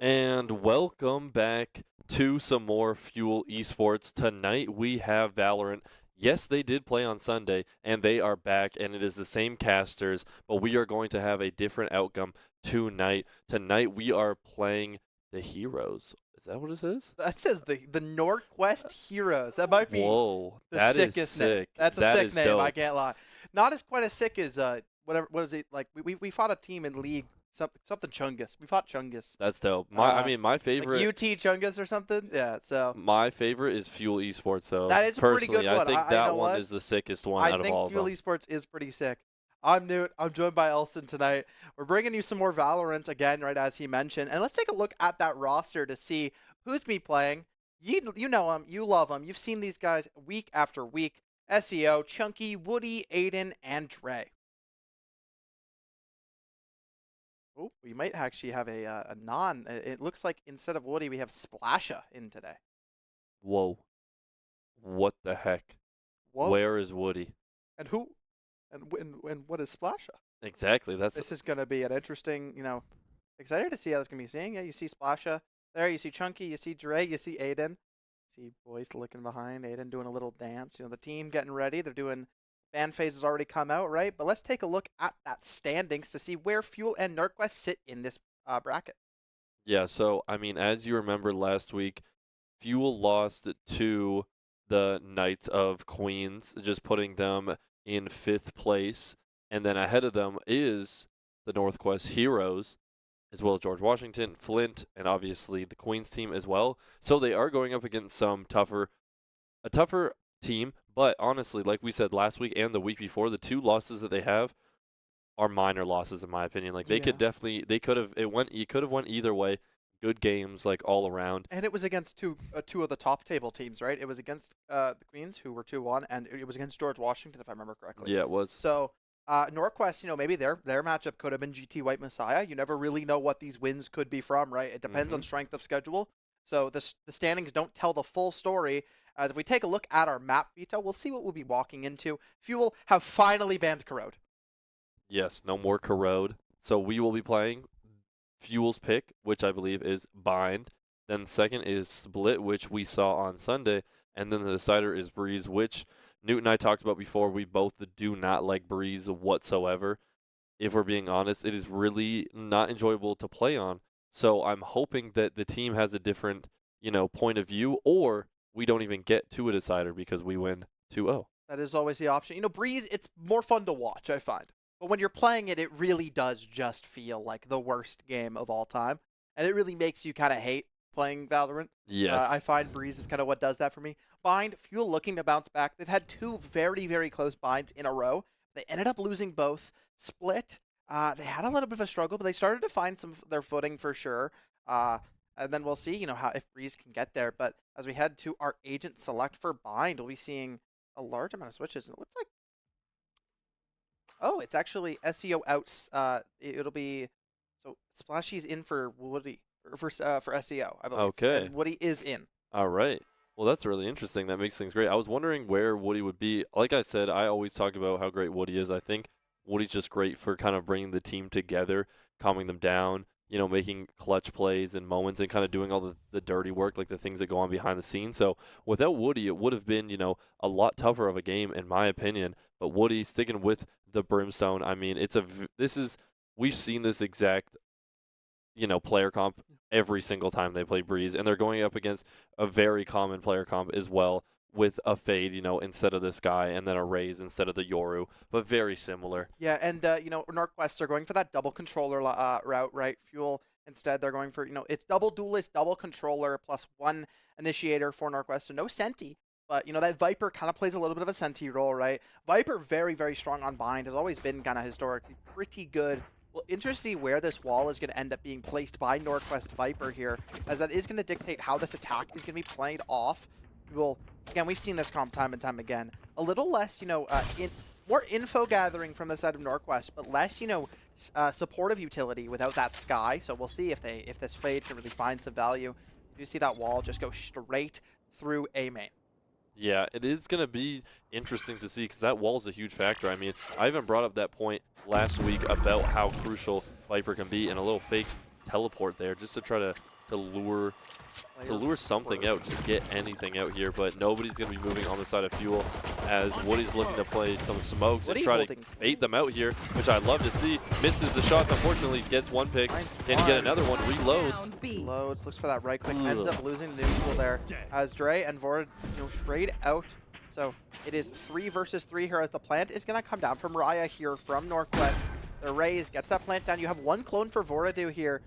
And welcome back to some more Fuel Esports. Tonight we have Valorant. Yes, they did play on Sunday, and they are back, and it is the same casters, but we are going to have a different outcome tonight. Tonight we are playing the Heroes. Is that what it says? That says the NorQuest Heroes. That might be Whoa, the that is sickest name. sick. That's a That sick is name. dope. I can't lie. Not as quite as sick as what is it like? We fought a team in League something Chungus. We fought Chungus. That's dope. My favorite. Like UT Chungus or something. Yeah. So My favorite is Fuel Esports, though. that is a pretty Personally, good one. I think you that know one what? is the sickest one I out of think all of Fuel them. Esports is pretty sick. I'm Newt. I'm joined by Elson tonight. We're bringing you some more Valorant again, right as he mentioned. And let's take a look at that roster to see who's going to be playing. You know them. You love them. You've seen these guys week after week. SEO, Chunky, Woody, Aiden, and Dre. Oh, we might actually have a non. It looks like instead of Woody, we have Splasha in today. Whoa. What the heck? Whoa. Where is Woody? And who? And what is Splasha? Exactly. This is going to be an interesting, excited to see how it's going to be seeing. Yeah, you see Splasha there, you see Chunky, you see Dre, you see Aiden. See Boyce looking behind, Aiden doing a little dance. The team getting ready. They're doing, fan phase has already come out, right? But let's take a look at that standings to see where Fuel and NorQuest sit in this bracket. Yeah, so, I mean, as you remember last week, Fuel lost to the Knights of Queens, just putting them in 5th place. And then ahead of them is the NorQuest Heroes, as well as George Washington, Flint, and obviously the Queens team as well. So they are going up against a tougher team, but honestly, like we said last week and the week before, the two losses that they have are minor losses in my opinion. Like they could have went either way. Good games like all around. And it was against two of the top table teams, right? It was against the Queens, who were 2-1, and it was against George Washington, if I remember correctly. Yeah, it was. So NorQuest, maybe their matchup could have been GT White Messiah. You never really know what these wins could be from, right? It depends on strength of schedule. So the standings don't tell the full story. As if we take a look at our map veto, we'll see what we'll be walking into. Fuel have finally banned Corrode. Yes, no more Corrode. So we will be playing Fuel's pick, which I believe is Bind. Then second is Split, which we saw on Sunday. And then the decider is Breeze, which Newt and I talked about before. We both do not like Breeze whatsoever. If we're being honest, it is really not enjoyable to play on. So I'm hoping that the team has a different, point of view, or we don't even get to a decider because we win 2-0. That is always the option. Breeze, it's more fun to watch, I find. But when you're playing it, it really does just feel like the worst game of all time. And it really makes you kind of hate playing Valorant. Yes. I find Breeze is kind of what does that for me. Bind, Fuel looking to bounce back. They've had two very, very close binds in a row. They ended up losing both. Split, they had a little bit of a struggle, but they started to find their footing for sure. And then we'll see, if Breeze can get there. But as we head to our agent select for Bind, we'll be seeing a large amount of switches. And it looks like, oh, it's actually SEO out. It'll be, so Splashy's in for Woody, or for SEO, I believe. Okay. And Woody is in. All right. Well, that's really interesting. That makes things great. I was wondering where Woody would be. Like I said, I always talk about how great Woody is. I think Woody's just great for kind of bringing the team together, calming them down, making clutch plays and moments and kind of doing all the dirty work, like the things that go on behind the scenes. So without Woody, it would have been, a lot tougher of a game, in my opinion. But Woody sticking with the Brimstone, I mean, we've seen this exact, player comp every single time they play Breeze, and they're going up against a very common player comp as well with a Fade, instead of this guy, and then a Raze instead of the Yoru, but very similar. Yeah, and, NorQuest are going for that double controller route, right? Fuel, instead, they're going for, it's double duelist, double controller, plus one initiator for NorQuest, so no Senti. But, that Viper kind of plays a little bit of a Senti role, right? Viper, very, very strong on Bind, has always been kind of historically pretty good. Well, interesting to see where this wall is going to end up being placed by NorQuest Viper here, as that is going to dictate how this attack is going to be played off. Again, we've seen this comp time and time again. A little less, more info gathering from the side of NorQuest, but less, supportive utility without that Sky. So we'll see if this Fade can really find some value. You see that wall just go straight through A main. Yeah, it is going to be interesting to see because that wall is a huge factor. I mean, I even brought up that point last week about how crucial Viper can be, and a little fake teleport there just to try to to lure something out, just get anything out here, but nobody's going to be moving on the side of Fuel as Woody's looking to play some smokes and try to bait them out here, which I love to see. Misses the shots, unfortunately, gets one pick, can get another one, reloads. Loads, looks for that right click, ends up losing the neutral there as Dre and Vora trade out. So it is 3 versus 3 here as the plant is going to come down from Raya here from NorQuest. The Raze gets that plant down. You have one clone for Voradu here.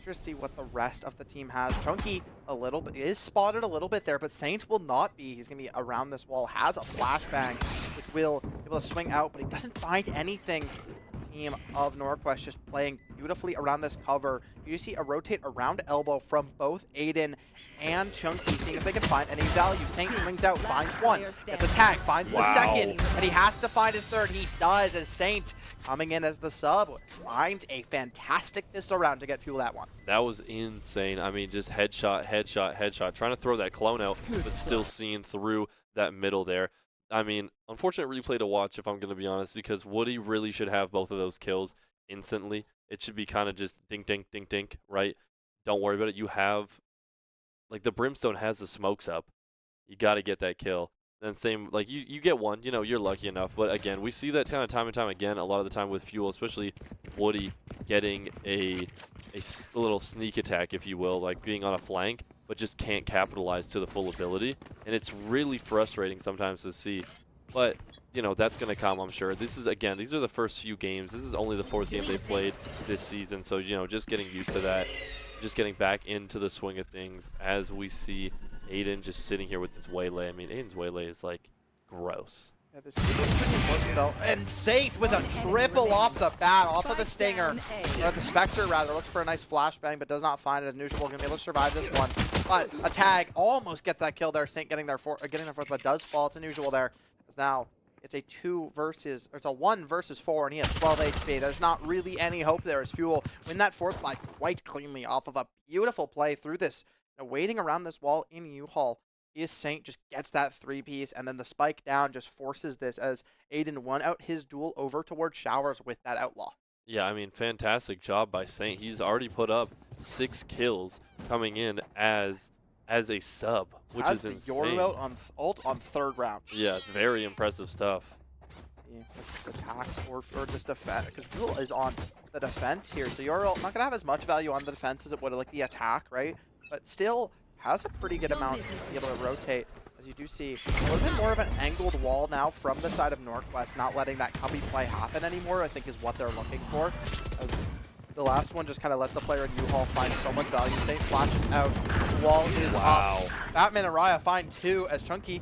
To see what the rest of the team has. Chunky a little bit is spotted a little bit there, but Saint will not be. He's gonna be around this wall, has a flashbang, which will be able to swing out, but he doesn't find anything. Team of NorQuest just playing beautifully around this cover. You see a rotate around elbow from both Aiden and Chunky, seeing if they can find any value. Saint swings out, finds one, gets a tag, finds the second, and he has to find his third. He does, as Saint coming in as the sub finds a fantastic pistol round to get Fuel that one. That was insane. I mean, just headshot, headshot, headshot, trying to throw that clone out, but still seeing through that middle there. I mean, unfortunate replay to watch, if I'm going to be honest, because Woody really should have both of those kills instantly. It should be kind of just dink, dink, dink, dink, right? Don't worry about it. You have, like, the Brimstone has the smokes up. You got to get that kill. Then same, like, you get one, you know, you're lucky enough. But, again, we see that kind of time and time again, a lot of the time with Fuel, especially Woody getting a little sneak attack, if you will, like being on a flank, but just can't capitalize to the full ability. And it's really frustrating sometimes to see. But, you know, that's going to come, I'm sure. This is, again, these are the first few games. This is only the 4th game they played this season. So, you know, just getting used to that. Just getting back into the swing of things as we see Aiden just sitting here with his waylay. I mean, Aiden's waylay is, like, gross. Yeah, this is pretty important though. And Saint with a triple off the bat, off of the Stinger, or the Spectre rather, looks for a nice flashbang, but does not find it. Neutral gonna be able to survive this one. But a tag almost gets that kill there. Saint getting their fourth, but does fall to Unusual there. As now it's a 1 versus 4, and he has 12 HP. There's not really any hope there as Fuel win that 4th by quite cleanly off of a beautiful play through this, waiting around this wall in U-Haul. Is Saint just gets that 3-piece, and then the spike down just forces this as Aiden won out his duel over towards Showers with that Outlaw. Yeah, I mean, fantastic job by Saint. He's already put up 6 kills coming in as a sub, which is insane. Yoru out ult on 3rd round. Yeah, it's very impressive stuff. Just attack or just defense, because Fuel is on the defense here, so Yoru not going to have as much value on the defense as it would like the attack, right? But still has a pretty good amount to be able to rotate. As you do see, a little bit more of an angled wall now from the side of NorQuest, not letting that cubby play happen anymore, I think is what they're looking for. As the last one just kind of let the player in U-Haul find so much value. Saint flashes out, the wall is up. Batman and Raya find 2 as Chunky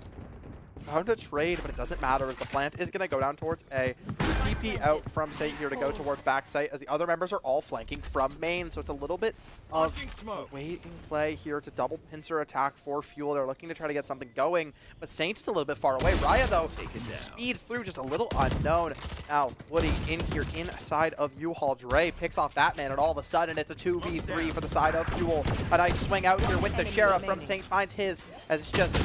found a trade, but it doesn't matter as the plant is going to go down towards A. The TP out from Saint here to go towards backside as the other members are all flanking from main, so it's a little bit of waiting play here to double pincer attack for Fuel. They're looking to try to get something going, but Saint is a little bit far away. Raya, though, speeds through, just a little unknown. Now, Woody in here inside of U-Haul. Dre picks off Batman, and all of a sudden it's a 2v3 for the side of Fuel. A nice swing out here with the Sheriff from Saint finds his, as it's just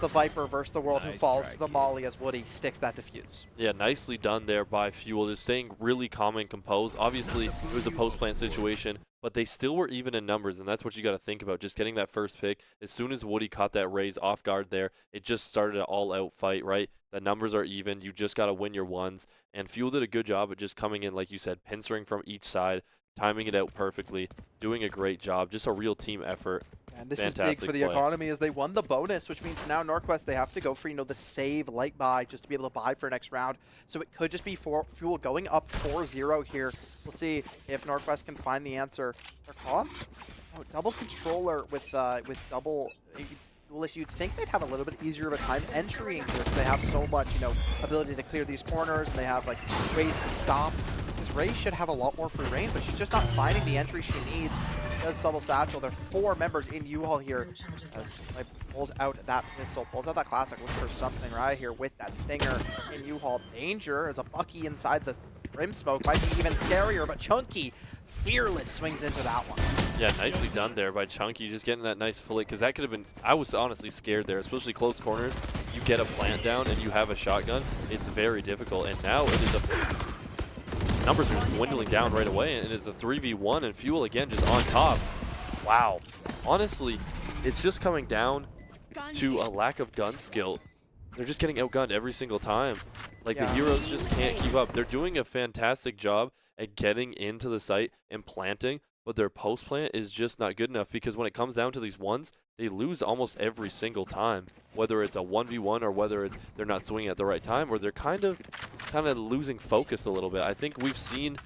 the Viper versus the World who falls to the Molly as Woody sticks that defuse. Yeah, nicely done there by Fuel, just staying really calm and composed. Obviously, it was a post-plant situation, but they still were even in numbers, and that's what you got to think about, just getting that first pick. As soon as Woody caught that raise off guard there, it just started an all-out fight, right? The numbers are even. You just got to win your ones, and Fuel did a good job at just coming in, like you said, pincering from each side, timing it out perfectly, doing a great job, just a real team effort. And this is big for the economy as they won the bonus, which means now NorQuest, they have to go for, the save light buy just to be able to buy for next round. So it could just be Fuel going up 4-0 here. We'll see if NorQuest can find the answer. They're caught? Oh, double controller with double duelist. You'd think they'd have a little bit easier of a time entering here because they have so much, ability to clear these corners, and they have like ways to stop. Because Ray should have a lot more free reign, but she's just not finding the entry she needs. Does double satchel. There are 4 members in U-Haul here. As pulls out that pistol, pulls out that classic, looks for something right here with that Stinger in U-Haul. Danger as a Bucky inside the Brim Smoke might be even scarier, but Chunky, fearless, swings into that one. Yeah, nicely done there by Chunky, just getting that nice fully, because that could have been, I was honestly scared there, especially close corners. You get a plant down and you have a shotgun, it's very difficult, and now it is numbers are dwindling down right away, and it's a 3v1, and Fuel again just on top. wow. Honestly, it's just coming down to a lack of gun skill. They're just getting outgunned every single time. Like, the heroes just can't keep up. They're doing a fantastic job at getting into the site and planting, but their post plant is just not good enough, because when it comes down to these ones, they lose almost every single time. Whether it's a 1v1 or whether it's they're not swinging at the right time, or they're kind of losing focus a little bit. I think we've seen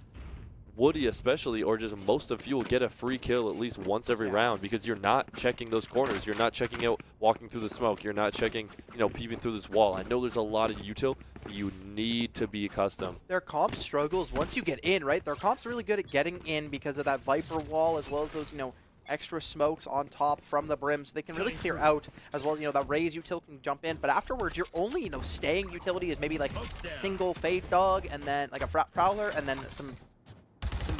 Woody especially, or just most of Fuel, get a free kill at least once every round, because you're not checking those corners. You're not checking out walking through the smoke. You're not checking, you know, peeping through this wall. I know there's a lot of util, but you need to be accustomed. Their comp struggles once you get in, right? Their comp's really good at getting in because of that Viper wall, as well as those, you know, extra smokes on top from the brim, so they can really clear out, as well as, you know, that Raze util can jump in. But afterwards, your only, you know, staying utility is maybe like a single Fade Dog, and then like a Prowler, and then some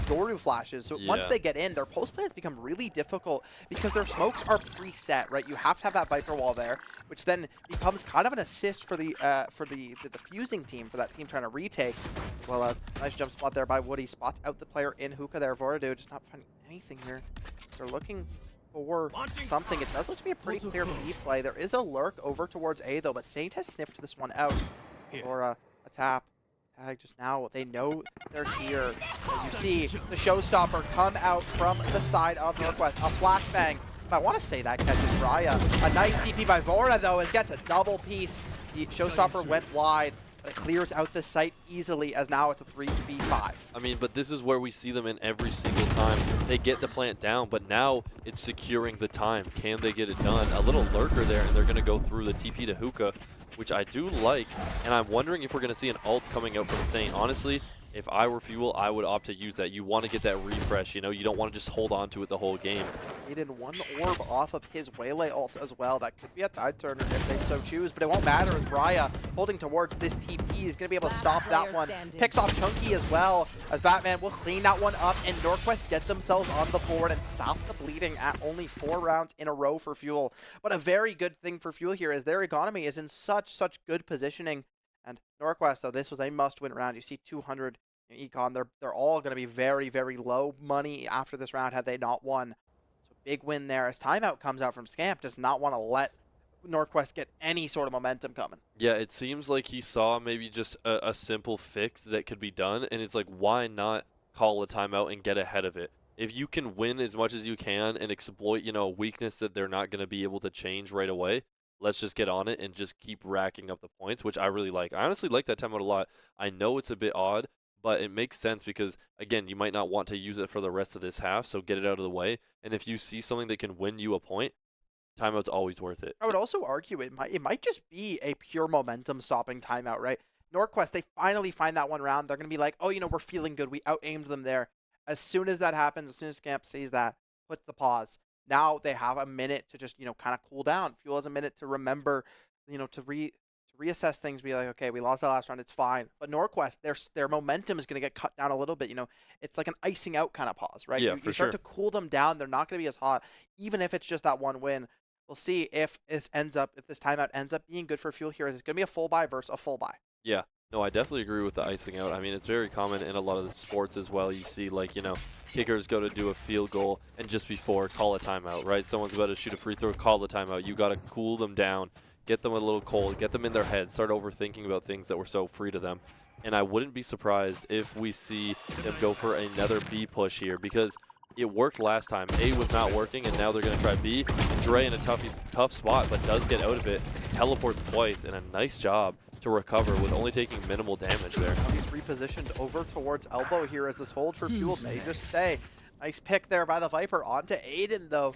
Doru flashes. So once they get in, their post plans become really difficult because their smokes are preset, right? You have to have that Viper wall there, which then becomes kind of an assist for the defusing team, for that team trying to retake. As well as nice jump spot there by Woody. Spots out the player in hookah there. Voradu just not finding anything here. So they're looking for something. It does look to be a pretty clear B play. There is a lurk over towards A though, but Saint has sniffed this one out for a tap. Tag just now, they know they're here. As you see, the showstopper come out from the side of NorQuest. A flashbang. But I want to say that catches Raya. A nice TP by Vora, though, as gets a double piece. The showstopper went wide, but it clears out the site easily, as now it's a 3v5. I mean, but this is where we see them in every single time. They get the plant down, but now it's securing the time. Can they get it done? A little lurker there, and they're going to go through the TP to hookah, which I do like, and I'm wondering if we're going to see an ult coming out from Saint. Honestly, if I were Fuel, I would opt to use that. You want to get that refresh, you know? You don't want to just hold on to it the whole game. Needed one orb off of his Waylay ult as well. That could be a tide turner if they so choose, but it won't matter as Raya holding towards this TP is going to be able to stop that one. Picks off Chunky as well, as Batman will clean that one up, and NorQuest get themselves on the board and stop the bleeding at only 4 rounds in a row for Fuel. But a very good thing for Fuel here is their economy is in such good positioning. And NorQuest, though, this was a must-win round. You see 200 in econ. They're all going to be very low money after this round had they not won. So big win there as timeout comes out from Scamp. Does not want to let NorQuest get any sort of momentum coming. Yeah, it seems like he saw maybe just a simple fix that could be done, and it's like, why not call a timeout and get ahead of it? If you can win as much as you can and exploit, you know, a weakness that they're not going to be able to change right away, let's just get on it and just keep racking up the points, which I really like. I honestly like that timeout a lot. I know it's a bit odd, but it makes sense because, again, you might not want to use it for the rest of this half, so get it out of the way. And if you see something that can win you a point, timeout's always worth it. I would also argue it might just be a pure momentum stopping timeout, right? NorQuest, they finally find that one round. They're going to be like, oh, you know, we're feeling good. We out-aimed them there. As soon as that happens, as soon as Scamp sees that, puts the pause. Now they have a minute to just, you know, kind of cool down. Fuel has a minute to remember, you know, to reassess things, be like, okay, we lost that last round, it's fine. But NorQuest, their momentum is going to get cut down a little bit. You know, it's like an icing out kind of pause, right? Yeah, you start to cool them down. They're not going to be as hot, even if it's just that one win. We'll see if this timeout ends up being good for Fuel here. Is it going to be a full buy versus a full buy? Yeah. No, I definitely agree with the icing out. I mean, it's very common in a lot of the sports as well. You see, like, you know, kickers go to do a field goal and just before call a timeout, right? Someone's about to shoot a free throw, call the timeout. You got to cool them down, get them a little cold, get them in their head, start overthinking about things that were so free to them. And I wouldn't be surprised if we see them go for another B push here, because it worked last time. A was not working, and now they're going to try B. And Dre in a tough spot, but does get out of it. Teleports twice, and a nice job to recover with only taking minimal damage there. Now he's repositioned over towards elbow here as this hold for Fuel may just stay. Nice pick there by the Viper onto Aiden, though.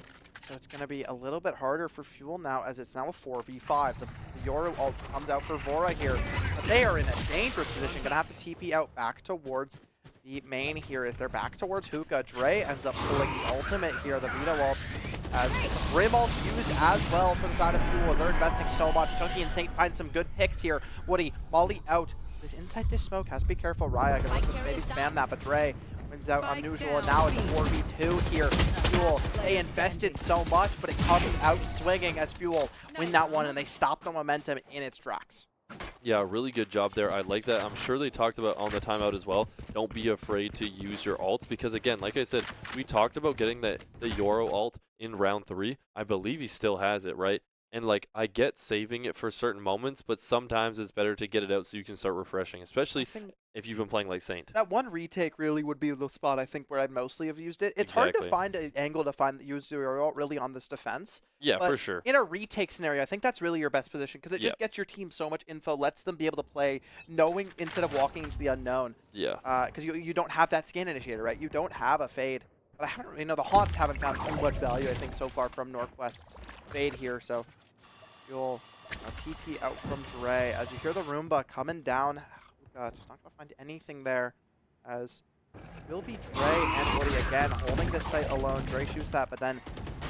So it's going to be a little bit harder for Fuel now, as it's now a 4v5. The Yoru ult comes out for Vora here. But they are in a dangerous position. Going to have to TP out back towards the main here as they're back towards hookah. Dre ends up pulling the ultimate here, the Vito ult, as Brim ult used as well for the side of Fuel as they're investing so much. Chunky and Saint find some good picks here. Woody, Molly out. Is inside this smoke. Has to be careful. Raya gonna just maybe spam that, but Dre wins out unusual, and now it's a 4v2 here. Fuel, they invested so much, but it comes out swinging as Fuel win that one, and they stop the momentum in its tracks. Yeah, really good job there. I like that. I'm sure they talked about on the timeout as well. Don't be afraid to use your ults because, again, like I said, we talked about getting the Yoro ult in round 3. I believe he still has it, right? And, like, I get saving it for certain moments, but sometimes it's better to get it out so you can start refreshing, I especially think if you've been playing like Saint. that one retake really would be the spot I think where I'd mostly have used it. It's hard to Exactly. find an angle to find use your ult really on this defense. Yeah, But for sure. in a retake scenario, I think that's really your best position because it Yeah. just gets your team so much info, lets them be able to play knowing instead of walking into the unknown. Yeah. Because you don't have that scan initiator, right? You don't have a fade. But I haven't, the Haunts haven't found too much value, I think, so far from NorQuest's fade here. So you'll TP out from Dre as you hear the Roomba coming down. Oh, God, just not going to find anything there as will be Dre and Woody again holding this site alone. Dre shoots that, but then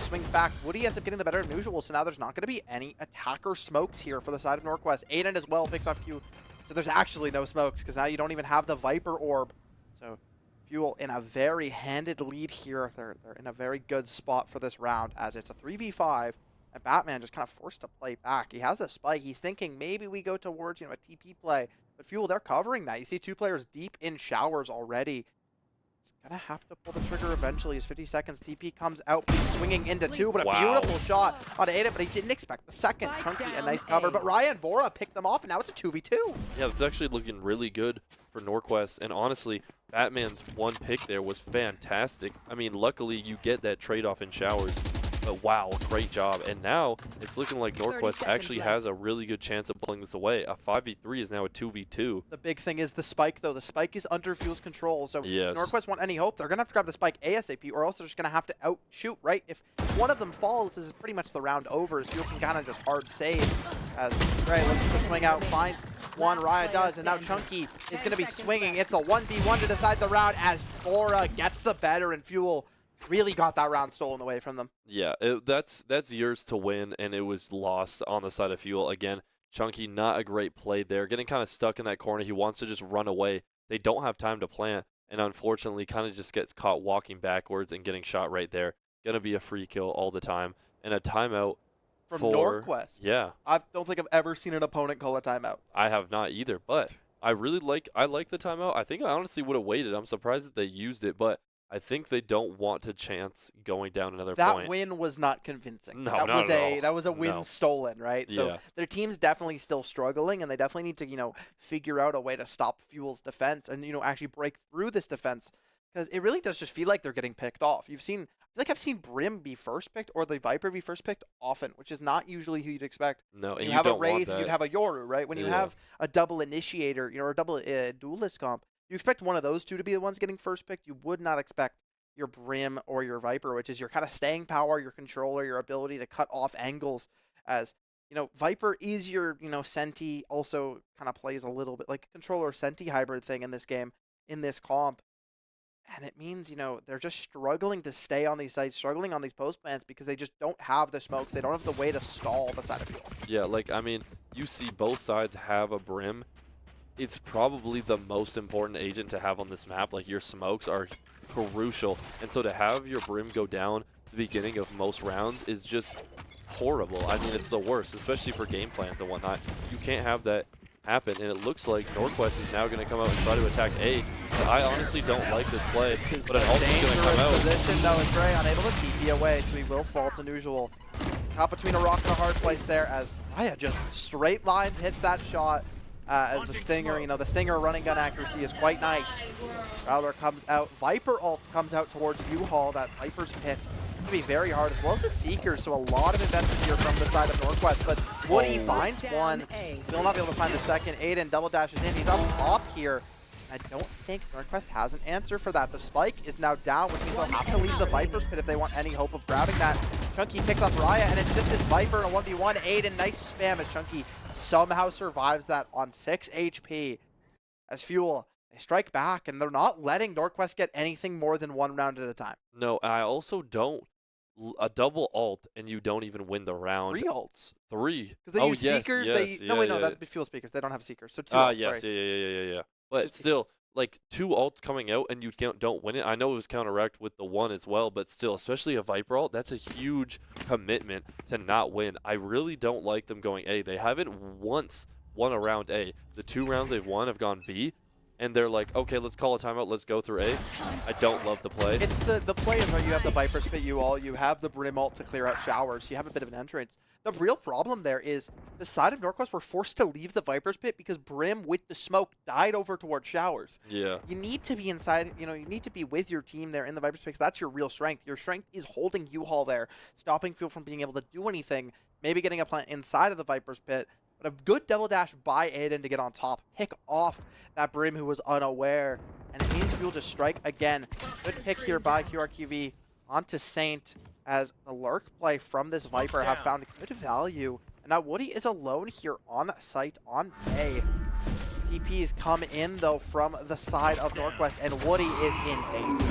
swings back. Woody ends up getting the better of usual, so now there's not going to be any attacker smokes here for the side of NorQuest. Aiden as well picks off Q, so there's actually no smokes because now you don't even have the Viper Orb. So Fuel in a very handed lead here. They're in a very good spot for this round as it's a 3v5. And Batman just kind of forced to play back. He has the spike. He's thinking maybe we go towards, a TP play. But Fuel, they're covering that. You see 2 players deep in showers already. It's going to have to pull the trigger eventually as 50 seconds. TP comes out. He's swinging into 2, but a beautiful shot on Aiden, but he didn't expect the second. Chunky, a nice cover. But Raya and Vora picked them off, and now it's a 2v2. Yeah, it's actually looking really good for NorQuest. And honestly, Batman's one pick there was fantastic. I mean, luckily you get that trade-off in showers. But wow, great job. And now it's looking like NorQuest actually has a really good chance of pulling this away. A 5v3 is now a 2v2. The big thing is the spike, though. The spike is under Fuel's control. So yes. if NorQuest want any hope, they're going to have to grab the spike ASAP, or else they're just going to have to outshoot, right? If one of them falls, this is pretty much the round over. Fuel can kind of just hard save. As Ray looks to swing out, finds one. Raya does, and now Chunky is going to be swinging. It's a 1v1 to decide the round as Bora gets the better, and Fuel really got that round stolen away from them. Yeah, that's yours to win, and it was lost on the side of Fuel. Again, Chunky, not a great play there. Getting kind of stuck in that corner. He wants to just run away. They don't have time to plant, and unfortunately kind of just gets caught walking backwards and getting shot right there. Going to be a free kill all the time. And a timeout from for NorQuest. Yeah. I don't think I've ever seen an opponent call a timeout. I have not either, but I like the timeout. I think I honestly would have waited. I'm surprised that they used it, but I think they don't want to chance going down another point. That win was not convincing. No, that was a win stolen, right? So yeah. Their team's definitely still struggling, and they definitely need to, figure out a way to stop Fuel's defense and, actually break through this defense, because it really does just feel like they're getting picked off. I feel like I've seen Brim be first picked or the Viper be first picked often, which is not usually who you'd expect. No, and you you have don't a Raze want that. and you'd have a Yoru, right? When you have a double initiator, or a double duelist comp, you expect one of those two to be the ones getting first picked. You would not expect your Brim or your Viper, which is your kind of staying power, your controller, your ability to cut off angles. As Viper is your Senti, also kind of plays a little bit like a controller Senti hybrid thing in this game, in this comp. And it means, they're just struggling to stay on these sites, struggling on these post plants because they just don't have the smokes. They don't have the way to stall the side of Fuel. Yeah, I mean, you see both sides have a Brim. It's probably the most important agent to have on this map. Like, your smokes are crucial. And so to have your Brim go down at the beginning of most rounds is just horrible. I mean, it's the worst, especially for game plans and whatnot. You can't have that happen, and it looks like NorQuest is now going to come out and try to attack A. But I honestly don't like this play. But an ult is going to come out. Position, though, and Dre unable to TP away, so he will fall to Usual. Caught between a rock and a hard place there as Raya just straight lines hits that shot. As the Stinger, the Stinger running gun accuracy is quite nice. Prowler comes out. Viper ult comes out towards U-Haul, that Viper's pit. It's going to be very hard, as well as the Seekers, so a lot of investment here from the side of NorQuest. But Woody finds one. He'll not be able to find the second. Aiden double dashes in. He's up top here. I don't think NorQuest has an answer for that. The spike is now down, which means they'll have to leave the Viper's pit if they want any hope of grabbing that. Chunky picks up Raya, and it's just his Viper in a 1v1. Aiden, nice spam as Chunky somehow survives that on 6 HP. As Fuel, they strike back, and they're not letting NorQuest get anything more than one round at a time. No, I also don't. A double ult, and you don't even win the round. 3 ults. 3. Because they use Seekers. That'd be Fuel Speakers. They don't have Seekers. So 2 ults, yes, sorry. yeah. But still, like, 2 ults coming out and you don't win it. I know it was counteract with the 1 as well, but still, especially a Viper ult, that's a huge commitment to not win. I really don't like them going A. They haven't once won a round A. The 2 rounds they've won have gone B, and they're like, okay, let's call a timeout, let's go through A. I don't love the play. It's the play is where you have the Viper's Pit you have the Brim ult to clear out showers, you have a bit of an entrance. The real problem there is the side of NorQuest were forced to leave the Viper's Pit because Brim with the smoke died over towards showers. Yeah. You need to be inside, you need to be with your team there in the Viper's Pit because that's your real strength. Your strength is holding U-Haul there, stopping Fuel from being able to do anything, maybe getting a plant inside of the Viper's Pit. But a good double dash by Aiden to get on top, pick off that Brim who was unaware, and it means Fuel just strike again. Good pick here by QRQV onto Saint as the lurk play from this Viper have found good value. And now Woody is alone here on site on A. TPs come in though from the side of NorQuest, and Woody is in danger.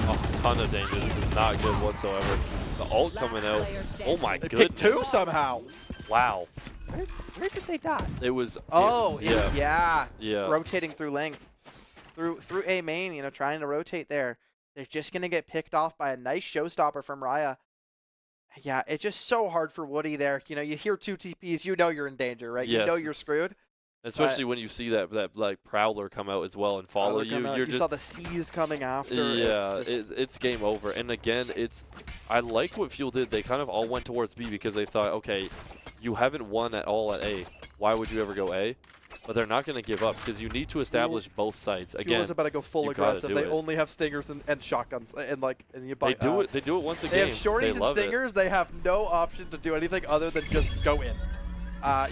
Oh, a ton of danger. This is not good whatsoever. The ult coming out. Oh my They goodness. picked 2 somehow. Wow. Where did they die? It was. Yeah. Yeah. Rotating through lane, through A main. Trying to rotate there. They're just gonna get picked off by a nice showstopper from Raya. Yeah, it's just so hard for Woody there. You hear 2 TPs, you're in danger, right? Yes. You know you're screwed. Especially when you see that like Prowler come out as well and follow you. You're You just saw the C's coming after. yeah, it's game over. And again, I like what Fuel did. They kind of all went towards B because they thought, okay, you haven't won at all at A. Why would you ever go A? But they're not going to give up because you need to establish both sides. Again, Fuel is about to go full aggressive. They only have stingers and shotguns and you buy. They do it once a game. They have shorties and love stingers. They have no option to do anything other than just go in.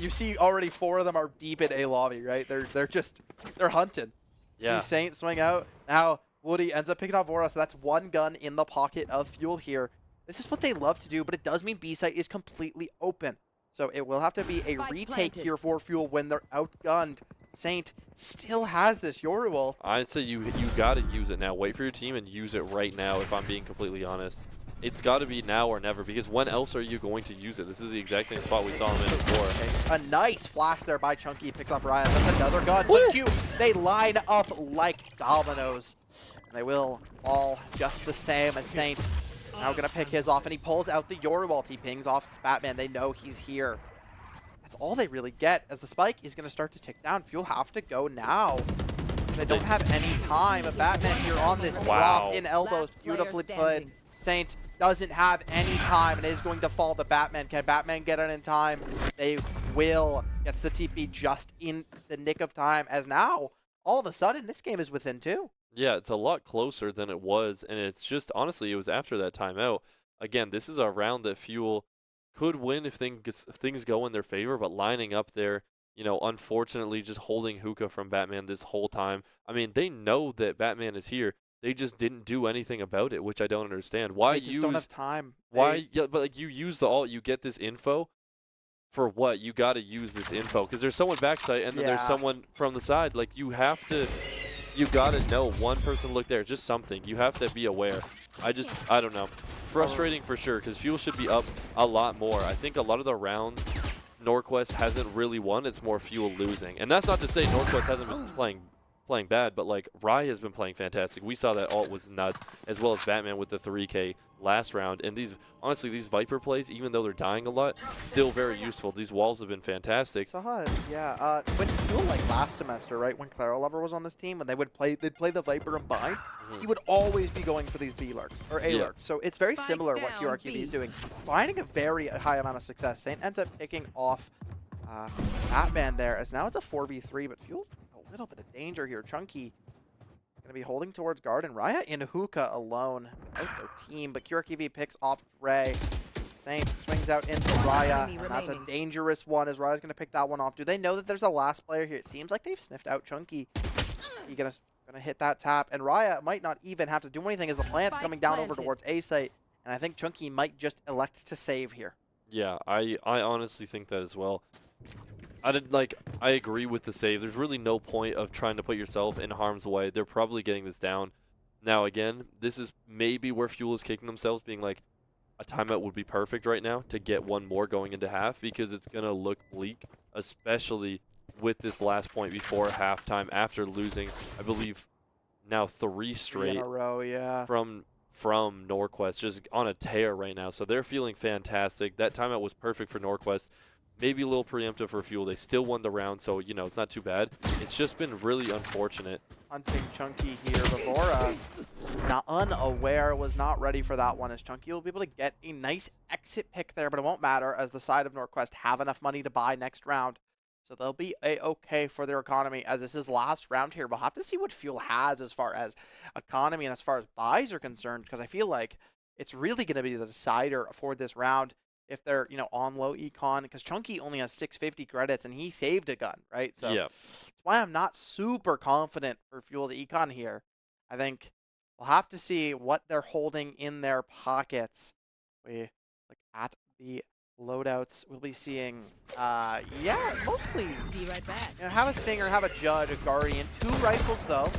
You see already 4 of them are deep in A lobby, right? They're hunting. Yeah. See Saint swing out. Now Woody ends up picking off Vora, so that's 1 gun in the pocket of Fuel here. This is what they love to do, but it does mean B site is completely open. So it will have to be a retake here for Fuel when they're outgunned. Saint still has this Yoruel. I'd say you got to use it now. Wait for your team and use it right now, if I'm being completely honest. It's got to be now or never, because when else are you going to use it? This is the exact same spot we saw him in before. A nice flash there by Chunky. Picks off Ryan. That's another gun. But Q, they line up like dominoes. And they will fall just the same as Saint. Now going to pick his off, and he pulls out the Yoruel. He pings off his Batman. They know he's here. That's all they really get, as the spike is going to start to tick down. Fuel have to go now. They don't have any time. A Batman here on this drop in elbows. Beautifully played. Saint doesn't have any time and is going to fall to Batman. Can Batman get it in time? They will. Gets the TP just in the nick of time, as now, all of a sudden, this game is within 2. Yeah, it's a lot closer than it was, and it's just, honestly, it was after that timeout. Again, this is a round that Fuel could win if things go in their favor, but lining up there, unfortunately just holding Hookah from Batman this whole time. I mean, they know that Batman is here. They just didn't do anything about it, which I don't understand. Why they just don't have time. Yeah, but like you use the ult, you get this info. For what? You got to use this info because there's someone backside and then there's someone from the side. Like you got to know one person look there, just something. You have to be aware. I don't know. Frustrating for sure because Fuel should be up a lot more. I think a lot of the rounds NorQuest hasn't really won. It's more Fuel losing. And that's not to say NorQuest hasn't been playing bad, but like Rye has been playing fantastic. We saw that ult was nuts, as well as Batman with the 3K last round. And these Viper plays, even though they're dying a lot, still very useful. These walls have been fantastic. Saw it, yeah. When Fuel, like last semester, right, when Claro Lover was on this team, when they'd play the Viper and bind, he would always be going for these B lurks or A lurks. So it's very similar what QRQB is doing, finding a very high amount of success. Saint ends up picking off Batman there, as now it's a 4v3, but Fuel a little bit of danger here. Chunky is going to be holding towards guard, and Raya in Hookah alone without their team, but QRQV picks off Dre. Saint swings out into Raya, and that's a dangerous one, as Raya's going to pick that one off. Do they know that there's a last player here? It seems like they've sniffed out Chunky. He's going to hit that tap, and Raya might not even have to do anything as the plant's coming down over towards A site, and I think Chunky might just elect to save here. Yeah, I honestly think that as well. I agree with the save. There's really no point of trying to put yourself in harm's way. They're probably getting this down. Now, again, this is maybe where Fuel is kicking themselves, being like, a timeout would be perfect right now to get one more going into half, because it's going to look bleak, especially with this last point before halftime after losing, I believe, now 3 straight 3 in a row, yeah. from NorQuest, just on a tear right now. So they're feeling fantastic. That timeout was perfect for NorQuest. maybe a little preemptive for Fuel. They still won the round, so, you know, it's not too bad. It's just been really unfortunate. Hunting Chunky here. Vivora, not unaware, was not ready for that one, as Chunky will be able to get a nice exit pick there, but it won't matter as the side of NorQuest have enough money to buy next round. So they'll be a-okay for their economy, as this is last round here. We'll have to see what Fuel has as far as economy and as far as buys are concerned, because I feel like it's really going to be the decider for this round if they're, you know, on low econ, because Chunky only has 650 credits and he saved a gun, right? So Yeah. that's why I'm not super confident for Fuel's econ here. I think we'll have to see what they're holding in their pockets. We look at the loadouts. We'll be seeing, yeah, mostly Be right back. you know, have a Stinger, have a Judge, a Guardian, 2 rifles though.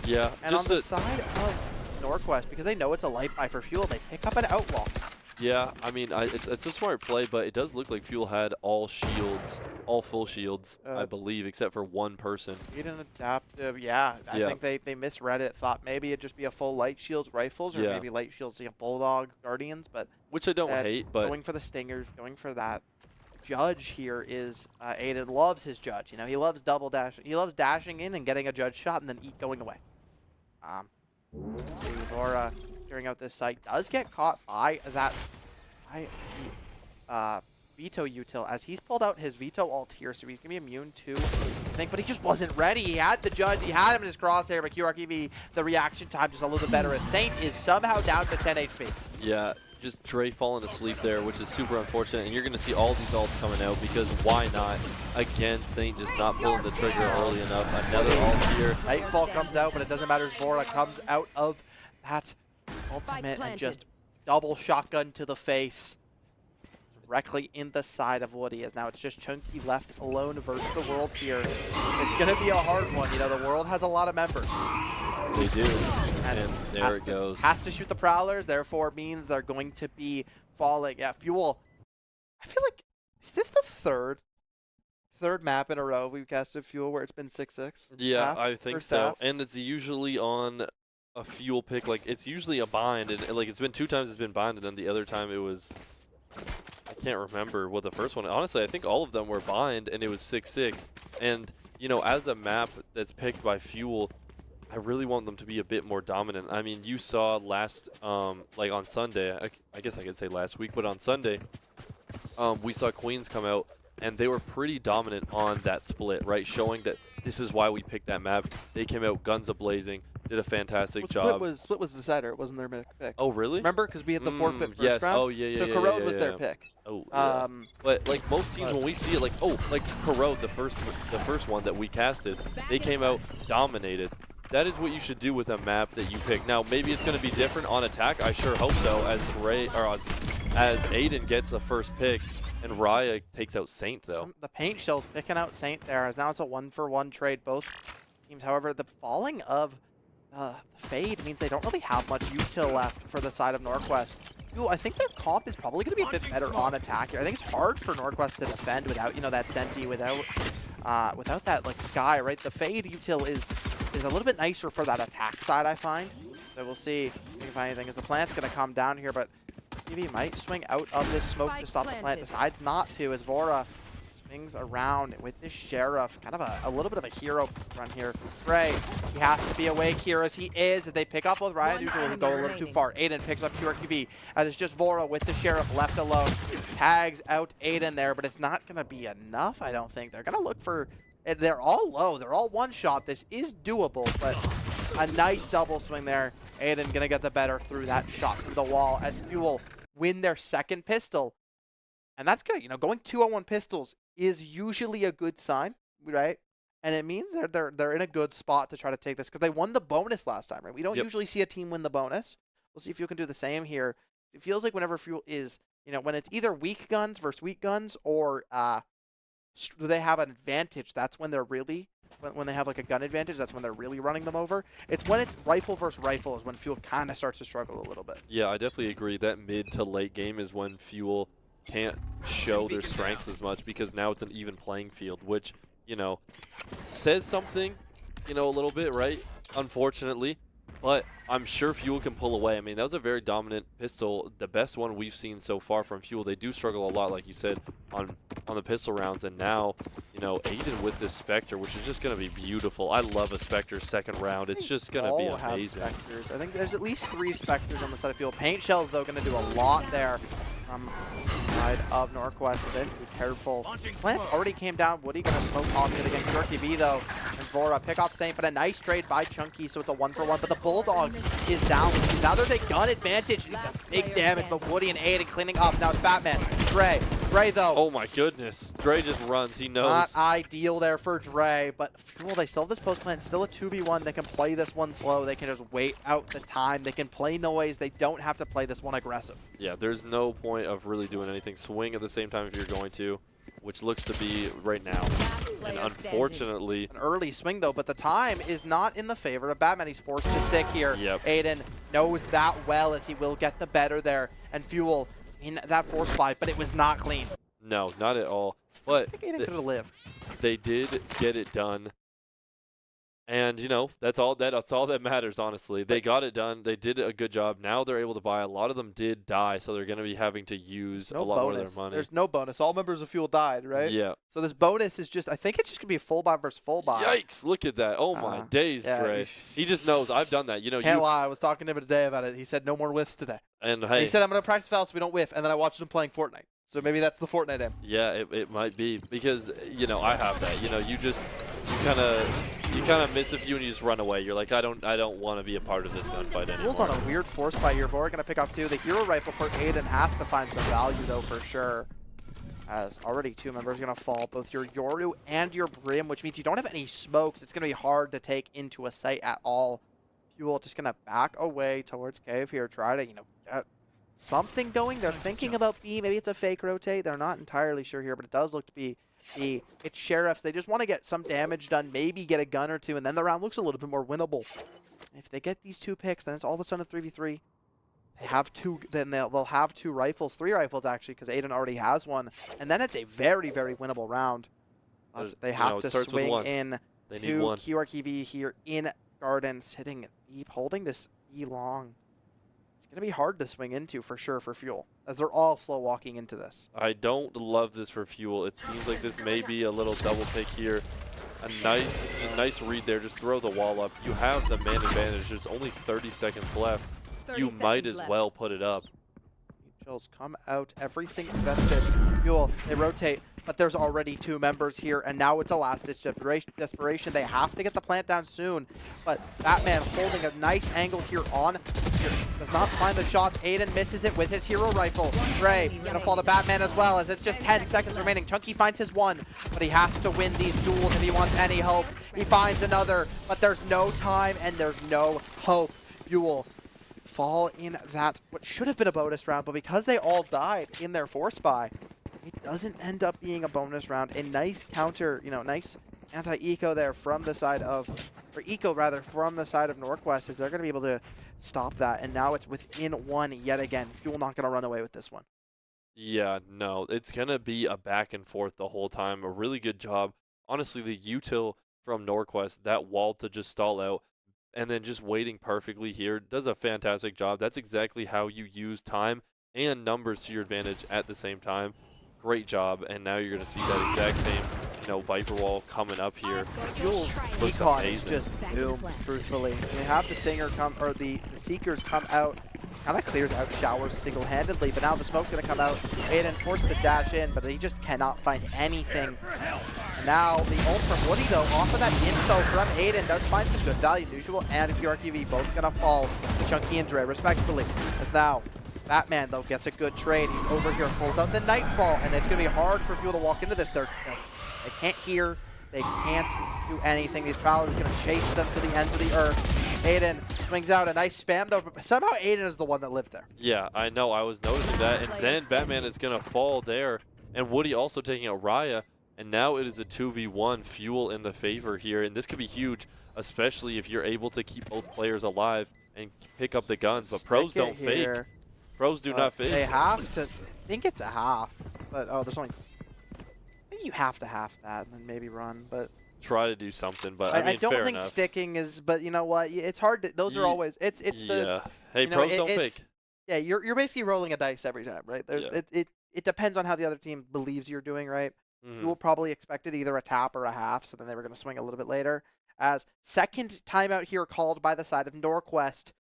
Yeah, And on the side of NorQuest, because they know it's a light buy for Fuel, they pick up an Outlaw. yeah, I mean, it's a smart play, but it does look like Fuel had all shields, all full shields, I believe, except for one person. Aiden adaptive, yeah. I think they misread it, thought maybe it'd just be a full light shields rifles, or maybe light shields, you know, Bulldog, Guardians, but which I don't hate, but going for the Stingers, going for that. Judge here is Aiden loves his Judge. You know, he loves double dash. He loves dashing in and getting a Judge shot and then going away. Let's see, Laura clearing out this site does get caught by that Veto util, as he's pulled out his Veto ult here, so he's gonna be immune to, I think, but he just wasn't ready. He had the Judge, he had him in his crosshair, but QRQV, the reaction time just a little bit better, as Saint is somehow down to 10 HP. yeah, just Dre falling asleep there, which is super unfortunate, and you're going to see all these ults coming out, because why not? Again, Saint just not pulling the trigger early enough. Another ult here. Nightfall comes out, but it doesn't matter as Vora comes out of that ultimate and just double shotgun to the face. Directly in the side of Woody, as now it's just Chunky left alone versus the world here. It's going to be a hard one. You know, the world has a lot of members. They do. And there it goes. Has to shoot the Prowler, therefore means they're going to be falling. Yeah, Fuel. I feel like, is this the third map in a row we've casted Fuel where it's been 6-6? Yeah, I think so. And it's usually on a Fuel pick. Like, it's usually a bind. And, like, it's been 2 times it's been bind, and then the other time it was... I can't remember what the first one. Honestly, I think all of them were bind, and it was 6-6. And, you know, as a map that's picked by Fuel, I really want them to be a bit more dominant. I mean, you saw last, like on Sunday, I guess I could say last week, but on Sunday, we saw Queens come out, and they were pretty dominant on that split, right? Showing that this is why we picked that map. They came out guns a-blazing, did a fantastic job. Split was the decider. It wasn't their pick. Oh, really? Remember? Because we had the forfeit first yes. round. Oh, yeah, yeah, so yeah, Corrode yeah, was yeah. their pick. Oh, yeah. But like most teams, when we see it, like Corrode, the first one that we casted, they came out dominated. That is what you should do with a map that you pick. Now, maybe it's going to be different on attack. I sure hope so. As Aiden gets the first pick, and Raya takes out Saint, though. The paint shell's picking out Saint there, as now it's a 1-for-1 trade. Both teams, however, the falling of Fade means they don't really have much util left for the side of NorQuest. Ooh, I think their comp is probably going to be a bit better on attack here. I think it's hard for NorQuest to defend without, you know, that Senti, without that, like, Sky, right? The Fade util is a little bit nicer for that attack side, I find. So we'll see if we can find anything, as the plant's going to come down here, but TV might swing out of this smoke to stop the plant. Decides not to, as Vora swings around with this Sheriff. Kind of a little bit of a hero run here. Trey, he has to be awake here, as he is. If they pick up with Ryan, usually will go a little too far. Aiden picks up QRQV, as it's just Vora with the Sheriff left alone. Tags out Aiden there, but it's not going to be enough, I don't think. They're going to look for... They're all low. They're all one-shot. This is doable, but a nice double swing there. Aiden going to get the better through that shot through the wall, as Fuel win their second pistol. And that's good. You know, going 2-on-1 pistols is usually a good sign, right? And it means they're in a good spot to try to take this, because they won the bonus last time, right? We don't usually see a team win the bonus. We'll see if Fuel can do the same here. It feels like whenever Fuel is, you know, when it's either weak guns versus weak guns, or they have an advantage, that's when they're really, when they have like a gun advantage, that's when they're really running them over. It's when it's rifle versus rifle is when Fuel kind of starts to struggle a little bit. Yeah, I definitely agree. That mid to late game is when Fuel can't show their strengths as much, because now it's an even playing field, which, you know, says something, you know, a little bit, right? Unfortunately. But I'm sure Fuel can pull away. I mean, that was a very dominant pistol, the best one we've seen so far from Fuel. They do struggle a lot, like you said, on the pistol rounds. And now, you know, Aiden with this Spectre, which is just going to be beautiful. I love a Spectre second round. It's just going to be amazing. Have Spectres. I think there's at least 3 Spectres on the side of Fuel. Paint Shell's, though, going to do a lot there from the side of NorQuest. So they have to be careful. Plant already came down. Woody going to smoke off it again. QRQB, though. And Vora pick off Saint, but a nice trade by Chunky, so it's a 1-for-1. But the Bulldog is down. Now there's a gun advantage. He does big damage, but Woody and Aiden cleaning up. Now it's Batman. Dre, though. Oh my goodness. Dre just runs. He knows. Not ideal there for Dre, but Fuel, they still have this post plan. Still a 2v1. They can play this one slow. They can just wait out the time. They can play noise. They don't have to play this one aggressive. Yeah, there's no point of really doing anything. Swing at the same time if you're going to, which looks to be right now. And unfortunately, an early swing, though, but the time is not in the favor of Batman. He's forced to stick here. Yep. Aiden knows that well, as he will get the better there. And Fuel in that force fight, but it was not clean. No, not at all. But I think Aiden could have lived. They did get it done. And, you know, that's all that matters, honestly. They got it done. They did a good job. Now they're able to buy. A lot of them did die, so they're going to be having to use a lot more of their money. There's no bonus. All members of Fuel died, right? Yeah. So this bonus is just, I think it's just going to be a full buy versus full buy. Yikes, look at that. Oh, my days, yeah, Dre. He just knows. I've done that. You know, Can't lie. I was talking to him today about it. He said no more whiffs today. And hey, he said, I'm going to practice foul so we don't whiff. And then I watched him playing Fortnite. So maybe that's the Fortnite aim. Yeah, it might be. Because, you know, I have that. You know, you kind of miss a few and you just run away. You're like, I don't want to be a part of this gunfight anymore. Fuel's on a weird force fight here. Vora gonna pick off 2. The hero rifle for Aiden has to find some value though for sure. As already 2 members gonna fall, both your Yoru and your Brim, which means you don't have any smokes. It's gonna be hard to take into a site at all. Fuel just gonna back away towards cave here, try to, you know, get something going. They're thinking about B. Maybe it's a fake rotate. They're not entirely sure here, but it does look to be B. It's Sheriffs. They just want to get some damage done, maybe get a gun or 2, and then the round looks a little bit more winnable. If they get these 2 picks, then it's all of a sudden a 3v3. They have 2, then they'll have 2 rifles, 3 rifles actually, because Aiden already has 1, and then it's a very, very winnable round. But they have to swing in they 2 need 1. QRQV here in Garden, sitting deep, holding this E long. It's going to be hard to swing into for sure for Fuel, as they're all slow walking into this. I don't love this for Fuel. It seems like this may be a little double pick here. A nice read there. Just throw the wall up. You have the man advantage. There's only 30 seconds left. You might as well put it up. Chills come out. Everything invested. Fuel, they rotate. But there's already 2 members here, and now it's a last-ditch desperation. They have to get the plant down soon. But Batman holding a nice angle here on. Does not find the shots. Aiden misses it with his hero rifle. Dre gonna fall to Batman as well, as it's just 10 seconds remaining. Chunky finds his 1, but he has to win these duels if he wants any hope. He finds another, but there's no time and there's no hope. Fuel fall in that what should have been a bonus round, but because they all died in their force buy, it doesn't end up being a bonus round. A nice counter, you know, nice anti-eco there from the side of, or eco rather, from the side of NorQuest, as they're going to be able to stop that. And now it's within 1 yet again. Fuel not going to run away with this one. Yeah, no, it's going to be a back and forth the whole time. A really good job. Honestly, the util from NorQuest, that wall to just stall out, and then just waiting perfectly here, does a fantastic job. That's exactly how you use time and numbers to your advantage at the same time. Great job, and now you're going to see that exact same, you know, Viper wall coming up here. Fuel's econ is just doomed, truthfully. They have the Stinger come, or the Seekers come out, kind of clears out Showers single-handedly, but now the smoke's going to come out. Aiden forced to dash in, but he just cannot find anything. And now the ult from Woody, though, off of that info from Aiden, does find some good value. Neutral and QRQV both going to fall to Chunky and Dre, respectively. As now Batman, though, gets a good trade. He's over here, pulls out the Nightfall, and it's going to be hard for Fuel to walk into this. They can't hear. They can't do anything. These Prowlers are going to chase them to the ends of the earth. Aiden swings out a nice spam, though, but somehow Aiden is the one that lived there. Yeah, I know. I was noticing that. And then Batman is going to fall there. And Woody also taking out Raya. And now it is a 2v1, Fuel in the favor here. And this could be huge, especially if you're able to keep both players alive and pick up the guns. But pros don't fake. Pros do not fake. They have to. I think it's a half. But, oh, there's only. I think you have to half that and then maybe run. But try to do something. But I I mean, don't fair think enough. sticking is, but you know what? It's hard to. Those are always. It's the. Yeah. Hey, You know, pros don't it's fake. yeah. You're basically rolling a dice every time, right? There's Yeah. it depends on how the other team believes you're doing, right? You Hmm. will probably expected either a tap or a half, so then they were going to swing a little bit later. As second timeout here called by the side of NorQuest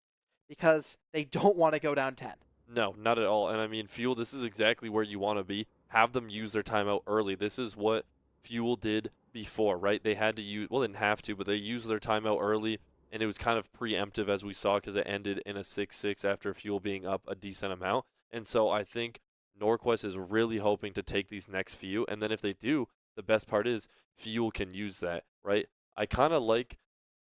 because they don't want to go down 10. No, not at all. And I mean, Fuel, this is exactly where you want to be. Have them use their timeout early. This is what Fuel did before, right? They had to use, well, they didn't have to, but they used their timeout early, and it was kind of preemptive as we saw because it ended in a 6-6 after Fuel being up a decent amount. And so I think NorQuest is really hoping to take these next few, and then if they do, the best part is Fuel can use that, right? I kind of like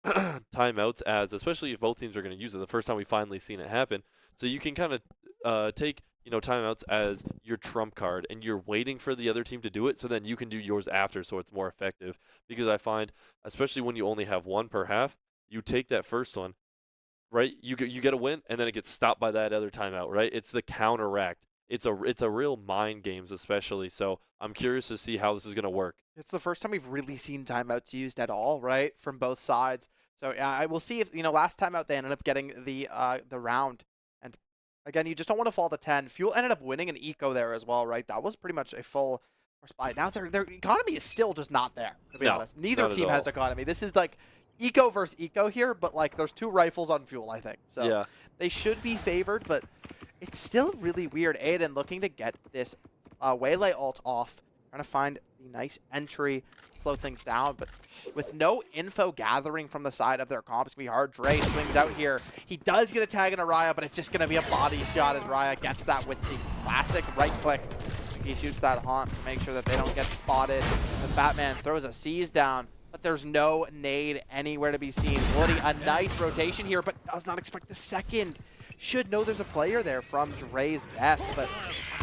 timeouts as, especially if both teams are going to use it, the first time we finally seen it happen. So you can kind of take timeouts as your trump card, and you're waiting for the other team to do it, so then you can do yours after, so it's more effective. Because I find, especially when you only have one per half, you take that first one, right? You get a win, and then it gets stopped by that other timeout, right? It's the counteract. It's a real mind games, especially. So I'm curious to see how this is going to work. It's the first time we've really seen timeouts used at all, right, from both sides. So yeah, I will see if last timeout they ended up getting the round, and again, you just don't want to fall to 10. Fuel ended up winning an eco there as well, right? That was pretty much a full spy. Now their economy is still just not there, to be honest. Neither not at team has all. economy. This is like eco versus eco here, but like there's 2 rifles on Fuel, I think. So Yeah. they should be favored, but it's still really weird. Aiden looking to get this waylay ult off, trying to find the nice entry, slow things down, but with no info gathering from the side of their comp, it's going to be hard. Dre swings out here. He does get a tag in a Raya, but it's just going to be a body shot as Raya gets that with the classic right click. He shoots that haunt to make sure that they don't get spotted. The Batman throws a seize down, but there's no nade anywhere to be seen. Woody, a nice rotation here, but does not expect the second. Should know there's a player there from Dre's death, but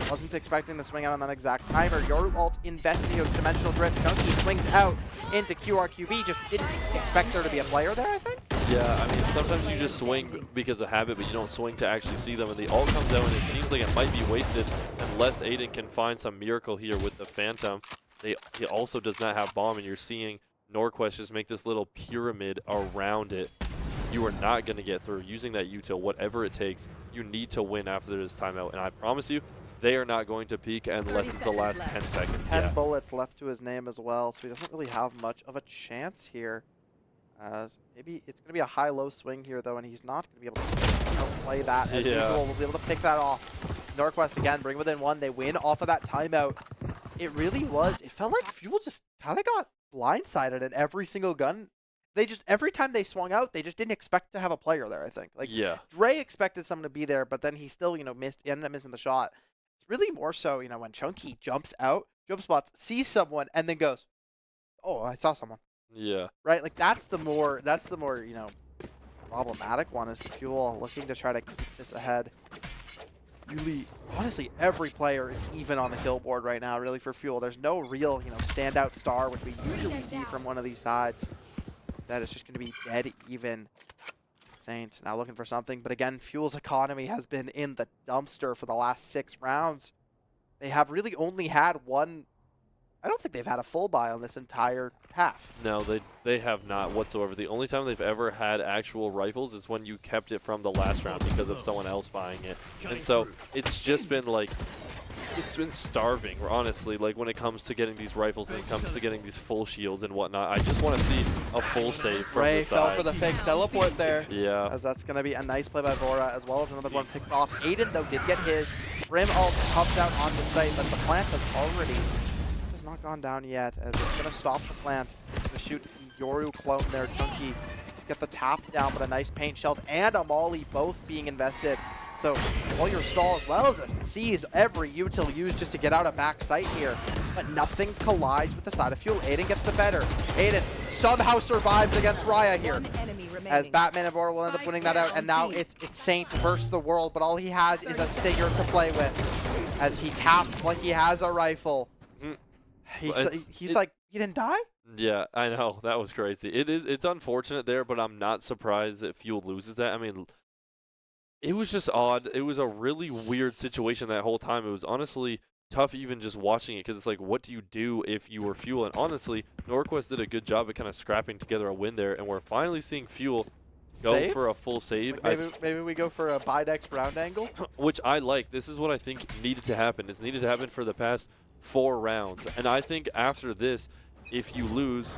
wasn't expecting to swing out on that exact timer. Your ult investigates dimensional drift. Chunky swings out into QRQB. Just didn't expect there to be a player there, I think. Yeah, I mean, sometimes you just swing because of habit, but you don't swing to actually see them. And the ult comes out, and it seems like it might be wasted unless Aiden can find some miracle here with the Phantom. He also does not have bomb, and you're seeing NorQuest just make this little pyramid around it. You are not going to get through using that util, whatever it takes. You need to win after this timeout, and I promise you, they are not going to peak unless it's the last 10 seconds. 10 bullets left to his name as well, so he doesn't really have much of a chance here. Maybe it's going to be a high-low swing here, though, and he's not going to be able to play that as usual. We'll be able to pick that off. NorQuest again, bring within 1. They win off of that timeout. It really was. It felt like Fuel just kind of got blindsided at every single gun. They just, every time they swung out, they just didn't expect to have a player there, I think. Like, Yeah. Dre expected someone to be there, but then he still, ended up missing the shot. It's really more so, when Chunky jumps out, jump spots, sees someone, and then goes, oh, I saw someone. Yeah. Right? Like, that's the more, problematic one is Fuel looking to try to keep this ahead. Really, honestly, every player is even on the kill board right now, really, for Fuel. There's no real, standout star, which we usually see from one of these sides. Instead, it's just going to be dead even. Saints now looking for something, but again, Fuel's economy has been in the dumpster for the last 6 rounds. They have really only had one. I don't think they've had a full buy on this entire half. No, they have not whatsoever. The only time they've ever had actual rifles is when you kept it from the last round because of someone else buying it. And so it's just been like, it's been starving, honestly, like when it comes to getting these rifles and it comes to getting these full shields and whatnot. I just want to see a full save from Ray the side. fell for the fake teleport there. Yeah. As that's going to be a nice play by Vora, as well as another one picked off. Aiden, though, did get his. Brim ult comes out on the site, but the plant has already has not gone down yet, as it's going to stop the plant to shoot the Yoru clone there. Chunky just get the tap down, but a nice paint shells and a molly both being invested. So all your stall as well as it sees every util used just to get out of back sight here. But nothing collides with the side of Fuel. Aiden gets the better. Aiden somehow survives against Raya here. As Batman and Vora will end up winning that out. And now it's Saint versus the world. But all he has is a Stinger to play with. As he taps like he has a rifle. He's like, he didn't die? Yeah, I know. That was crazy. It's unfortunate there, but I'm not surprised that Fuel loses that. I mean, it was just odd. It was a really weird situation that whole time. It was honestly tough even just watching it because it's like, what do you do if you were Fuel? And honestly, NorQuest did a good job at kind of scrapping together a win there, and we're finally seeing Fuel go Save? for a full save. Like maybe we go for a Bidex round angle? Which I like. This is what I think needed to happen. It's needed to happen for the past 4 rounds. And I think after this, if you lose,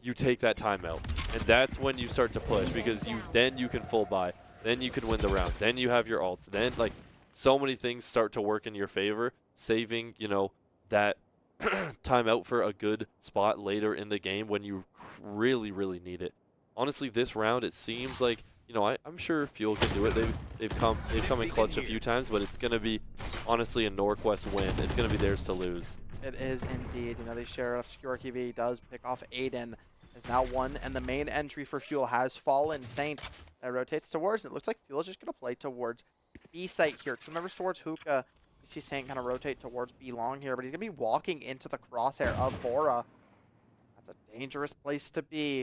you take that timeout. And that's when you start to push because then you can full buy. Then you can win the round. Then you have your ults. Then, like, so many things start to work in your favor, saving, you know, that timeout for a good spot later in the game when you really, really need it. Honestly, this round, it seems like, you know, I'm sure Fuel can do it. They've come in clutch a few times, but it's going to be, honestly, a NorQuest win. It's going to be theirs to lose. It is indeed. You know, they share Obscure QV does pick off Aiden. Is now 1, and the main entry for Fuel has fallen. Saint rotates towards, and it looks like Fuel is just going to play towards B site here. 2 members towards Hookah. You see Saint kind of rotate towards B long here, but he's going to be walking into the crosshair of Vora. That's a dangerous place to be,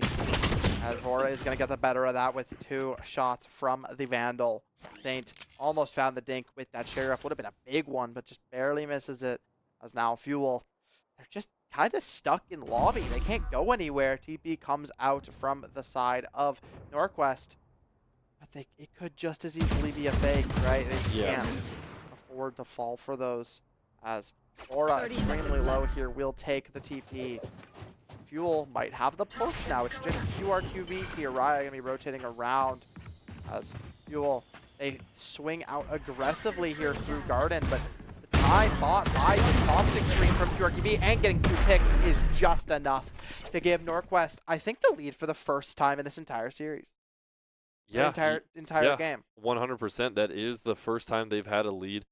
as Vora is going to get the better of that with 2 shots from the Vandal. Saint almost found the dink with that Sheriff. Would have been a big one, but just barely misses it, as now Fuel, they're just kind of stuck in lobby. They can't go anywhere. TP comes out from the side of NorQuest. But it could just as easily be a fake, right? They can't afford to fall for those. As Aura extremely low here will take the TP. Fuel might have the push now. It's just QRQV here. Raya going to be rotating around as Fuel. They swing out aggressively here through Garden, but time bought by this toxic stream from QRQV and getting 2 picked is just enough to give NorQuest, I think, the lead for the first time in this entire series. Yeah. Entire game. 100%. That is the first time they've had a lead.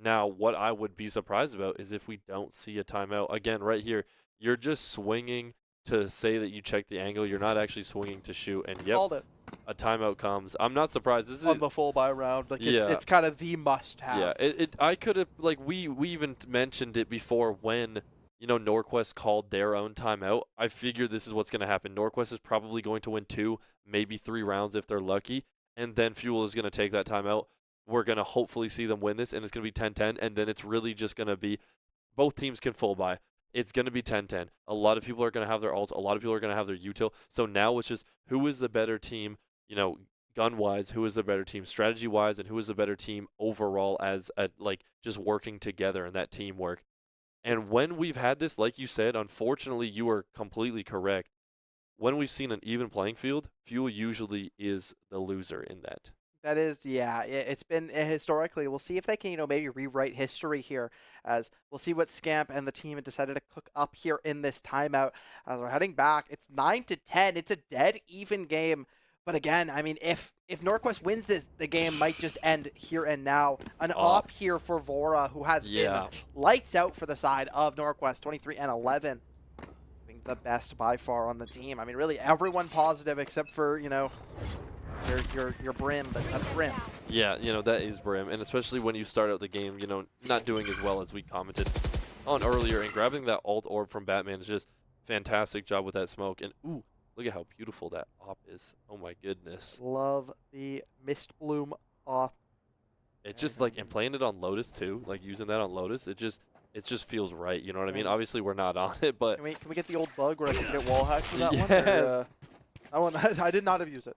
Now, what I would be surprised about is if we don't see a timeout. Again, right here, you're just swinging to say that you check the angle. You're not actually swinging to shoot. And yep, Called it. A timeout comes. I'm not surprised. This is On the full buy round. Like it's kind of the must-have. Yeah, I could have, like, we even mentioned it before when, you know, NorQuest called their own timeout. I figured this is what's going to happen. NorQuest is probably going to win 2, maybe 3 rounds if they're lucky, and then Fuel is going to take that timeout. We're going to hopefully see them win this, and it's going to be 10-10, and then it's really just going to be both teams can full buy. It's going to be 10-10. A lot of people are going to have their ults. A lot of people are going to have their util. So now it's just who is the better team, you know, gun-wise, who is the better team, strategy-wise, and who is the better team overall as like just working together and that teamwork. And when we've had this, like you said, unfortunately, you are completely correct. When we've seen an even playing field, Fuel usually is the loser in that. That is, yeah, it's been historically. We'll see if they can, you know, maybe rewrite history here, as we'll see what Scamp and the team have decided to cook up here in this timeout. As we're heading back, it's 9-10. It's a dead even game. But again, I mean, if NorQuest wins this, the game might just end here and now. An op here for Vora, who has been lights out for the side of NorQuest, 23-11. Being the best by far on the team. I mean, really everyone positive except for, you know, your Brim, but that's Brim. Yeah, you know, that is Brim. And especially when you start out the game, you know, not doing as well as we commented on earlier. And grabbing that alt orb from Batman is just fantastic job with that smoke. And, ooh, look at how beautiful that op is. Oh, my goodness. Love the Mist Bloom op. It's just like, and playing it on Lotus, too, like using that on Lotus, it just feels right. You know what I mean? Obviously, we're not on it, but... Can we get the old bug where I can get wall hacks with that one? Or, that one, I did not have used it.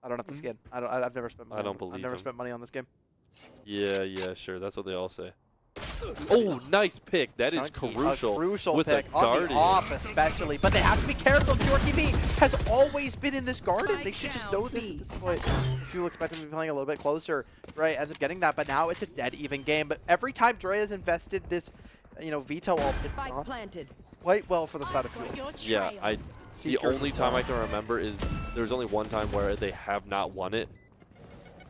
I don't have the skin. I've never spent money. I don't believe I've never him. spent money on this game. Yeah, sure. That's what they all say. Oh, nice pick. That is crucial. A crucial with pick the Guardian. On the off especially. But they have to be careful. QRQB has always been in this garden. They should just know this at this point. Fuel expect him to be playing a little bit closer. Dre ends up getting that, but now it's a dead even game. But every time Dre has invested this, you know, veto ult, it's gone quite well for the side of Fuel. Yeah, the only time I can remember is there's only one time where they have not won it.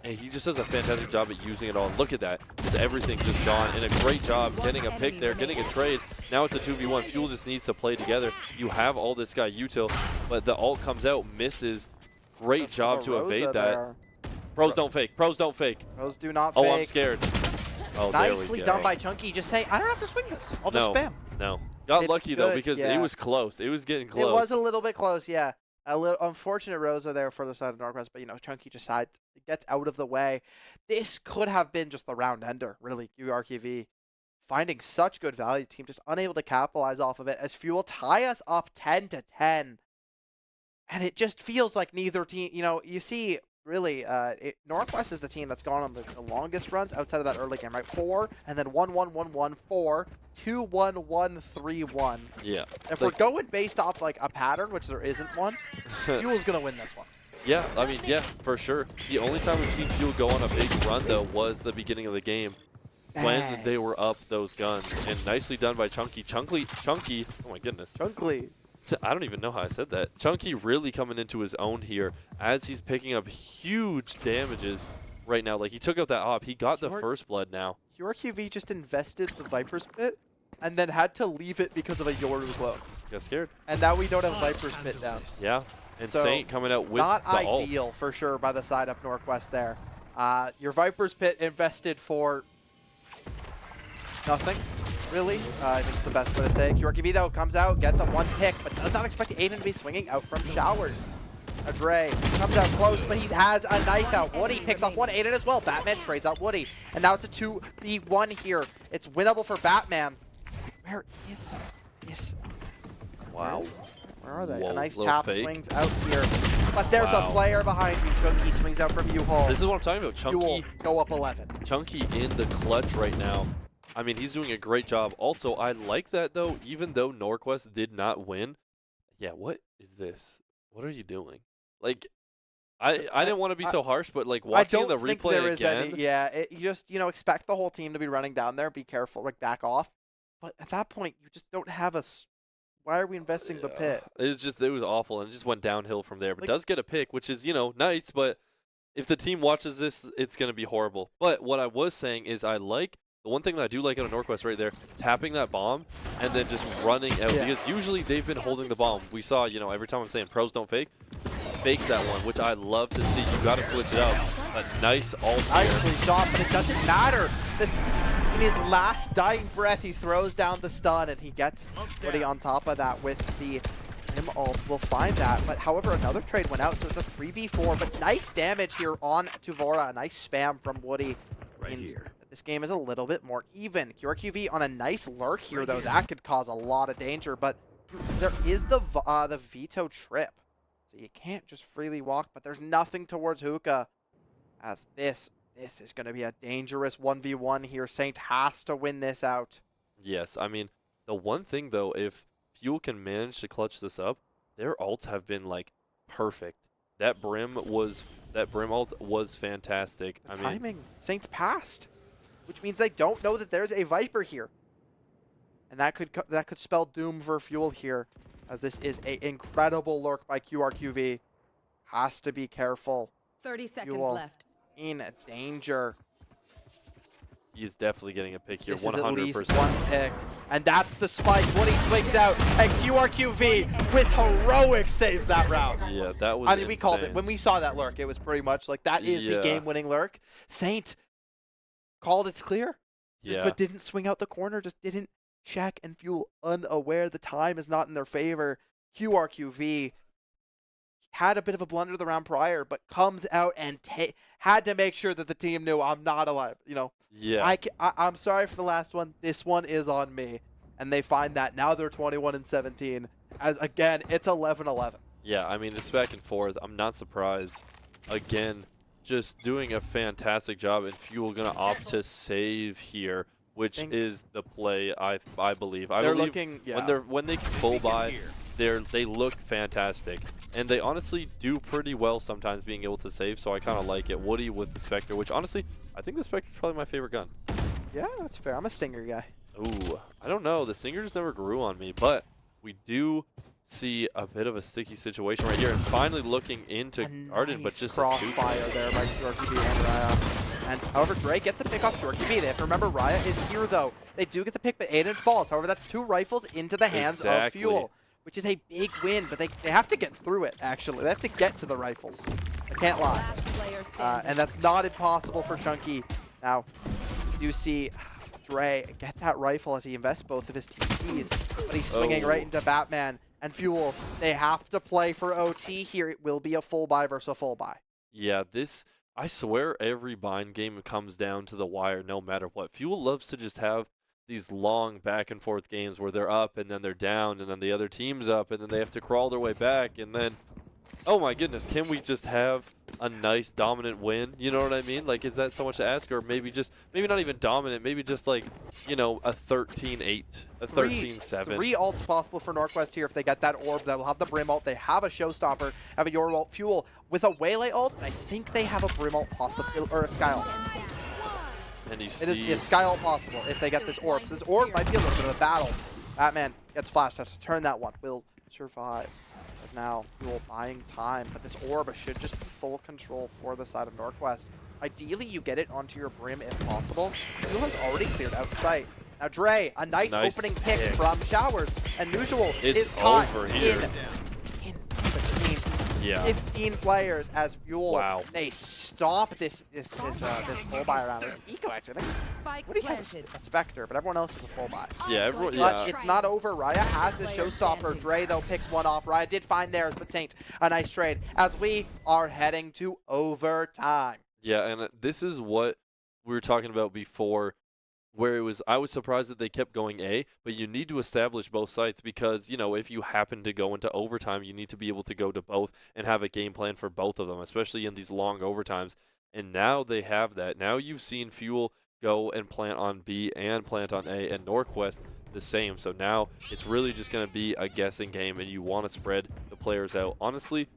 And he just does a fantastic job at using it all. Look at that. Just everything just gone. And a great job getting a pick there, getting a trade. Now it's a 2v1. Fuel just needs to play together. You have all this guy util, but the ult comes out, misses. Great job to evade that. Pros don't fake. Pros don't fake. Pros do not fake. Oh, I'm scared. Oh, nicely done by Chunky. Just say, I don't have to swing this. I'll just spam. No. Got lucky, though, because it was close. It was getting close. It was a little bit close, yeah. A little unfortunate Rosa there for the side of NorQuest, but, you know, Chunky just gets out of the way. This could have been just the round ender, really. QRQV finding such good value. Team just unable to capitalize off of it as Fuel tie us up 10-10. And it just feels like neither team, you see, really, NorQuest is the team that's gone on the longest runs outside of that early game, right? 4, and then 1-1-1-1, 4, 2-1-1, 3-1. Yeah. If we're going based off like a pattern, which there isn't one, Fuel's going to win this one. Yeah, I mean, yeah, for sure. The only time we've seen Fuel go on a big run, though, was the beginning of the game when they were up those guns. And nicely done by Chunky. Chunky, oh my goodness. Chunky. I don't even know how I said that. Chunky really coming into his own here as he's picking up huge damages right now. Like, he took out that op. He got the first blood now. QRQV just invested the Viper's Pit and then had to leave it because of a Yoru glow. Got scared. And now we don't have Viper's Pit down. Yeah. And so Saint coming out with not the ideal ult. for sure by the side of NorQuest there. Your Viper's Pit invested for nothing, really. I think it's the best way to say it. QRQV, though, comes out, gets a 1 pick, but does not expect Aiden to be swinging out from showers. Dre comes out close, but he has a knife out. Woody picks off one Aiden as well. Batman trades out Woody. And now it's a 2v1 here. It's winnable for Batman. Where is... Wow. Where are they? Whoa, a nice little tap fake. Swings out here. But there's a player behind you. Chunky swings out from U-Hole. This is what I'm talking about. Chunky go up 11. Chunky in the clutch right now. I mean, he's doing a great job. Also, I like that, though, even though NorQuest did not win. Yeah, what is this? What are you doing? Like, I didn't want to be so harsh, but, like, watching the replay again. You just, expect the whole team to be running down there. Be careful, like, back off. But at that point, you just don't have a... Why are we investing the pit? It was awful, and it just went downhill from there. But it does get a pick, which is, nice, but if the team watches this, it's going to be horrible. But what I was saying is I like, the one thing that I do like out of NorQuest right there, tapping that bomb and then just running out. Yeah. Because usually they've been holding the bomb. We saw, every time I'm saying pros don't fake that one, which I love to see. You got to switch it up. A nice ult. Nicely shot, but it doesn't matter. In his last dying breath, he throws down the stun, and he gets Woody on top of that with the ult. We'll find that. But however, another trade went out, so it's a 3v4. But nice damage here on Tuvora. A nice spam from Woody. Right here. This game is a little bit more even. QRQV on a nice lurk here, though. That could cause a lot of danger. But there is the veto trip. So you can't just freely walk, but there's nothing towards Hookah. As this is going to be a dangerous 1v1 here. Saint has to win this out. Yes, I mean, the one thing, though, if Fuel can manage to clutch this up, their ults have been, like, perfect. That Brim ult was fantastic. The timing. Saints passed, which means they don't know that there's a Viper here. And that could spell doom for Fuel here, as this is an incredible lurk by QRQV. Has to be careful. 30 seconds Fuel left. In danger. He's definitely getting a pick here, This 100%. is at least one pick. And that's the spike. Woody swings out, and QRQV with heroic saves that round. Yeah, that was we called it. When we saw that lurk, it was pretty much like, that is the game-winning lurk. Saint called it's clear. But didn't swing out the corner, just didn't check, and Fuel unaware. The time is not in their favor. QRQV had a bit of a blunder the round prior, but comes out and had to make sure that the team knew, I'm not alive. Yeah. I'm sorry for the last one. This one is on me. And they find that. Now they're 21-17. As again, it's 11-11. Yeah, I mean, it's back and forth. I'm not surprised. Again, just doing a fantastic job, and Fuel going to opt to save here, which is the play, I believe. They're looking, when they can full buy, they look fantastic. And they honestly do pretty well sometimes being able to save, so I kind of like it. Woody with the Spectre, which honestly, I think the Spectre is probably my favorite gun. Yeah, that's fair. I'm a Stinger guy. Ooh, I don't know. The Stinger just never grew on me, but we do see a bit of a sticky situation right here. And finally looking into Arden, but just crossfire there by QRQV and Raya. And however, Dre gets a pick off QRQV. They have to remember Raya is here, though. They do get the pick, but Aiden falls. However, that's 2 rifles into the hands of Fuel, which is a big win, but they have to get through it, actually. They have to get to the rifles. I can't lie. And that's not impossible for Chunky. Now, you see Dre get that rifle as he invests both of his TPs, but he's swinging right into Batman. And Fuel, they have to play for OT here. It will be a full buy versus a full buy. Yeah, I swear every bind game comes down to the wire no matter what. Fuel loves to just have these long back and forth games where they're up and then they're down and then the other team's up and then they have to crawl their way back and then, oh my goodness, can we just have a nice dominant win? You know what I mean? Like, is that so much to ask? Or maybe not even dominant, maybe just like, you know, a 13-8, a 13-7. Three ults possible for NorQuest here if they get that orb. That will have the Brim ult. They have a Showstopper, have a Yor ult, Fuel with a Waylay ult. I think they have a Brim ult possible, or a Sky ult. And you It see, is Sky ult possible if they get this orb. So this orb might be a little bit of a battle. Batman gets flashed, has to turn that one. Will survive. As now Fuel buying time, but this orb should just be full control for the side of NorQuest. Ideally, you get it onto your Brim if possible. Fuel has already cleared out sight. Now Dre, a nice opening pick from Showers, and Nusual is caught over here. in between 15 players as Fuel. Wow. They stop this full buy around. It's Eco actually. I think Woody has a Spectre, but everyone else is a full buy. yeah, everyone, But it's not over. Raya has the Showstopper. Dre, though, picks one off. Raya did find theirs, but Saint, a nice trade as we are heading to overtime. Yeah, and this is what we were talking about before, where I was surprised that they kept going A, but you need to establish both sites because, you know, if you happen to go into overtime, you need to be able to go to both and have a game plan for both of them, especially in these long overtimes. And now they have that. Now you've seen Fuel go and plant on B and plant on A, and NorQuest the same. So now it's really just going to be a guessing game, and you want to spread the players out. Honestly,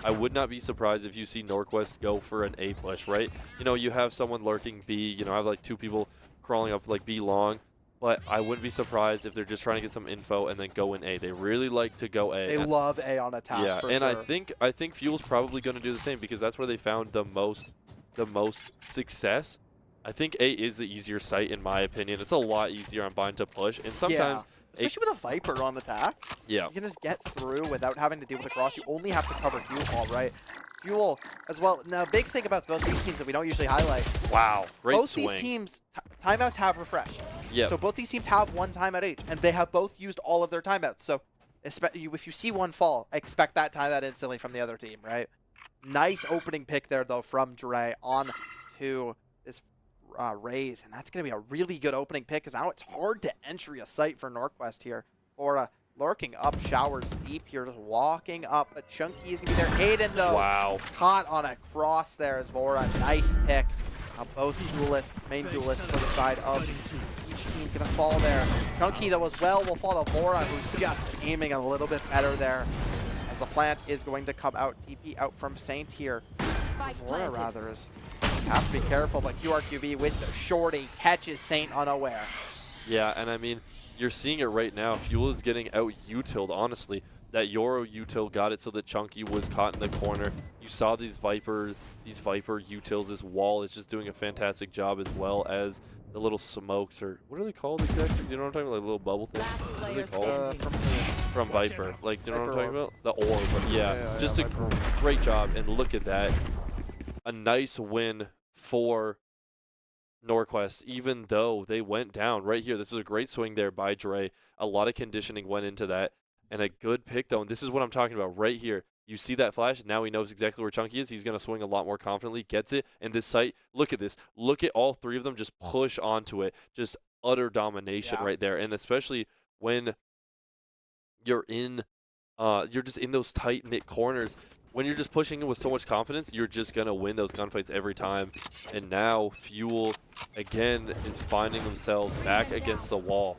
I would not be surprised if you see NorQuest go for an A push, right? You know, you have someone lurking B, you know, have like 2 people crawling up like B long, but I wouldn't be surprised if they're just trying to get some info and then go in A. They really like to go A. They love A on attack. Yeah, for and sure. I think Fuel's probably going to do the same because that's where they found the most success. I think A is the easier site in my opinion. It's a lot easier on Bind to push, and sometimes especially with a Viper on attack. Yeah. You can just get through without having to deal with the cross. You only have to cover Fuel, right? Fuel as well. Now, big thing about both these teams that we don't usually highlight. Wow, great both swing. These teams, timeouts have refreshed. Yeah. So both these teams have one timeout each, and they have both used all of their timeouts. So if you see one fall, expect that timeout instantly from the other team, right? Nice opening pick there, though, from Dre on to this Raze, and that's going to be a really good opening pick because now it's hard to entry a site for NorQuest here. Or lurking up Showers deep here, just walking up. But Chunky is going to be there. Aiden, though, caught on a cross there as Vora. Nice pick. Both duelists, main duelists for the side of each team going to fall there. Chunky, though, as well, will fall to Vora, who's just aiming a little bit better there. As the plant is going to come out, TP out from Saint here. Vora, rather, is have to be careful, but QRQV with the shorty catches Saint unaware. Yeah, and I mean, you're seeing it right now. Fuel is getting out utiled, honestly. That Yoro util got it so that Chunky was caught in the corner. You saw these Viper utils. This wall is just doing a fantastic job, as well as the little smokes, or what are they called exactly? You know what I'm talking about? Like little bubble things? What are they called? From Viper. Like, you know what I'm talking about? The orb. Yeah, just a great job. And look at that. A nice win for NorQuest, even though they went down right here. This was a great swing there by Dre. A lot of conditioning went into that, and a good pick, though. And this is what I'm talking about right here. You see that flash? Now he knows exactly where Chunky is. He's going to swing a lot more confidently, gets it. And this site, look at this. Look at all 3 of them just push onto it. Just utter domination right there. And especially when you're just in those tight-knit corners. When you're just pushing with so much confidence, you're just going to win those gunfights every time. And now Fuel, again, is finding themselves back against the wall.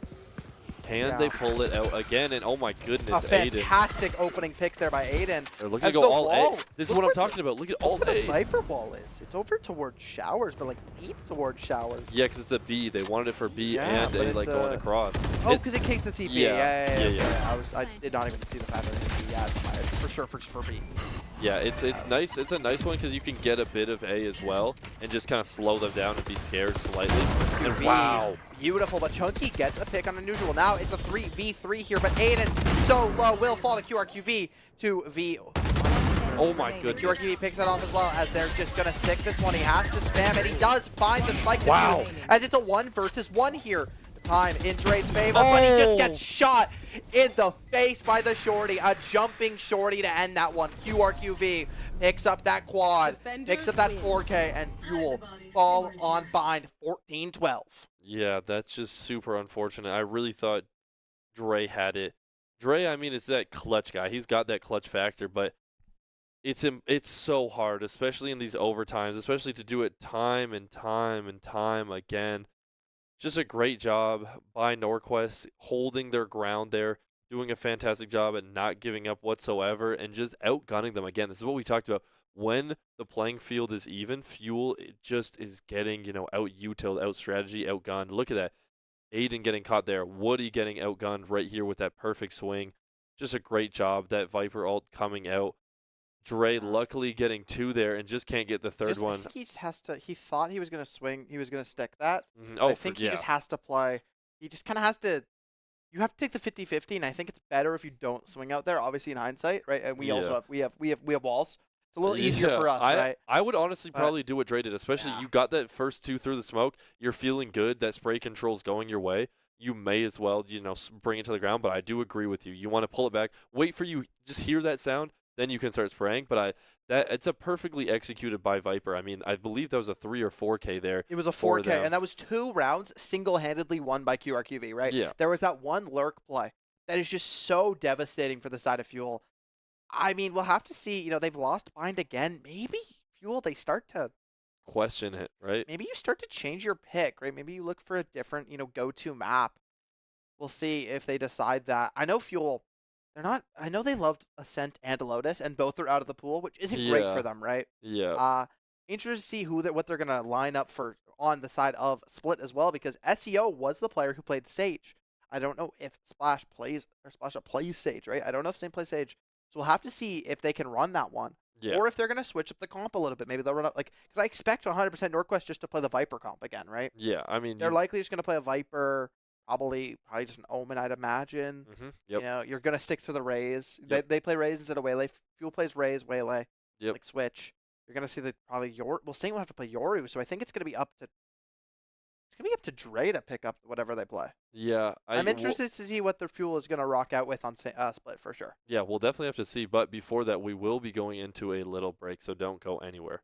Can they pull it out again? And oh my goodness, a fantastic opening pick there by Aiden. They're looking to go all A. This is what I'm talking about. Look at all A. The Viper wall is. It's over towards Showers, but like deep towards Showers. Yeah, because it's a B. They wanted it for B and A, like going across. Oh, because it kicks the TP. Yeah. I did not even see the fact that it's B. Yeah, it's for sure for B. Yeah, it's nice. It's a nice one because you can get a bit of A as well and just kind of slow them down and be scared slightly. And wow. Beautiful, but Chunky gets a pick on Unusual. Now it's a 3v3 here, but Aiden so low will fall to QRQV to V. Oh my goodness. QRQV picks that off as well as they're just going to stick this one. He has to spam it. He does find the spike defuse as it's a 1 versus 1 here. time in Dre's favor, but he just Oh! gets shot in the face by the shorty. A jumping shorty to end that one. QRQV picks up that quad, picks up that 4K, and Fuel fall on bind 14-12. Yeah, that's just super unfortunate. I really thought Dre had it. Dre, I mean, is that clutch guy. He's got that clutch factor, but it's so hard, especially in these overtimes, especially to do it time and time and time again. Just a great job by NorQuest holding their ground there, doing a fantastic job at not giving up whatsoever, and just outgunning them again. This is what we talked about. When the playing field is even, Fuel it just is getting, out utiled, out strategy, outgunned. Look at that. Aiden getting caught there. Woody getting outgunned right here with that perfect swing. Just a great job. That Viper ult coming out. Dre luckily getting 2 there and just can't get the third one. I think he just has to. He thought he was gonna swing. He was gonna stick that. Oh, I think he just has to play. He just kind of has to. You have to take the 50-50, and I think it's better if you don't swing out there. Obviously, in hindsight, right? And we also have we have walls. It's a little easier for us, right? I would honestly probably do what Dre did, especially you got that first 2 through the smoke. You're feeling good. That spray control's going your way. You may as well, bring it to the ground. But I do agree with you. You want to pull it back. Wait for you. Just hear that sound. Then you can start spraying. But it's a perfectly executed by Viper. I mean, I believe that was a 3 or 4K there. It was a 4K, and that was 2 rounds single-handedly won by QRQV, right? Yeah. There was that one lurk play that is just so devastating for the side of Fuel. I mean, we'll have to see. They've lost bind again. Maybe Fuel, they start to question it, right? Maybe you start to change your pick, right? Maybe you look for a different, go-to map. We'll see if they decide that. I know Fuel. I know they loved Ascent and Lotus, and both are out of the pool, which isn't great for them, right? Yeah. Interested to see what they're gonna line up for on the side of Split as well, because SEO was the player who played Sage. I don't know if Splash plays Sage, right? I don't know if Same plays Sage, so we'll have to see if they can run that one, or if they're gonna switch up the comp a little bit. Maybe they'll run up because I expect 100% NorQuest just to play the Viper comp again, right? Yeah, I mean they're likely just gonna play a Viper. Probably just an Omen, I'd imagine. Yep. You're gonna stick to the Raze. Yep. They play Raze instead of Waylay. Fuel plays Raze, Waylay. Yep. Like switch. You're gonna see probably Sing will have to play Yoru, so I think it's gonna be up to Dre to pick up whatever they play. Yeah, I'm interested to see what their Fuel is gonna rock out with on Split for sure. Yeah, we'll definitely have to see. But before that, we will be going into a little break, so don't go anywhere.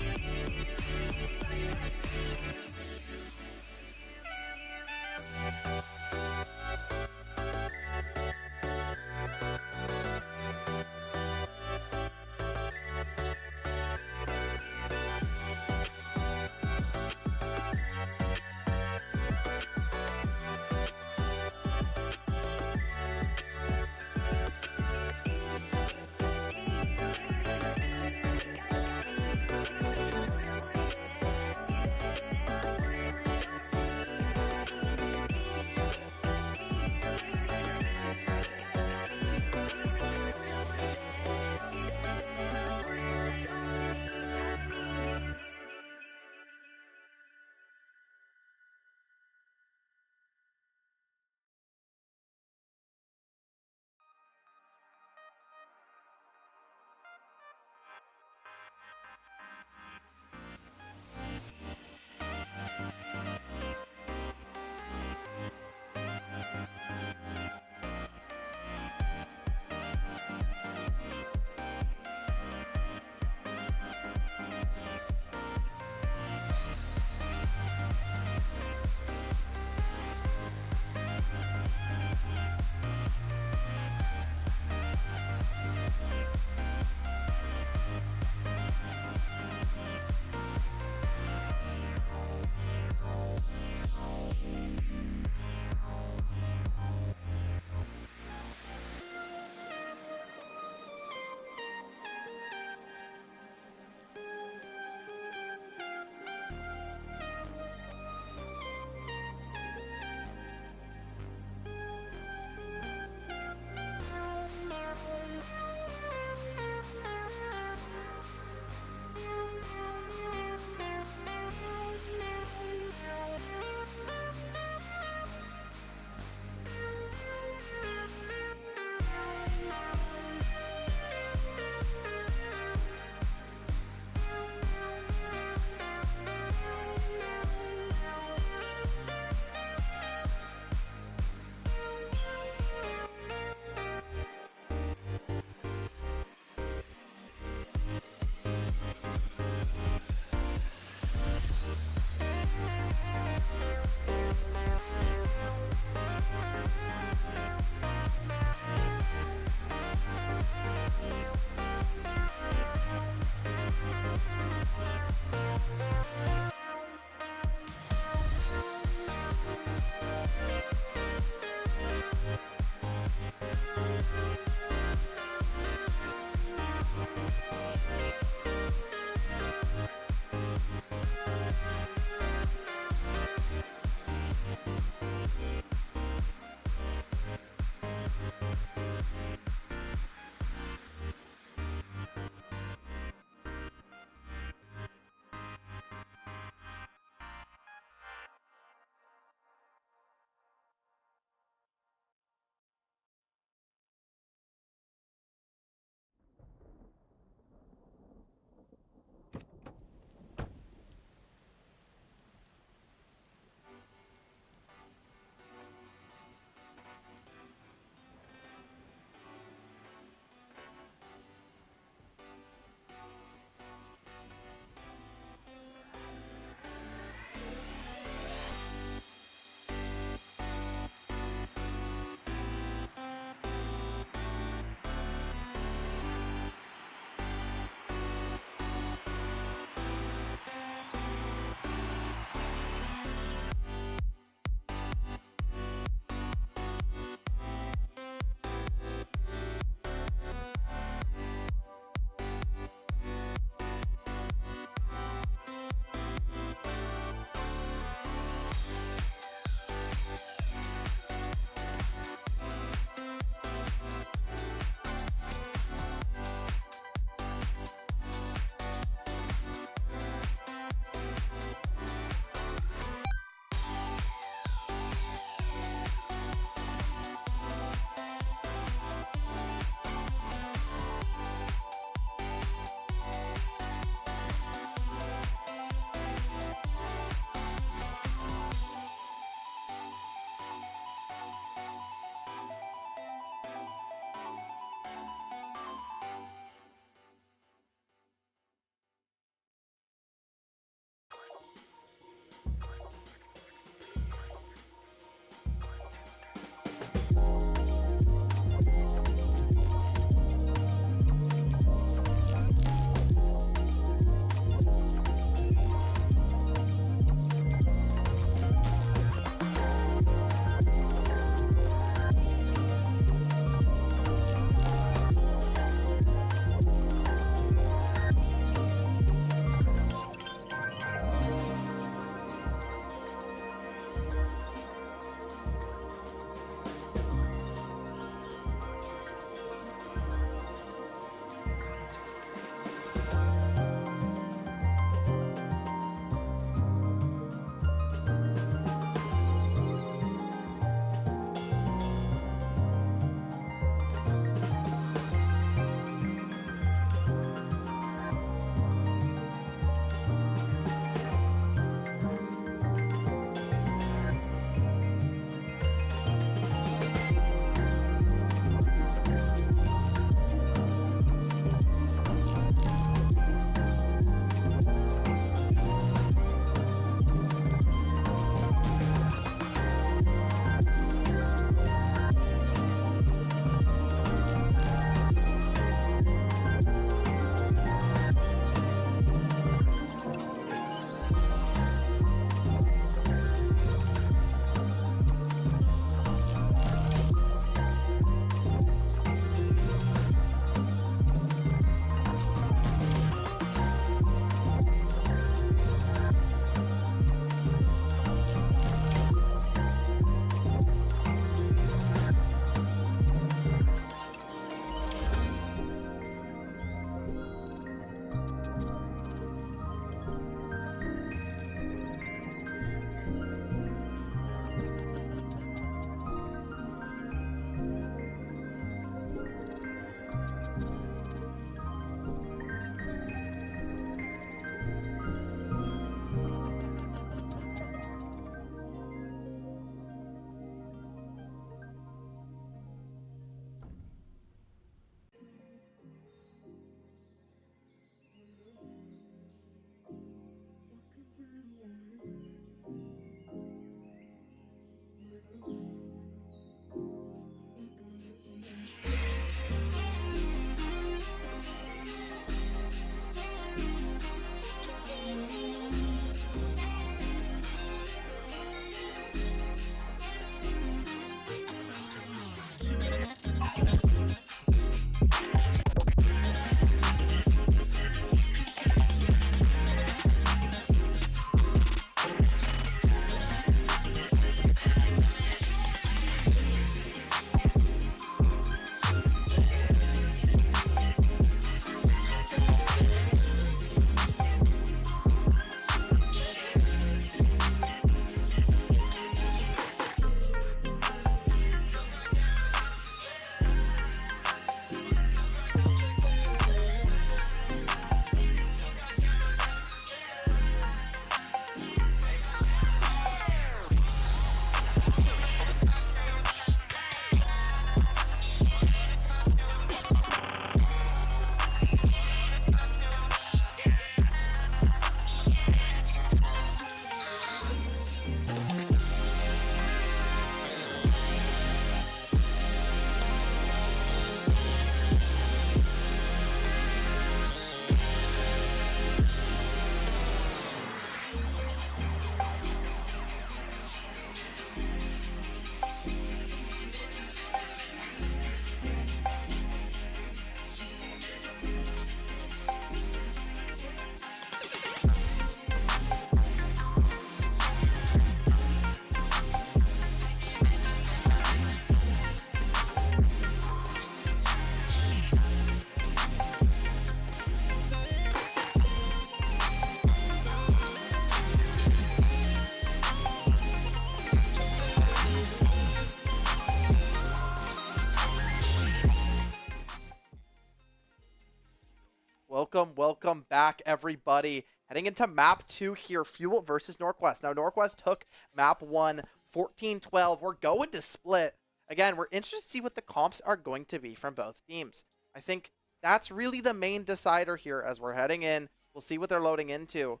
welcome back, everybody. Heading into map 2 here, Fuel versus NorQuest. Now, NorQuest took map 1, 14-12. We're going to split. Again, we're interested to see what the comps are going to be from both teams. I think that's really the main decider here as we're heading in. We'll see what they're loading into.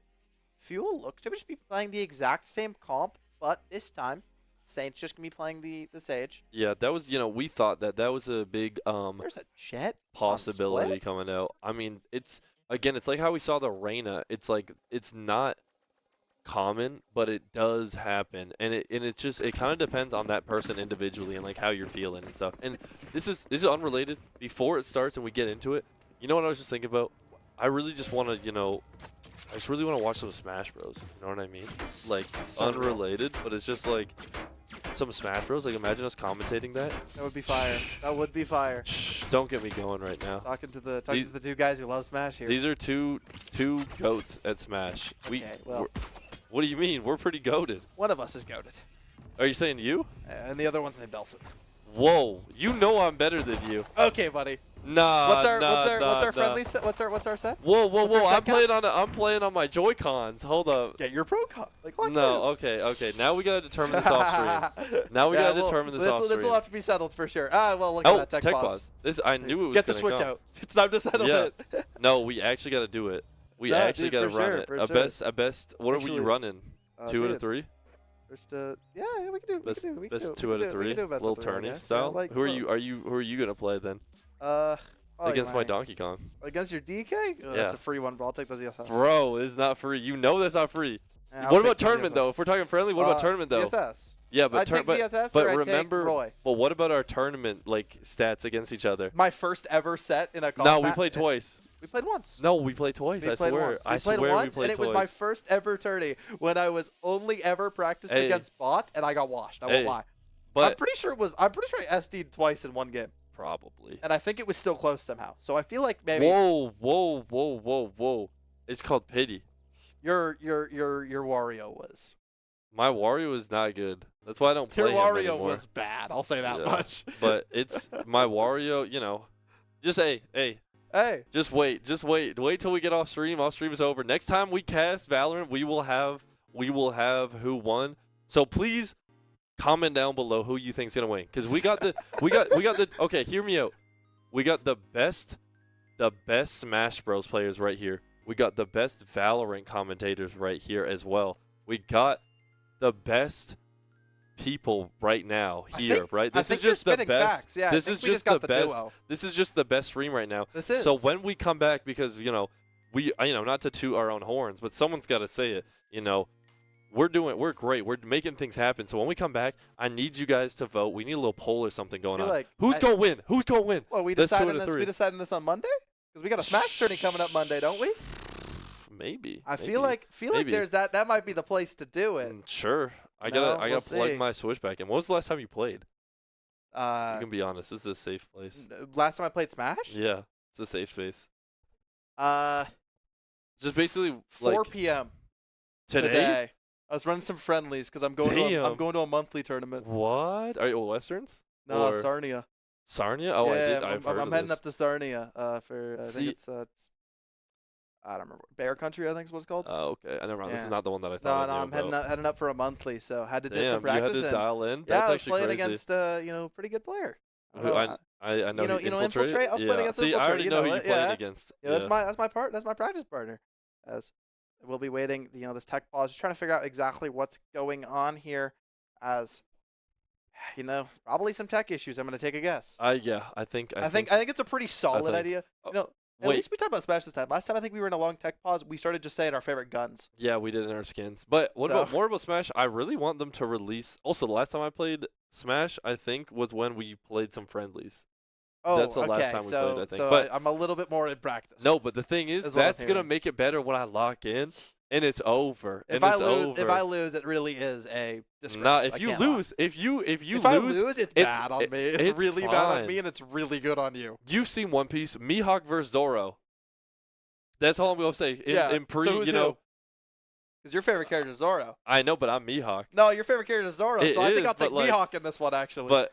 Fuel looks to just be playing the exact same comp, but this time, Saint's just going to be playing the Sage. Yeah, that was, we thought that was a big There's a Jet possibility coming out. I mean, it's like how we saw the Reyna. It's like, it's not common, but it does happen, and it kind of depends on that person individually and like how you're feeling and stuff. And this is unrelated. Before it starts and we get into it, you know what I was just thinking about? I really just want to, I just really want to watch some Smash Bros. You know what I mean? Like, unrelated, but it's just like some Smash Bros. Like, imagine us commentating that. That would be fire. That would be fire. Don't get me going right now. Talking to the two guys who love Smash here. These are two goats at Smash. Okay, well. What do you mean? We're pretty goated. One of us is goated. Are you saying you? And the other one's named Elson. Whoa, you know I'm better than you. Okay, buddy. Nah. What's our friendly set? What's our sets? Whoa. I'm playing on my Joy-Cons. Hold up. Get your pro con. No. Okay. Now we gotta determine this off stream. Now we gotta determine this off stream. This will have to be settled for sure. Well, look at that tech pause. I knew it was. Get the switch out. It's time to settle it. No, we actually gotta do it. We actually gotta run it. A best. What are we running? 2 out of 3. Yeah, we can do. Best 2 out of 3. Little tourney style. Who are you gonna play then? Against my Donkey Kong. Against your DK? Oh, yeah. That's a free one, bro. I'll take those ESS. Bro, it's not free. You know that's not free. What about tournament though? If we're talking friendly, what about tournament though? ZSS. Yeah, but remember, Roy. But what about our tournament like stats against each other? My first ever set in a combat. No, we played twice. We played once. No, we played twice. I swear. I swear we played twice. And it was my first ever tourney when I was only ever practiced against bots, and I got washed. I won't lie. But I'm pretty sure I SD'd twice in one game. Probably. And I think it was still close somehow. So I feel like maybe. Whoa! It's called pity. Your Wario was. My Wario is not good. That's why I don't play him anymore. Your Wario was bad. I'll say that much. But it's my Wario. Just hey. Just wait. Wait till we get off stream. Off stream is over. Next time we cast Valorant, we will have who won. So please comment down below who you think's gonna win. Because we got the okay, hear me out. We got the best Smash Bros players right here. We got the best Valorant commentators right here as well. We got the best people right now here, right? This is just the best. Yeah, this is just the best. This is just the best stream right now. This is. So when we come back, because we not to toot our own horns, but someone's got to say it. We're great. We're making things happen. So when we come back, I need you guys to vote. We need a little poll or something going on. Who's gonna win? Who's gonna win? Well, we deciding this on Monday because we got a Smash tourney coming up Monday, don't we? Maybe. I feel like there's that might be the place to do it. Sure. I gotta plug my Switch back in. When was the last time you played? You can be honest. This is a safe place. Last time I played Smash? Yeah, it's a safe space. Just basically 4 p.m. Today. I was running some friendlies because I'm going to a monthly tournament. What? Are you Westerns? No, Sarnia. Sarnia? Oh, yeah, I've heard I'm of heading this. up to Sarnia for I think it's I don't remember. Bear Country, I think is what it's called. Oh, okay. I never mind. This is not the one that I thought. No, I'm heading up for a monthly, so had to do some you practice. had to dial in. Yeah, That's I was actually playing crazy. against pretty good player. I know. Infiltrate. I was playing against See, Infiltrate. I already know who you're playing against. Yeah, that's my practice partner. As we'll be waiting, this tech pause, just trying to figure out exactly what's going on here. As probably some tech issues. I'm going to take a guess. I think it's a pretty solid idea. At least we talked about Smash this time. Last time I think we were in a long tech pause. We started just saying our favorite guns. Yeah, we did in our skins. But what about more about Smash? I really want them to release. Also, the last time I played Smash, I think, was when we played some friendlies. Oh, that's the last time we played, I think. So but I'm a a little bit more in practice. No, but the thing is, that's gonna make it better when I lock in, and it's over. If I lose, it really is a disgrace. Nah, if you lose, if I lose, it's bad on me. It's really fine. bad on me, and it's really good on you. You've seen One Piece, Mihawk versus Zoro. That's all I'm gonna say. In Because your favorite character is Zoro. I know, but I'm Mihawk. No, your favorite character is Zoro, so I think I'll take Mihawk in this one, actually. But,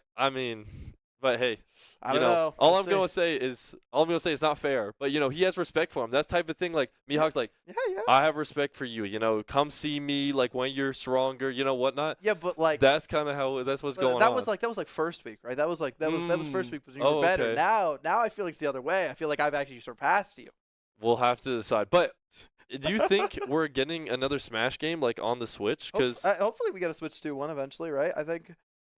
But hey, I you don't know, know. all We'll I'm see. gonna say is it's not fair. But you know, he has respect for him. That type of thing. Like Mihawk's like, Yeah, yeah. I have respect for you. You know, come see me. Like when you're stronger. You know whatnot. Yeah, but like That's kind of how that's what's going that on. was like first week, right? That was first week when you Oh, were better. okay. Now I feel like it's the other way. I feel like I've actually surpassed you. We'll have to decide. But do you think we're getting another Smash game like on the Switch? Because Hopefully we get a Switch 2 one eventually, right? I think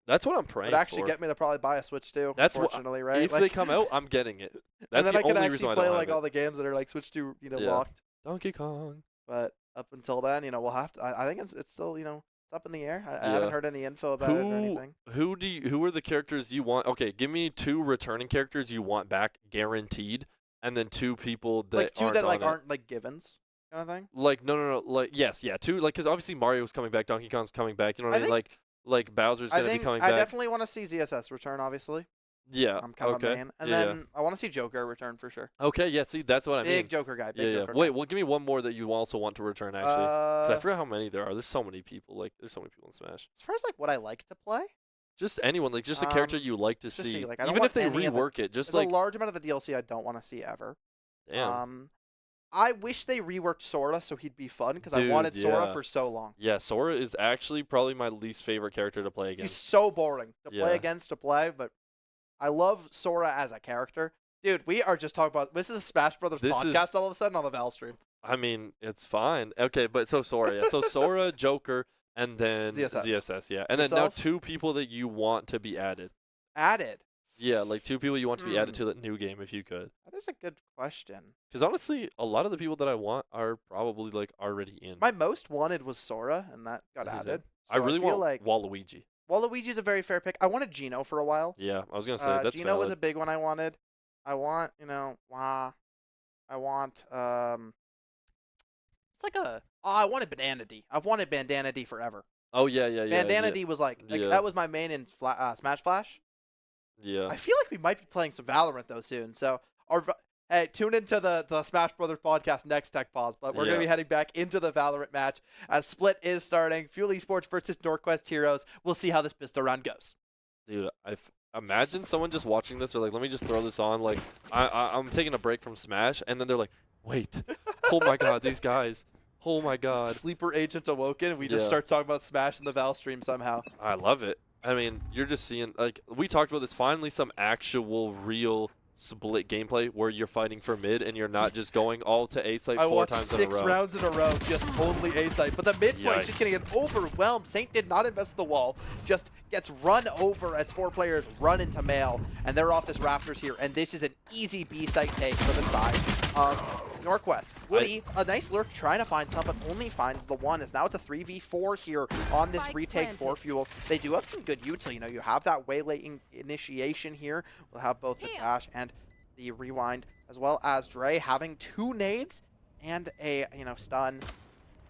that's what I'm praying would actually for. get me to probably buy a Switch 2. That's Unfortunately, right? If they come out, I'm getting it. That's and then the I can only reason actually I play don't like have all it. the games that are like Switch 2, Yeah. locked. Donkey Kong. But up until then, we'll have to. I think it's still, it's up in the air. I Yeah. haven't heard any info about it or anything. Who are the characters you want? Okay, give me 2 returning characters you want back guaranteed, and then 2 people that Like 2 aren't that on like it. aren't like givens, kind of thing. Like no, like yes, yeah, 2 like because obviously Mario's coming back, Donkey Kong's coming back. You know what I mean? Like Bowser's I gonna be think coming I back. definitely want to see ZSS return, obviously. Yeah. I'm kind of okay. a main. And yeah. then I want to see Joker return for sure. Okay. Yeah. See, that's what I mean. Big Joker guy. Big yeah. Joker Wait. guy. Well, give me one more that you also want to return. Actually, 'cause I forgot how many there are. There's so many people. Like, there's so many people in Smash. As far as like what I like to play, Just anyone. Like, just a character you like to just see. like, I don't Even want if they any of the- rework it. Just there's like, a large amount of the DLC I don't want to see ever. damn. I wish they reworked Sora so he'd be fun because I Dude, wanted Sora yeah. for so long. Yeah. Sora is actually probably my least favorite character to play He's against. so boring to Yeah. play against, but I love Sora as a character. Dude, we are just talking about this is a Smash Brothers podcast all of a sudden on the Val stream. I mean, it's fine. Okay, but so Sora. Yeah. So Sora, Joker, and then ZSS. Yeah. And then now Yourself? 2 people that you want to be added. Added. Yeah, like 2 people you want to be added to the new game if you could. That is a good question. Because honestly, a lot of the people that I want are probably like already in. My most wanted was Sora, and that got This is added. it. So I really feel want like Waluigi. Waluigi's a very fair pick. I wanted Gino for a while. Yeah, I was gonna say that's Gino was valid. a big one I wanted. I want, I want it's like I wanted Bandana D. I've wanted Bandana D forever. Oh yeah. Bandana D was like Yeah. that was my main in Smash Flash. Yeah. I feel like we might be playing some Valorant though soon. So hey, tune into the Smash Brothers podcast next Tech Pause, but we're going to be heading back into the Valorant match as Split is starting. Fuel Esports versus NorQuest Heroes. We'll see how this pistol round goes. Dude, imagine someone just watching this or like, let me just throw this on. Like, I'm taking a break from Smash, and then they're like, wait, oh my god, these guys. Oh my god. Sleeper agent awoken, and we just start talking about Smash in the Val stream somehow. I love it. I mean, you're just seeing, like, we talked about this, finally some actual real Split gameplay where you're fighting for mid and you're not just going all to A site 4 times in a row. 6 rounds in a row, just only A site. But the mid play is just going to get overwhelmed. Saint did not invest the wall, just gets run over as 4 players run into Mail, and they're off this Raptors here. And this is an easy B site take for the side of NorQuest. Woody, a nice lurk trying to find some, but only finds the one, as now it's a 3v4 here on this retake for Fuel. They do have some good util. You have that waylay initiation here. We'll have both the dash and the rewind, as well as Dre having 2 nades and a stun.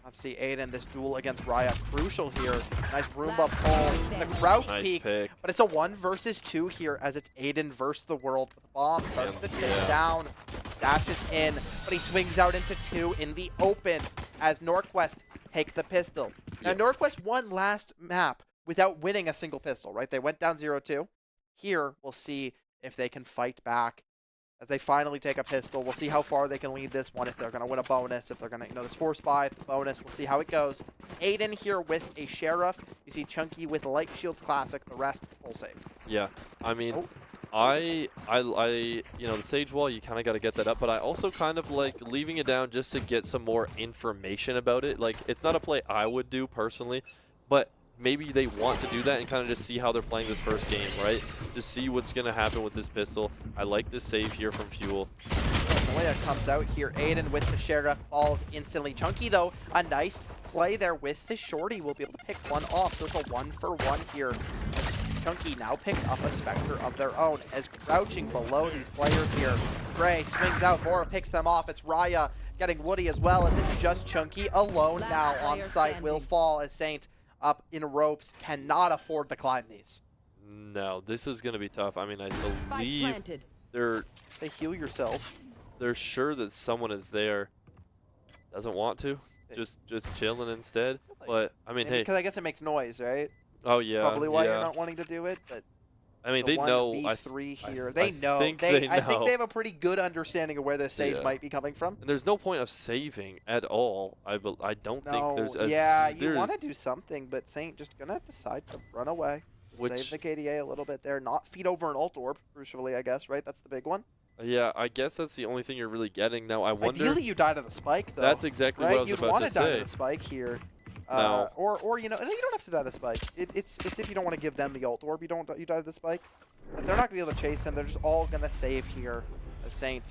Obviously, Aiden, this duel against Raya, crucial here. Nice Roomba pull, the crouch peek, but it's a 1 versus 2 here as it's Aiden versus the world. But the bomb starts to take down, dashes in, but he swings out into 2 in the open as NorQuest take the pistol. Now, NorQuest won last map without winning a single pistol, right? They went down 0-2. Here, we'll see if they can fight back. As they finally take a pistol, we'll see how far they can lead this one, if they're going to win a bonus, if they're going to, this force buy, the bonus, we'll see how it goes. Aiden here with a Sheriff. You see Chunky with Light Shields Classic, the rest full save. Yeah, I mean, the Sage Wall, you kind of got to get that up, but I also kind of like leaving it down just to get some more information about it. Like, it's not a play I would do personally, but maybe they want to do that and kind of just see how they're playing this first game, right? Just see what's going to happen with this pistol. I like this save here from Fuel. Moya comes out here. Aiden with the Sheriff falls instantly. Chunky, though, a nice play there with the Shorty. Will be able to pick one off. So it's a 1-for-1 here. Chunky now picked up a Spectre of their own as crouching below these players here. Gray swings out. Vora picks them off. It's Raya getting Woody as well, as it's just Chunky alone now on site. Will fall as Saint up in ropes, cannot afford to climb these. No, this is going to be tough. I mean, I believe Say heal yourself. They're sure that someone is there. Doesn't want to. Just chilling instead. But, I mean, hey. Because I guess it makes noise, right? Oh, yeah. Probably why you're not wanting to do it, but I mean, The they know. 1v3 here. I They know. think they I think know. they have a pretty good understanding of where this Sage Yeah. might be coming from. And there's no point of saving at all. I don't think No, there's a yeah, you there's, want to do something, but Saint just gonna decide to run away. Save the KDA a little bit there, not feed over an ult orb, crucially, I guess, right? That's the big one. Yeah, I guess that's the only thing you're really getting. Now, I wonder. Ideally, you die to the spike, though. That's exactly right? what I was You'd about want to to die to say. the spike here. No. Or you know, you don't have to die to the spike. It's if you don't want to give them the ult orb, you die to the spike. But they're not gonna be able to chase him. They're just all gonna save here. A Saint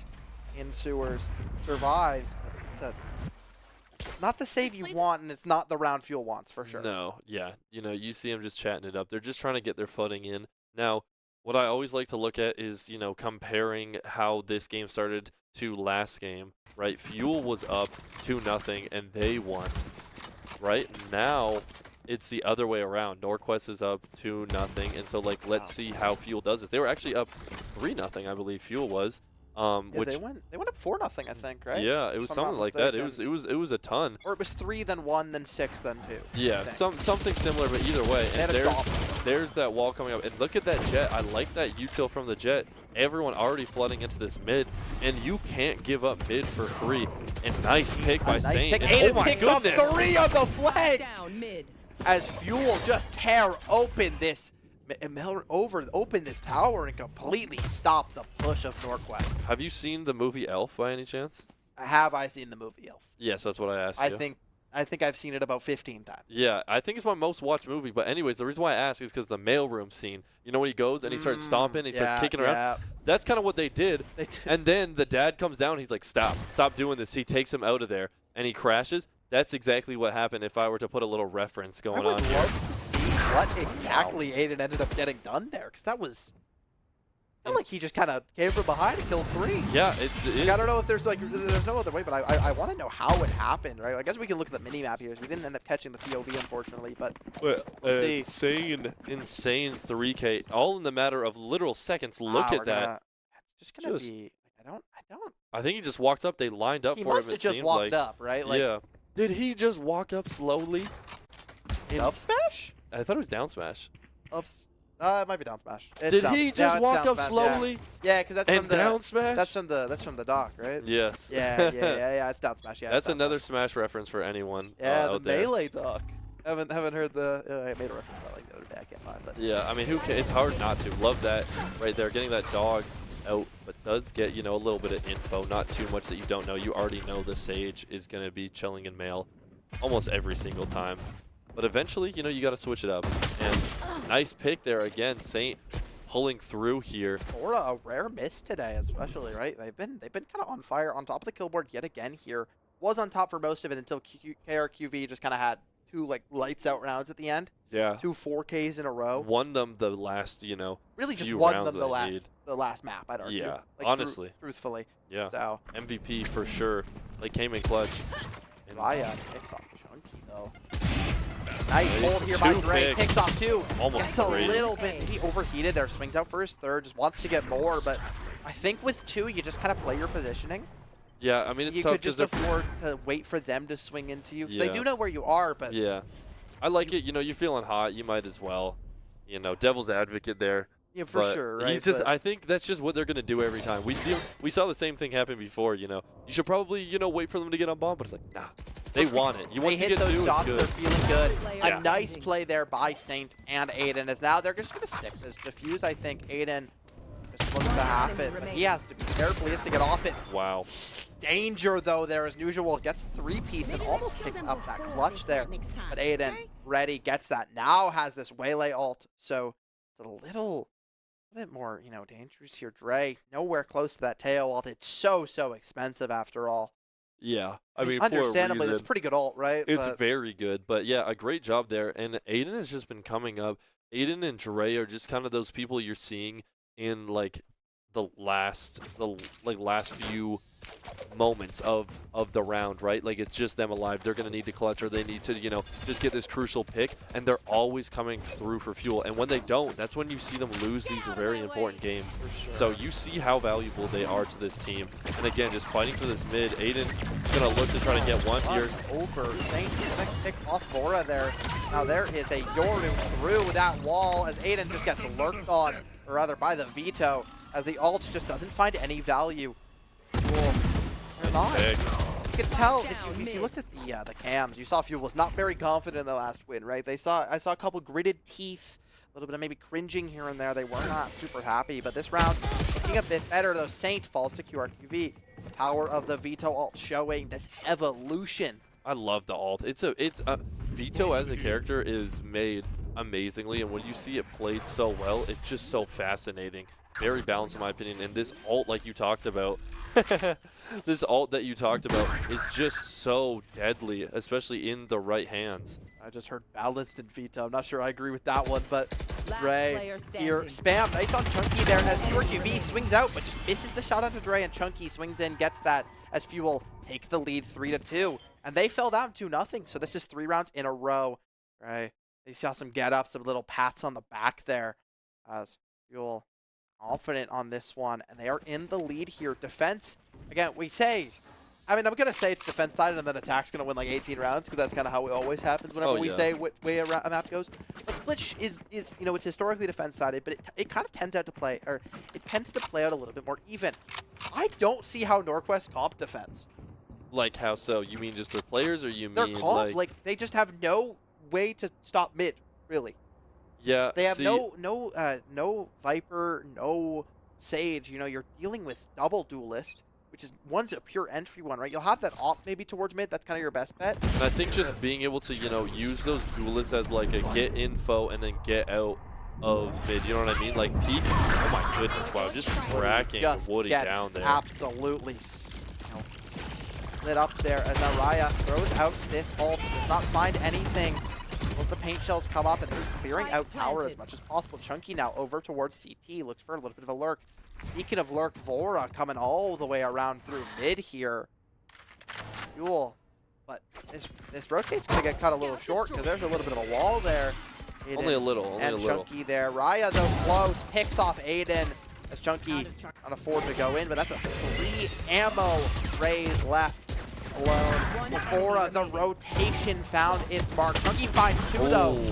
in sewers survives, but it's not the save you want, and it's not the round Fuel wants for sure. No, yeah. You know, you see them just chatting it up. They're just trying to get their footing in. Now, what I always like to look at is, you know, comparing how this game started to last game, right? Fuel was up 2-0 and they won, right? Now, it's the other way around. NorQuest is up 2-0, and so, like, let's see how Fuel does this. They were actually up 3-0, I believe Fuel was. Yeah, Which they went up 4-0, I think, right? yeah, it was If I'm not something like that. mistaken. It was a ton. Or it was 3, then 1, then 6, then 2. Yeah, something similar, but either way. They And had a there's that wall coming up. And look at that Jet. I like that util from the Jet. Everyone already flooding into this mid, and you can't give up mid for free. And nice pick by Saint. And, Aiden oh my picks goodness! off 3 on the flag Down mid. as Fuel just tear open this. Open this tower and completely stop the push of NorQuest. Have you seen the movie Elf by any chance? Have I seen the movie Elf? Yes, that's what I asked I you. think I've seen it about 15 times. Yeah, I think it's my most watched movie. But anyways, the reason why I ask is because the mailroom scene. You know when he goes and he starts stomping, and he starts kicking around. Yeah. That's kind of what they did. They did. And then the dad comes down. He's like, stop doing this. He takes him out of there, and he crashes. That's exactly what happened if I were to put a little reference going I on would here. love to see what exactly Aiden ended up getting done there, because that was. I feel like he just kind of came from behind and killed 3. Yeah, it is. Like, I don't know if there's no other way, but I want to know how it happened, right? I guess we can look at the mini map here. We didn't end up catching the POV, unfortunately, but we'll see. Insane 3K, all in the matter of literal seconds. Look at that. It's just gonna be. I don't. I think he just walked up. They lined up He for him. must have just walked up, right? Like, yeah. Did he just walk up slowly? up smash? I thought it was down smash. It might be down smash. It's Did down, he yeah, just it's walk down up smash, slowly? Yeah, because that's And from the down smash? That's from the dock, right? Yes. Yeah. It's down smash. Yeah. That's it's down another smash. Smash reference for anyone Yeah, the out there. melee dock. Haven't heard the. I made a reference to that like the other day. I can't find, but. Yeah, I mean, who can? It's hard not to. Love that right there. Getting that dog out, but does get, you know, a little bit of info. Not too much that you don't know. You already know the Sage is going to be chilling in mail almost every single time. But eventually, you know, you got to switch it up. And nice pick there again. Saint pulling through here. Or a rare miss today, especially, right? They've been kind of on fire on top of the kill board yet again here. Was on top for most of it until KRQV just kind of had 2 like lights out rounds at the end. Yeah. 2 4Ks in a row. Won them the last, you know, Really just few won rounds them that they need. the last map, I'd argue. Yeah, Like, honestly. Truthfully. Yeah. So MVP for sure. They came in clutch. And Raya picks off Chunky though. Nice Nice. hold here by 2 Dre. picks. Picks off 2. Almost Gets a 3. little bit maybe overheated there. Swings out for his 3rd. Just wants to get more, but I think with 2, you just kind of play your positioning. Yeah, I mean, it's You tough could just because afford to wait for them to swing into you. 'Cause Yeah. they do know where you are, but yeah. I like it. You know, you're feeling hot. You might as well. You know, devil's advocate there. yeah, for But sure, right? He's just, But I think that's just what they're going to do every time. We saw the same thing happen before, you know. You should probably, you know, wait for them to get on bomb, but it's like, nah. They want it. You want they to hit get those 2, shots, it's they're good. feeling good. Yeah. A nice play there by Saint and Aiden, as now they're just going to stick this defuse. I think Aiden just looks to have it, but he has to be careful. He has to get off it. Wow. Danger, though, there as usual. Gets 3-piece and almost picks up that clutch there. But Aiden, ready, gets that. Now has this Waylay ult, so it's a little bit more, you know, dangerous here. Dre, nowhere close to that tail ult. It's so expensive after all. Yeah. I mean, understandably, for a that's reason, pretty good ult, right? it's But very good. But, yeah, a great job there. And Aiden has just been coming up. Aiden and Dre are just kind of those people you're seeing in, like, the last few moments of the round, right? Like, it's just them alive. They're going to need to clutch, or they need to, you know, just get this crucial pick, and they're always coming through for fuel. And when they don't, that's when you see them lose these very important games. sure. So you see how valuable they are to this team. And again, just fighting for this mid. Aiden going to look to try to get one here. Over. Saints gonna pick off Bora there. Now there is a Yoru through that wall as Aiden just gets lurked on or rather by the veto, as the ult just doesn't find any value. Fuel, they're not. You could tell if you looked at the cams, you saw Fuel was not very confident in the last win, right? I saw a couple gritted teeth, a little bit of maybe cringing here and there. They were not super happy, but this round looking a bit better. Though Saint falls to QRQV. The power of the veto ult showing this evolution. I love the ult. It's Vito as a character is made amazingly, and when you see it played so well, it's just so fascinating. Very balanced in my opinion, and this ult, like you talked about, this ult that you talked about is just so deadly, especially in the right hands. I just heard balanced in veto. I'm not sure I agree with that one, but Dre here spam nice on Chunky there as QRQV swings out, but just misses the shot onto Dre, and Chunky swings in, gets that as Fuel take the lead 3-2, and they fell down 2-0. So this is 3 rounds in a row. Right, they saw some get ups, some little pats on the back there as Fuel confident on this one, and they are in the lead here. Defense, again, we say, I mean, I'm going to say it's defense side and then attack's going to win like 18 rounds because that's kind of how it always happens whenever we say which way a map goes. But Split is you know, it's historically defense sided, but it kind of tends out to play, or it tends to play out a little bit more even. I don't see how NorQuest comp defense. Like how so? You mean just the players, or you Their mean comp, like they just have no way to stop mid, really. Yeah, they have no Viper, no Sage. You know, you're dealing with double duelist, which is one's a pure entry one, right? You'll have that op maybe towards mid. That's kind of your best bet. And I think just being able to, you know, use those duelists as like a get info and then get out of mid. You know what I mean? Like peak. Oh my goodness! Wow, just tracking Woody down there. Absolutely lit up there as Araya throws out this ult. Does not find anything. As the paint shells come up, and there's clearing out tower as much as possible. Chunky now over towards CT, looks for a little bit of a lurk. Speaking of lurk, Vora coming all the way around through mid here. Fuel, but this rotate's gonna get cut a little short because there's a little bit of a wall there. Aiden Only a little, and Chunky there. Raya though close, picks off Aiden as Chunky can't afford to go in, but that's a 3 ammo raise left. Alone. Before the rotation found its mark. Chunky finds 2 though.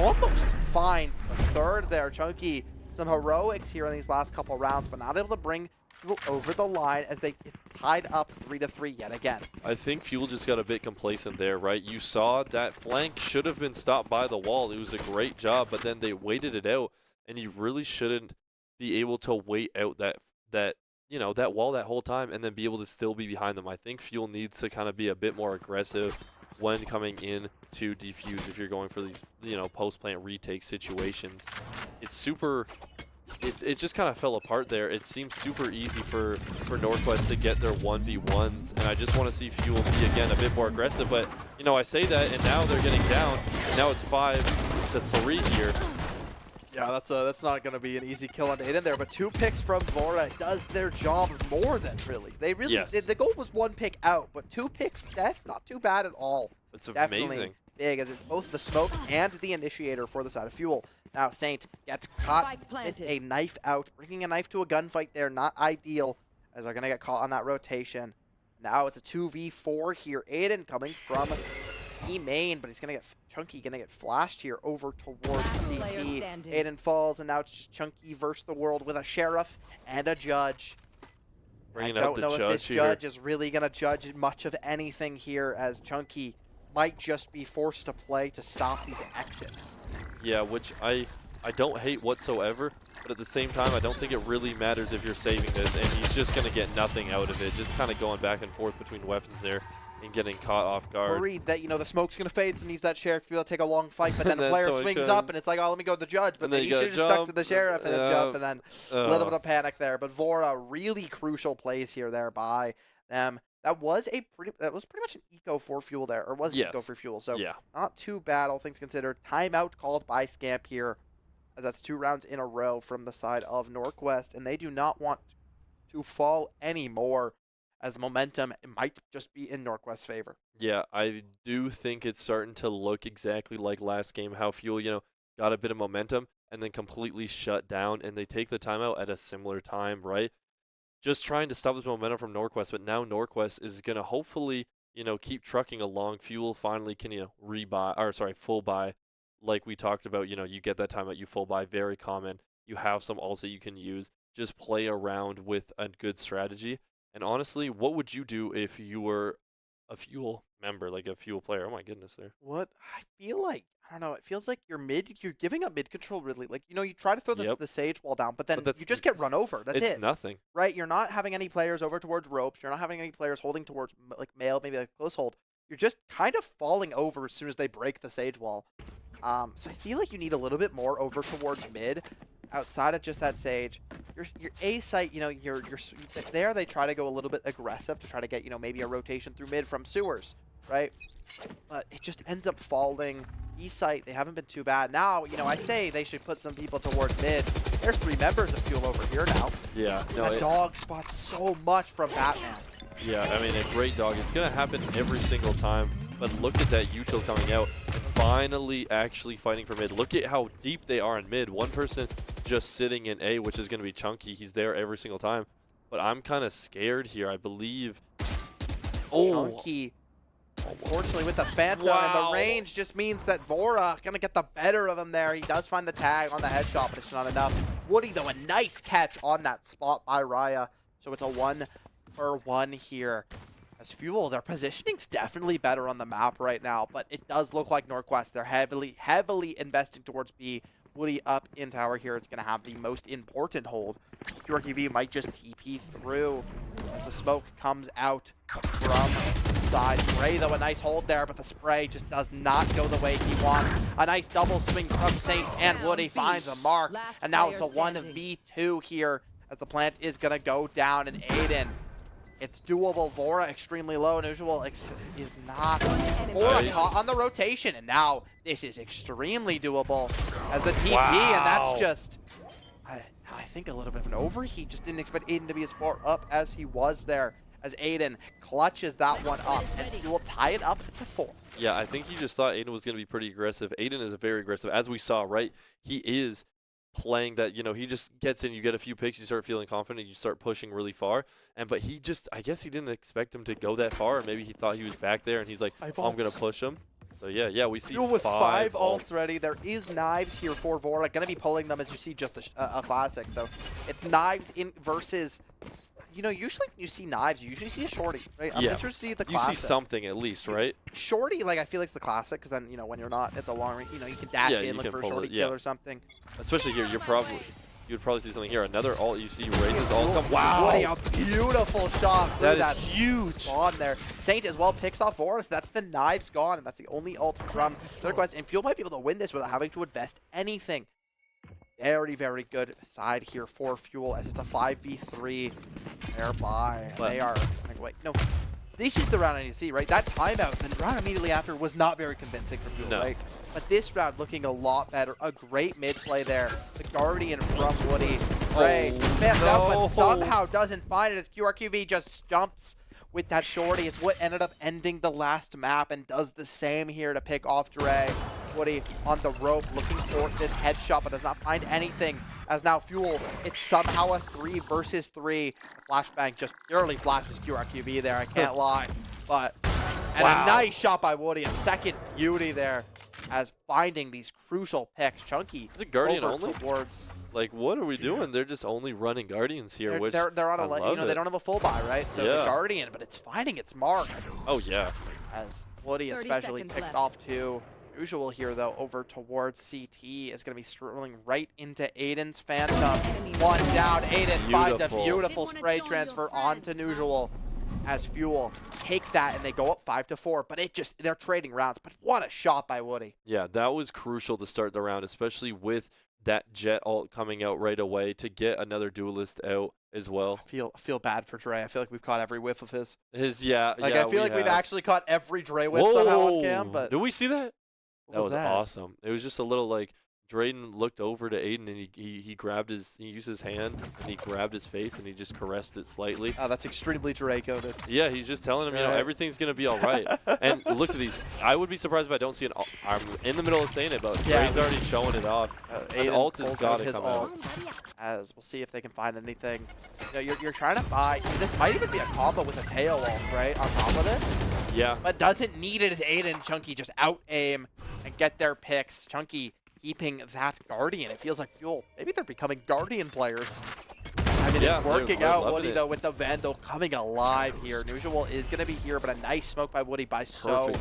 Almost finds the 3rd there. Chunky, some heroics here in these last couple rounds, but not able to bring Fuel over the line as they tied up 3-3 yet again. I think Fuel just got a bit complacent there, right? You saw that flank should have been stopped by the wall. It was a great job, but then they waited it out, and you really shouldn't be able to wait out that you know, that wall that whole time and then be able to still be behind them. I think Fuel needs to kind of be a bit more aggressive when coming in to defuse if you're going for these, you know, post-plant retake situations. It's super, it just kind of fell apart there. It seems super easy for NorQuest to get their 1v1s, and I just want to see Fuel be, again, a bit more aggressive. But, you know, I say that, and now they're getting down. Now it's 5-3 here. Yeah, that's not going to be an easy kill on Aiden there, but 2 picks from Vora does their job more than really. They really the goal was 1 pick out, but 2 picks, that's not too bad at all. It's definitely amazing. Big, as it's both the smoke and the initiator for the side of Fuel. Now Saint gets caught with a knife out, bringing a knife to a gunfight there, not ideal, as they're going to get caught on that rotation. Now it's a 2v4 here. Aiden coming from E main, but he's gonna get Chunky gonna get flashed here over towards CT. Aiden falls, and now it's just Chunky versus the world with a sheriff and a judge. I don't know if this judge is really gonna judge much of anything here, as Chunky might just be forced to play to stop these exits. Yeah, which I don't hate whatsoever, but at the same time, I don't think it really matters if you're saving this, and he's just going to get nothing out of it. Just kind of going back and forth between weapons there and getting caught off guard. Worried that, you know, the smoke's going to fade, so needs that sheriff to be able to take a long fight, but then the player swings up, and it's like, oh, let me go to the judge, but then he should have just stuck to the sheriff and then jump, and then a little bit of panic there. But Vora, really crucial plays here there by them. That was pretty much an eco for Fuel there, or was it eco for Fuel? So not too bad, all things considered. Timeout called by Scamp here, as that's 2 rounds in a row from the side of NorQuest, and they do not want to fall anymore, as the momentum might just be in NorQuest's favor. Yeah, I do think it's starting to look exactly like last game, how Fuel, you know, got a bit of momentum and then completely shut down, and they take the timeout at a similar time, right? Just trying to stop this momentum from NorQuest, but now NorQuest is going to hopefully, you know, keep trucking along. Fuel finally can, you know, full buy. Like we talked about, you know, you get that timeout, you full buy, very common. You have some ults that you can use. Just play around with a good strategy. And honestly, what would you do if you were a Fuel member, like a Fuel player? Oh my goodness, there. What I feel like, I don't know. It feels like you're giving up mid control really. Like, you try to throw Yep. the Sage wall down, but then But you just get run over. That's it's it. nothing. Right? You're not having any players over towards ropes. You're not having any players holding towards like mail, maybe like close hold. You're just kind of falling over as soon as they break the Sage wall. So I feel like you need a little bit more over towards mid, outside of just that Sage. Your A site, you're there. They try to go a little bit aggressive to try to get maybe a rotation through mid from sewers, right? But it just ends up falling. E site, they haven't been too bad. Now, I say they should put some people towards mid. There's 3 members of Fuel over here now. Yeah. No, That dog spots so much from Batman. Yeah, I mean, a great dog. It's going to happen every single time. But look at that util coming out and finally actually fighting for mid. Look at how deep they are in mid. One person just sitting in A, which is going to be Chunky. He's there every single time. But I'm kind of scared here. I believe. Oh. Chunky. Unfortunately, with the Phantom, and the range just means that Vora going to get the better of him there. He does find the tag on the headshot, but it's not enough. Woody, though, a nice catch on that spot by Raya. So it's a 1-for-1 here. As Fuel, their positioning's definitely better on the map right now, but it does look like NorQuest, they're heavily investing towards B. Woody up in tower here. It's going to have the most important hold. QRQV might just TP through as the smoke comes out from the side. Spray, though, a nice hold there, but the spray just does not go the way he wants. A nice double swing from Saint, and Woody finds a mark. And now it's a 1v2 here as the plant is going to go down, and Aiden, it's doable. Vora extremely low. Unusual is not. Vora caught on the rotation, and now this is extremely doable as the TP, and that's just, I think, a little bit of an overheat. Just didn't expect Aiden to be as far up as he was there, as Aiden clutches that one up, and he will tie it up to 4. Yeah, I think he just thought Aiden was going to be pretty aggressive. Aiden is very aggressive, as we saw, right? He is playing that, he just gets in, you get a few picks, you start feeling confident, you start pushing really far. But he just, I guess he didn't expect him to go that far, or maybe he thought he was back there and he's like, oh, I'm going to push him. So yeah, we see Fuel with 5 ults. ults ready. There is knives here for Vora. Going to be pulling them, as you see, just a classic. So it's knives in versus, usually when you see knives, you usually see a shorty, right? I'm interested to see the classic. You see something at least, right? Shorty, I feel like it's the classic, because then, when you're not at the long range, you can dash in, look for a shorty kill or something. Especially here, you would probably see something here. Another ult, you see Raises ult come. Wow! What a beautiful shot through that huge spawn there. Saint as well picks off Vora, so that's the knives gone, and that's the only ult from NorQuest. And Fuel might be able to win this without having to invest anything. Very, very good side here for Fuel, as it's a 5v3 thereby. They are, wait, no. This is the round I need to see, right? That timeout, the round immediately after, was not very convincing for Fuel, right? But this round looking a lot better. A great mid play there. The Guardian from Woody. Ray fans out, but somehow doesn't find it as QRQV just jumps with that shorty. It's what ended up ending the last map, and does the same here to pick off Dre. Woody on the rope looking for this headshot, but does not find anything. As now Fuel, it's somehow a 3 versus 3. Flashbang just purely flashes QRQV there, I can't lie. But, and a nice shot by Woody, a second beauty there, as finding these crucial picks. Chunky is it Guardian only? Towards, like, what are we doing? They're just only running Guardians here, which they're on a, they don't have a full buy, right? So the Guardian, but it's finding its mark. Oh yeah. As Woody especially picked off 2. Usual here, though, over towards CT is going to be strolling right into Aiden's Phantom. One down. Aiden finds a beautiful spray transfer onto Usual, as Fuel take that, and they go up 5-4. But they're trading rounds. But what a shot by Woody. Yeah, that was crucial to start the round, especially with that Jet ult coming out right away to get another duelist out as well. I feel bad for Dre. I feel like we've caught every whiff of his. I feel like we've actually caught every Dre whiff somehow on cam. But did we see that? That was awesome. It was just a little like Drayden looked over to Aiden, and he grabbed he used his hand and he grabbed his face and he just caressed it slightly. Oh, that's extremely Dre-coded. Yeah, he's just telling him, everything's gonna be all right. And look at these. I would be surprised if I don't see an ult. I'm in the middle of saying it, but Dre's already showing it off. An ult has got to come out. As we'll see if they can find anything. You're trying to buy. This might even be a combo with a tail ult, right? On top of this. Yeah. But doesn't need it as Aiden and Chunky just out aim and get their picks. Chunky, keeping that Guardian. It feels like Fuel, maybe they're becoming Guardian players. I mean, Yeah, it's working they're out. loving Woody, it. though, with the Vandal coming alive here. Nusual is going to be here, but a nice smoke by Woody by so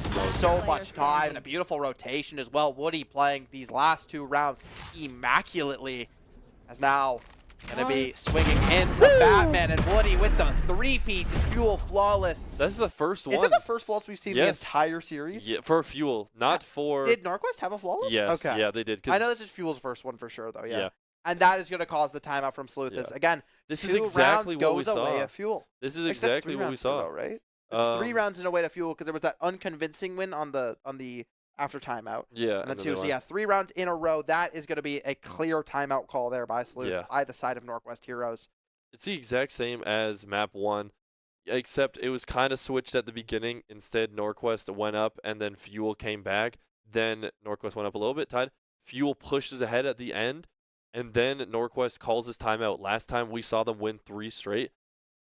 much time. And a beautiful rotation as well. Woody playing these last 2 rounds immaculately. As now going to be swinging into Batman, and Woody with the 3-piece and Fuel flawless. That's the first one. Is it the first flawless we've seen the entire series? Yeah, for Fuel, not for... Did NorQuest have a flawless? Yes, okay. yeah, they did. I know this is Fuel's first one for sure, though, yeah. Yeah. And that is going to cause the timeout from Sleuthis. Again, this is 2 exactly rounds go what we the way saw. of Fuel. This is Except exactly what we saw. Row, right? It's 3 rounds in a way to Fuel because there was that unconvincing win on the after timeout. Yeah. And then 2, so yeah, 3 rounds in a row. That is going to be a clear timeout call there by Sleuth, by the side of NorQuest Heroes. It's the exact same as map 1, except it was kind of switched at the beginning. Instead, NorQuest went up and then Fuel came back. Then NorQuest went up a little bit, tied. Fuel pushes ahead at the end, and then NorQuest calls this timeout. Last time we saw them win 3 straight.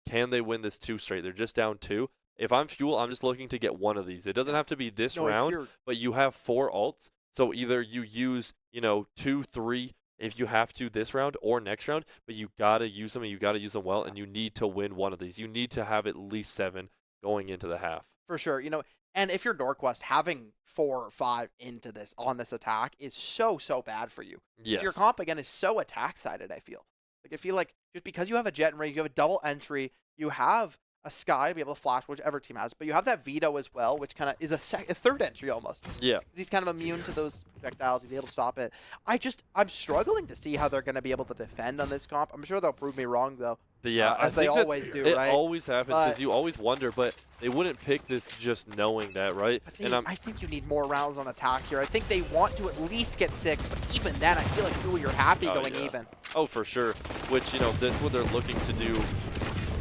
Can they win this 2 straight? They're just down 2. If I'm Fuel, I'm just looking to get one of these. It doesn't have to be this round, but you have 4 ults. So either you use, 2, 3 if you have to this round or next round, but you got to use them and you got to use them well, and you need to win one of these. You need to have at least 7 going into the half. For sure. And if you're NorQuest, having 4 or 5 into this on this attack is so bad for you. Yes. Your comp, again, is so attack-sided, I feel. I feel like just because you have a Jet and Ray, you have a double entry, you have a Sky to be able to flash, whichever team has, but you have that Veto as well, which kind of is a 3rd entry almost. Yeah. He's kind of immune to those projectiles. He's able to stop it. I'm struggling to see how they're going to be able to defend on this comp. I'm sure they'll prove me wrong, though. Yeah, as they always do, right? It always happens because you always wonder, but they wouldn't pick this just knowing that, right? I think you need more rounds on attack here. I think they want to at least get 6, but even then, I feel like you're happy going even. Oh, for sure. Which, that's what they're looking to do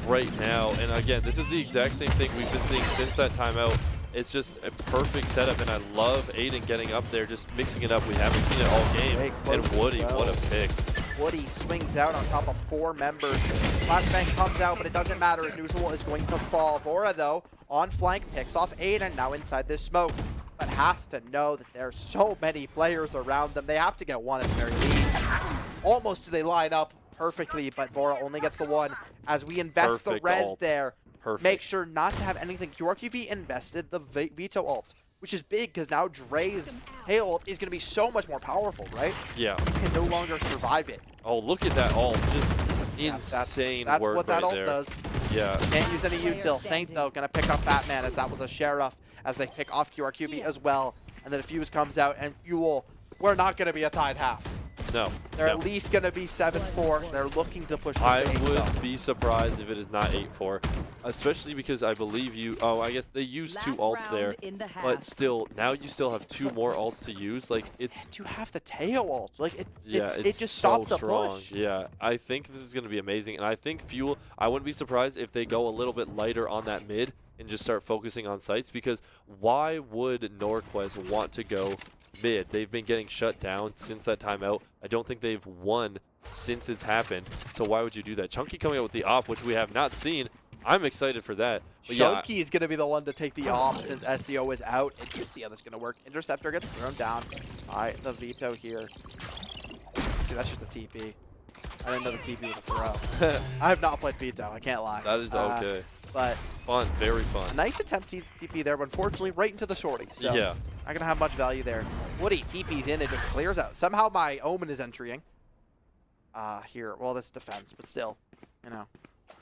right now. And again, this is the exact same thing we've been seeing since that timeout. It's just a perfect setup, and I love Aiden getting up there, just mixing it up. We haven't seen it all game. And Woody, what a pick. Woody swings out on top of 4 members. Flashbang comes out, but it doesn't matter as Nusual is going to fall. Vora, though, on flank, picks off Aiden, now inside this smoke, but has to know that there's so many players around them. They have to get 1 at the very least. Almost do they line up perfectly, but Vora only gets the 1 as we invest the res there. Make sure not to have anything. QRQV invested the Veto ult, which is big because now Dre's Hail ult is going to be so much more powerful, right? Yeah. He can no longer survive it. Oh, look at that ult. Just insane that's work what that ult there. does. Yeah. Can't use any util. Saint, though, going to pick up Batman as that was a Sheriff as they pick off QRQV as well. And then Fuse comes out and Fuel. We're not going to be a tied half. No. They're at least going to be 7-4. They're looking to push this to 8, I would though. be surprised if it is not 8-4, especially because I believe I guess they used 2 ults there, but still, now you still have 2 more ults to use. Like, it's... You have the Teo ult. Like, it just so stops the strong. push. Yeah, I think this is going to be amazing, and I think Fuel, I wouldn't be surprised if they go a little bit lighter on that mid and just start focusing on sites, because why would NorQuest want to go mid? They've been getting shut down since that timeout. I don't think they've won since it's happened. So why would you do that? Chunky coming out with the op, which we have not seen. I'm excited for that. But Chunky is going to be the one to take the op since SEO is out. And you see how this is going to work. Interceptor gets thrown down. All right, the Veto here. See, that's just a TP. I didn't know the TP was a throw. I have not played Veto. I can't lie. That is okay. But fun, very fun. A nice attempt TP there, but unfortunately right into the shorty. So yeah. Not going to have much value there. Woody TP's in and just clears out. Somehow my Omen is entering. Here, well, this defense, but still,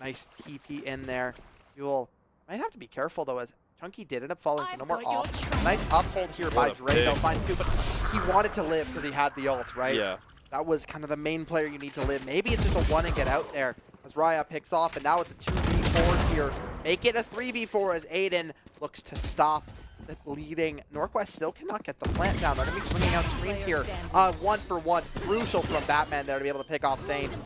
nice TP in there. You might have to be careful, though, as Chunky did end up falling, so no more off. Nice uphold here by Dre. They'll find 2, but he wanted to live because he had the ult, right? Yeah. That was kind of the main player you need to live. Maybe it's just a 1 and get out there as Raya picks off, and now it's a 2v4 here. Make it a 3v4 as Aiden looks to stop the bleeding. NorQuest still cannot get the plant down. They're going to be swinging out screens here. 1-for-1. Crucial from Batman there to be able to pick off Saint.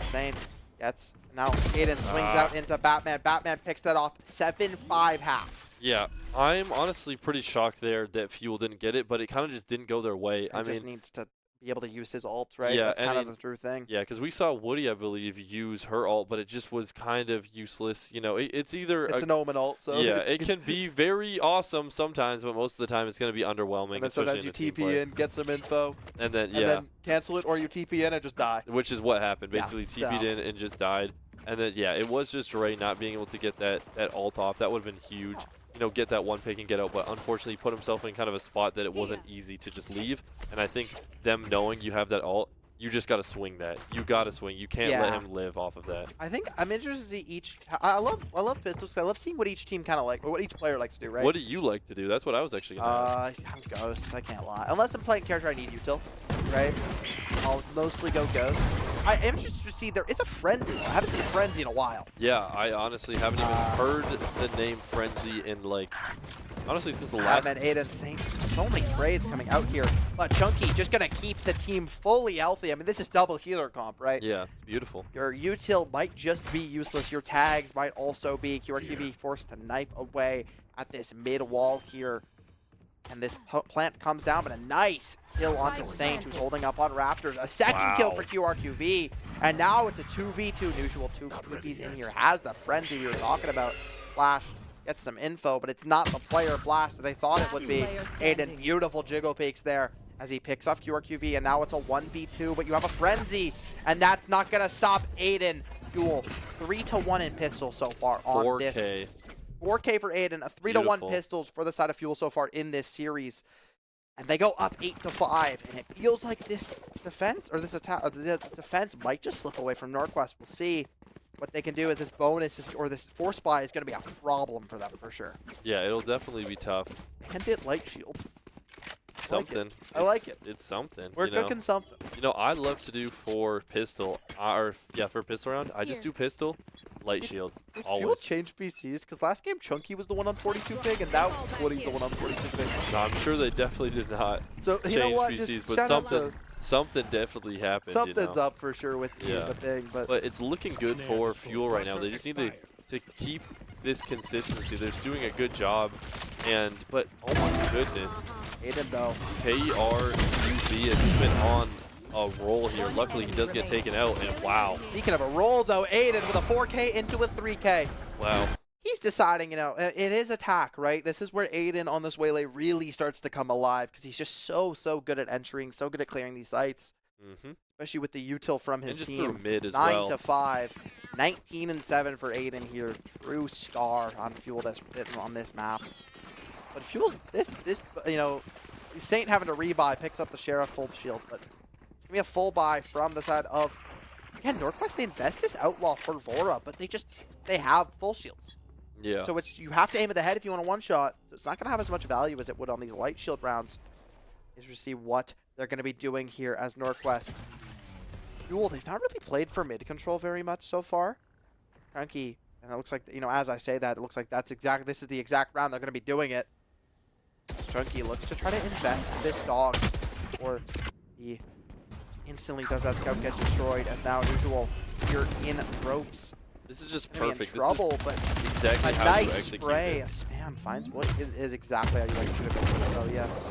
Saint gets... Now Aiden swings out into Batman. Batman picks that off. 7-5 half. Yeah, I'm honestly pretty shocked there that Fuel didn't get it, but it kind of just didn't go their way. It just needs to be able to use his ult, right? Yeah, That's I kind of mean, the true thing. yeah, because we saw Woody, I believe, use her ult, but it just was kind of useless. You know, it's either It's an Omen ult, so yeah, it's, it can be very awesome sometimes, but most of the time it's going to be underwhelming, and then especially sometimes in you a team TP play. in, get some info, And then and then cancel it, or you TP in and just die. which is what happened. Yeah, Basically, so- TP'd in and just died. And then yeah, it was just Ray not being able to get that ult off. That would have been huge. You know, get that one pick and get out. But unfortunately, he put himself in kind of a spot that it wasn't easy to just leave. And I think them knowing you have that ult, you just got to swing that. You got to swing. You can't let him live off of that. I think I'm interested to see each. I love pistols. I love seeing what each team kind of like, or what each player likes to do. Right. What do you like to do? That's what I was actually going to ask. I'm Ghost. I can't lie. Unless I'm playing character I need util, right? I'll mostly go Ghost. I am interested to see there is a Frenzy. I haven't seen a Frenzy in a while. Yeah, I honestly haven't even heard the name Frenzy in like, honestly, since the last. Man, Aiden Saint. So many trades coming out here, but Chunky just gonna keep the team fully healthy. I mean, this is double healer comp, right? Yeah, it's beautiful. Your util might just be useless. Your tags might also be. QRQB forced to knife away at this mid wall here. And this plant comes down, but a nice kill onto Saint, who's holding up on Raptors. A second kill for QRQV. And now it's a 2v2. Usual 2Vs in here. Has the frenzy we were talking about. Flash gets some info, but it's not the player Flash that they thought it would be. Aiden, beautiful jiggle peeks there as he picks off QRQV. And now it's a 1v2, but you have a frenzy. And that's not going to stop Aiden. Duel 3-1 in pistol so far on 4K. this. 4K for Aiden, a 3-1 pistols for the side of Fuel so far in this series. And they go up 8-5, and it feels like this defense, or this attack, the defense might just slip away from NorQuest. We'll see what they can do as this bonus, or this force buy is going to be a problem for them for sure. Yeah, it'll definitely be tough. And it light shield. Something. I like it. It's something. We're cooking something. You know, I love to do for pistol, for pistol round, I just do pistol, light shield, Did always. Fuel change PCs? Because last game Chunky was the one on 42 pig, and now Woody's the one on 42 pig. No, I'm sure they definitely did not So change you know what? PCs, Just but shout out to- something definitely happened. something's you know? up for sure with the thing, but it's looking good for Fuel right now. They just need to keep this consistency. They're just doing a good job, but oh my goodness, Aiden though. KRUB has just been on a roll here. Luckily, he does get taken out, and wow. Speaking of a roll though, Aiden with a 4K into a 3K. Wow. He's deciding, you know, it is attack, right? This is where Aiden on this waylay really starts to come alive because he's just so good at entering, so good at clearing these sites, especially with the util from his and just team. through mid as 9-5, 19-7 for Aiden here. True star on Fuel that's written on this map. But Fuel's this you know, Saint having to rebuy picks up the Sheriff full shield, but it's gonna be a full buy from the side of again NorQuest. They invest this Outlaw for Vora, but they have full shields. Yeah. So you have to aim at the head if you want a one shot. So it's not gonna have as much value as it would on these light shield rounds. Is to see what they're gonna be doing here as NorQuest. Fuel, they've not really played for mid control very much so far. Chunky, and it looks like, you know, as I say that, it looks like this is the exact round they're gonna be doing it. Chunky looks to try to invest this dog, or he instantly does that scout get destroyed, as now usual here in ropes. This is just Gonna be perfect. in trouble, this but is exactly a how you nice execute spray, it. a spam finds what is exactly how you execute it, though. Yes.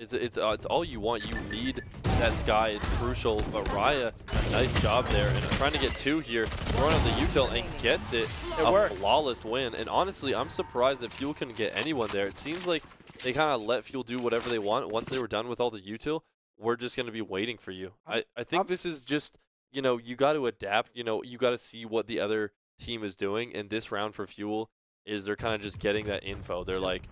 It's all you want. You need that Sky. It's crucial. But Raya, a nice job there, and trying to get two here. Throwing out the util and gets it. It works. Flawless win. And honestly, I'm surprised that Fuel couldn't get anyone there. It seems like they kind of let Fuel do whatever they want. Once they were done with all the util, we're just going to be waiting for you. I think this is just, you know, you got to adapt. You know, you got to see what the other team is doing. And this round for Fuel is they're kind of just getting that info. They're like,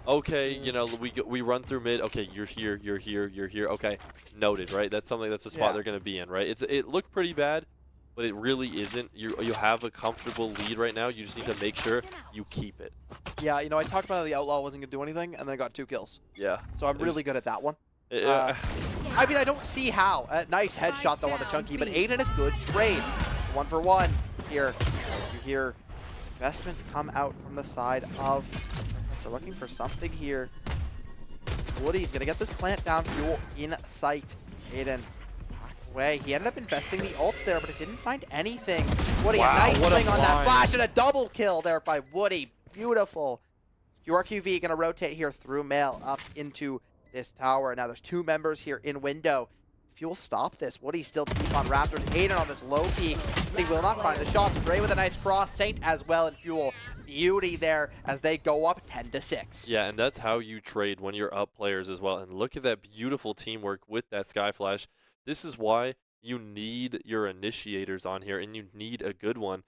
okay, you know, we run through mid. Okay, you're here, you're here, you're here. Okay, noted, right? That's a spot they're going to be in, right? It looked pretty bad, but it really isn't. You have a comfortable lead right now. You just need to make sure you keep it. Yeah, you know, I talked about how the Outlaw wasn't going to do anything, and then I got 2 kills. Yeah. So I'm really good at that one. I I mean, I don't see how. Nice headshot, though, on the Chunky, but Aiden a good trade. 1 for 1 here. As you hear investments come out from the side of... So looking for something here. Woody's going to get this plant down. Fuel in sight. Aiden back away. He ended up investing the ult there, but it didn't find anything. Woody, Wow, a nice what a swing on that blind. flash, and a double kill there by Woody. Beautiful. QRQV going to rotate here through mail up into this tower. Now there's 2 members here in window. Fuel stop this? Would he still keep on Raptors? Aiden on this low peak. He will not find the shot. Dre with a nice cross. Saint as well, and Fuel beauty there as they go up 10-6. Yeah, and that's how you trade when you're up players as well. And look at that beautiful teamwork with that Sky Flash. This is why you need your initiators on here, and you need a good one.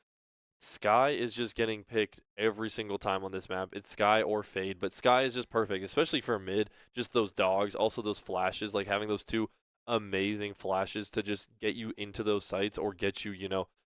Sky is just getting picked every single time on this map. It's Sky or Fade, but Sky is just perfect, especially for mid. Just those dogs, also those flashes, like having those two amazing flashes to just get you into those sites or get you,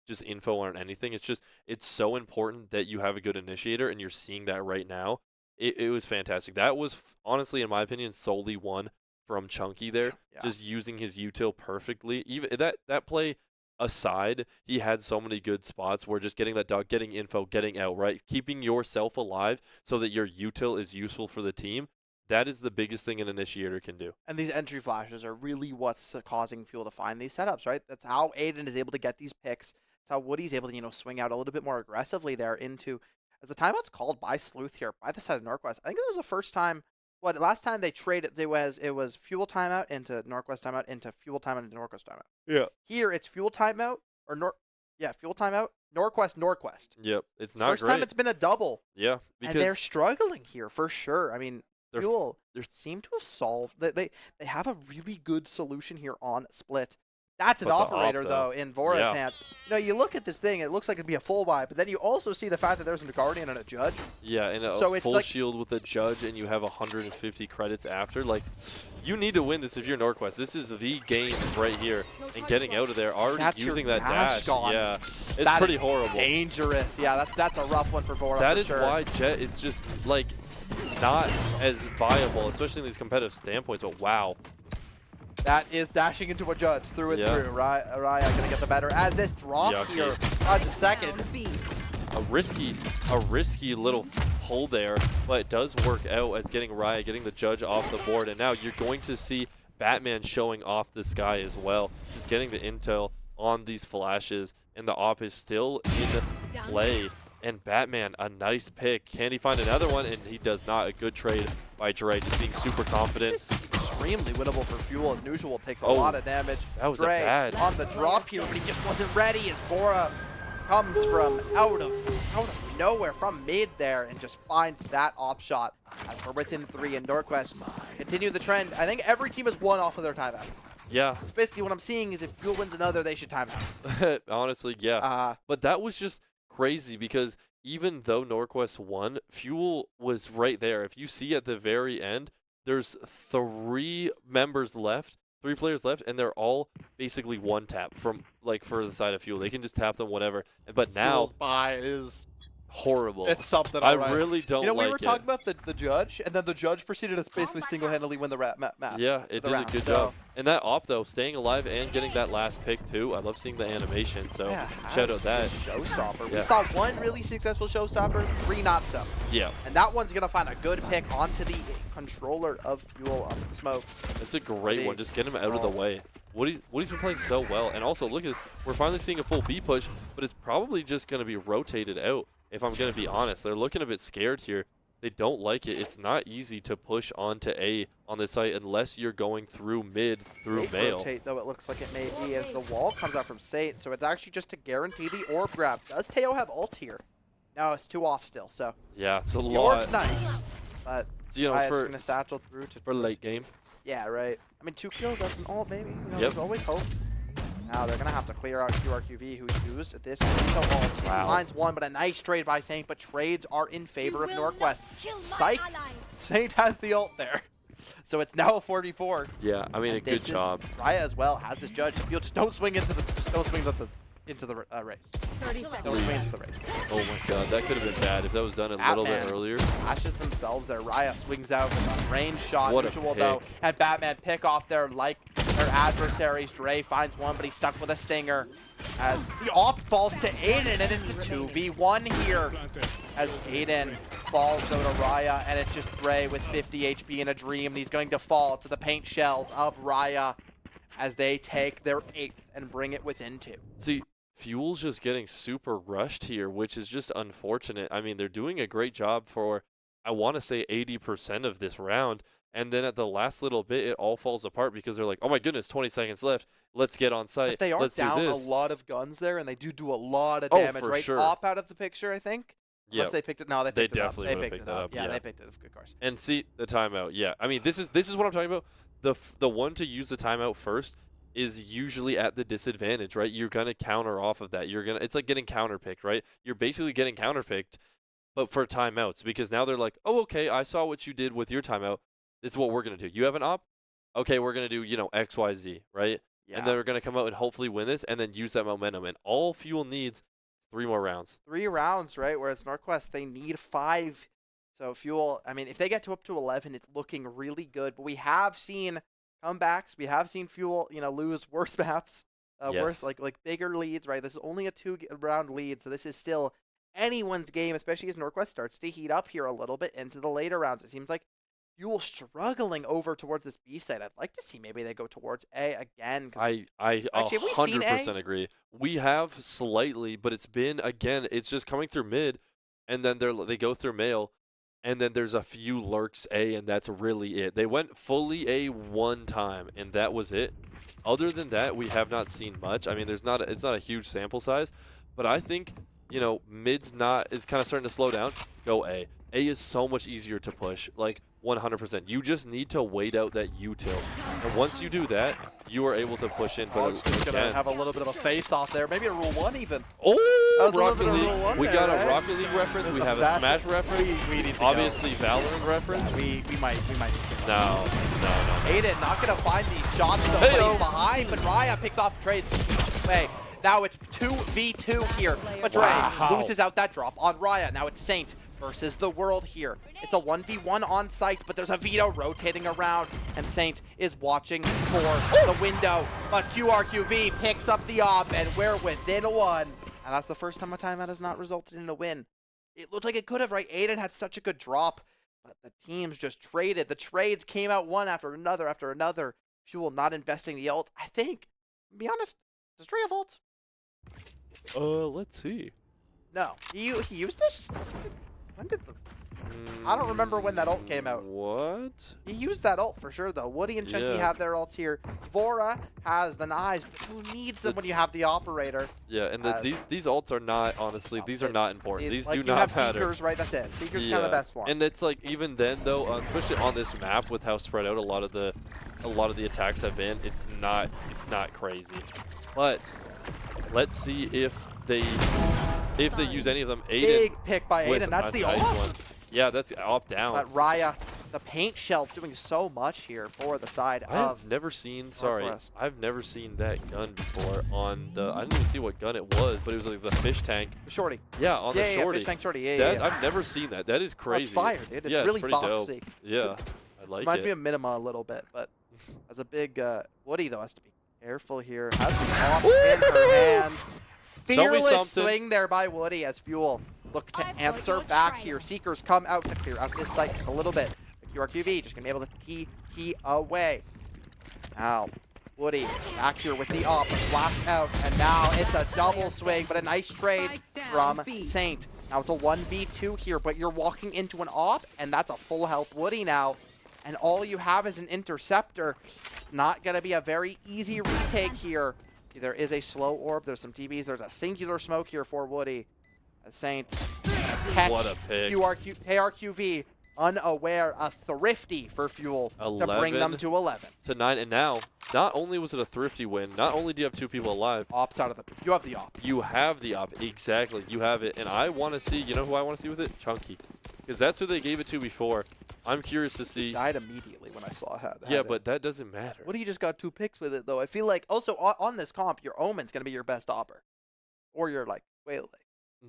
just info on anything. It's so important that you have a good initiator, and you're seeing that right now. It was fantastic. That was, honestly, in my opinion, solely one from Chunky there, just using his util perfectly. Even that play aside, he had so many good spots where just getting that dog, getting info, getting out, right? Keeping yourself alive so that your util is useful for the team. That is the biggest thing an initiator can do. And these entry flashes are really what's causing Fuel to find these setups, right? That's how Aiden is able to get these picks. That's how Woody's able to, swing out a little bit more aggressively there into, as the timeout's called by Sleuth here, by the side of NorQuest. I think it was the first time, last time they traded, it was Fuel timeout into NorQuest timeout into Fuel timeout into NorQuest timeout. Yeah. Here it's Fuel timeout, Fuel timeout, NorQuest. Yep, it's not First great. time it's been a double. Yeah, because and they're struggling here for sure. I mean, Fuel they seem to have solved. They have a really good solution here on split. That's an But the operator, op, though, in Vora's Yeah. hands. You look at this thing, it looks like it'd be a full buy, but then you also see the fact that there's a Guardian and a Judge. Yeah, and a So it's full like- shield with a Judge, and you have 150 credits after. Like, you need to win this if you're NorQuest. This is the game right here. And getting out of there, already That's your using that dash dash. gone. Yeah, it's That pretty is horrible. dangerous. Yeah, that's a rough one for Vora. That for is sure. why Jet is just, like, not as viable, especially in these competitive standpoints. But wow. That is dashing into a Judge through and Yeah. through. Raya gonna get the better as this drop Yucky. here. That's a second. A risky little pull there, but it does work out as getting Raya, getting the Judge off the board. And now you're going to see Batman showing off the Sky as well, just getting the intel on these flashes, and the op is still in play. And Batman, a nice pick. Can he find another one? And he does not. A good trade by Dre, just being super confident. This is extremely winnable for Fuel as Usual takes a Oh, lot of damage. that was a Dre bad- on the drop here, but he just wasn't ready as Vora comes from out of nowhere from mid there and just finds that op shot as we're within 3, and NorQuest continue the trend. I think every team has won off of their timeout. Yeah, Basically what I'm seeing is if Fuel wins another, they should time out. honestly, yeah. But that was just crazy because even though NorQuest won, Fuel was right there. If you see at the very end, there's 3 players left, and they're all basically one tap from, like, for the side of Fuel. They can just tap them whatever. But now, Fuel's buy is horrible. it's something. I alright. really don't like it. We were talking about the Judge, and then the Judge proceeded to basically single-handedly win the map. Yeah, it the did round, a good so- job. And that op, though, staying alive and getting that last pick, too. I love seeing the animation, so shout out that. Showstopper. We Yeah. saw 1 really successful showstopper, 3 not so. Yeah, And that one's going to find a good pick onto the controller of Fuel on the smokes. it's a great Pretty one. Just get him out of the way. Woody's been playing so well. And also, look at we're finally seeing a full B push, but it's probably just going to be rotated out, if I'm going to be honest. They're looking a bit scared here. They don't like it. It's not easy to push onto A on this site unless you're going through mid, through mail. Rotate, though, it looks like it may be as the wall comes out from Saint, so it's actually just to guarantee the orb grab. Does Teo have ult here? No, it's 2 off still, so Yeah, it's a the lot. orb's nice, but You know, Riot's for going to satchel through to for late game. Yeah, right. I mean, 2 kills, that's an ult, maybe. Yep. There's always hope. Now they're going to have to clear out QRQV, who used this ult. Wow. Finds one, but a nice trade by Saint, but trades are in favor of NorQuest. Psych! Saint has the ult there. So it's now a 4v4. Yeah, I mean, And a good this is- job. Raya as well has this Judge. If you just don't swing into the race. Don't swing into the race. 30 seconds. Don't swing into the race. Oh my god, that could have been bad if that was done a little bit Batman. earlier. Flashes themselves there. Raya swings out with a range shot. What a Usual though. pick. And Batman pick off there like their adversaries. Dre finds one, but he's stuck with a stinger. As the off falls to Aiden, and it's a 2v1 here. As Aiden falls though to Raya, and it's just Dre with 50 HP in a dream. And he's going to fall to the paint shells of Raya as they take their 8th and bring it within 2. See, Fuel's just getting super rushed here, which is just unfortunate. I mean, they're doing a great job for, I want to say, 80% of this round, And then at the last little bit, it all falls apart because they're like, oh my goodness, 20 seconds left. Let's get on site. But they are Let's down do a this. lot of guns there, and they do a lot of Oh, damage, for right? sure. Op out of the picture, I think. Yeah. Unless they picked it. No, they They picked it up. definitely They would've picked picked it that up. up, Yeah, yeah. they picked it up. Good cars. And see the timeout. Yeah, I mean, this is what I'm talking about. The one to use the timeout first is usually at the disadvantage, right? You're gonna counter off of that. It's like getting counterpicked, right? You're basically getting counterpicked, but for timeouts, because now they're like, oh, okay, I saw what you did with your timeout. This is what we're gonna do. You have an op, okay, we're gonna do X, Y, Z, right? Yeah. And then we're gonna come out and hopefully win this, and then use that momentum. And all Fuel needs 3 more rounds. 3 rounds, right? Whereas NorQuest, they need 5. So Fuel, I mean, if they get to up to 11, it's looking really good. But we have seen comebacks. We have seen Fuel, lose worse maps, worse Yes. like bigger leads, right? This is only a 2-round lead, so this is still anyone's game, especially as NorQuest starts to heat up here a little bit into the later rounds. It seems like Fuel struggling over towards this B side. I'd like to see maybe they go towards A again. I Actually, have we seen 100% A? agree. We have slightly, but it's been, again, it's just coming through mid, and then they go through male, and then there's a few lurks A, and that's really it. They went fully A one time, and that was it. Other than that, we have not seen much. I mean, it's not a huge sample size, but I think, mid's it's kind of starting to slow down. Go A. A is so much easier to push, like 100%. You just need to wait out that U tilt, and once you do that, you are able to push in. But Just gonna again, have a little bit of a face-off there. Maybe a Rule 1 even. oh, That was a little Rocket bit of League. Rule 1 We there, got right? a Rocket League reference. We have a Smash reference. We need to Obviously, Valorant reference. go. We might need to go. No. Aiden not gonna find these shots though. Hey-o. But he's behind, but Raya picks off trade way. Now it's 2v2 here, but Dre Wow. loses out that drop on Raya. Now it's Saint versus the world here. It's a 1v1 on site, but there's a veto rotating around, and Saint is watching for the window. But QRQV picks up the op, and we're within 1. And that's the first time a timeout has not resulted in a win. It looked like it could have, right? Aiden had such a good drop, but the teams just traded. The trades came out one after another after another. Fuel not investing the ult. I think, to be honest, does Dre have ult? Let's see. No. He used it? When did the... I don't remember when that ult came out. What? He used that ult for sure, though. Woody and Chunky Yeah. have their ults here. Vora has the knives, but who needs them when you have the operator? Yeah, and As- these ults are not, honestly, these are not important. These like do you not have matter. Seekers, right? That's it. Seekers kind of the best one. And it's like, even then though, especially on this map with how spread out a lot of the attacks have been, it's not crazy. But let's see if they use any of them. Aiden Big pick by with Aiden. That's a the nice ult. one. Yeah, that's up down. But Raya, the paint shell's doing so much here for the side of... I've never seen NorQuest. I've never seen that gun before on the, I didn't even see what gun it was, but it was like the fish tank. Shorty. Yeah, on the shorty. Fish tank shorty. Yeah, That, yeah. I've never seen that. That is Oh, crazy. it's fire, dude. It's Yeah, really pretty boxy. dope. Yeah, I like Reminds it. me of Minima a little bit, but as a big Woody, though, has to be careful here. Has the op in her hand. Show me Fearless something. swing there by Woody as Fuel look to answer back here. Seekers come out to clear out this site just a little bit. The QRQV just going to be able to key away. Now, Woody back here with the op, flash out, and now it's a double swing, but a nice trade from Saint. Now it's a 1v2 here, but you're walking into an op, and that's a full health Woody now. And all you have is an interceptor. It's not going to be a very easy retake here. There is a slow orb, there's some TBs, there's a singular smoke here for Woody. As Saint catch What a pick. KRQV unaware, a thrifty for Fuel to bring them 11 to 11. to 9, and now, not only was it a thrifty win, not only do you have 2 people alive, Ops out of the... You have the op. you have the op. Exactly, you have it. And I want to see, you know who I want to see with it? Chunky. Because that's who they gave it to before. I'm curious to see. Died immediately when I saw had Yeah, it. but that doesn't matter. Woody just got 2 picks with it, though. I feel like, also, on this comp, your Omen's going to be your best opper. Or your, like, Waylay.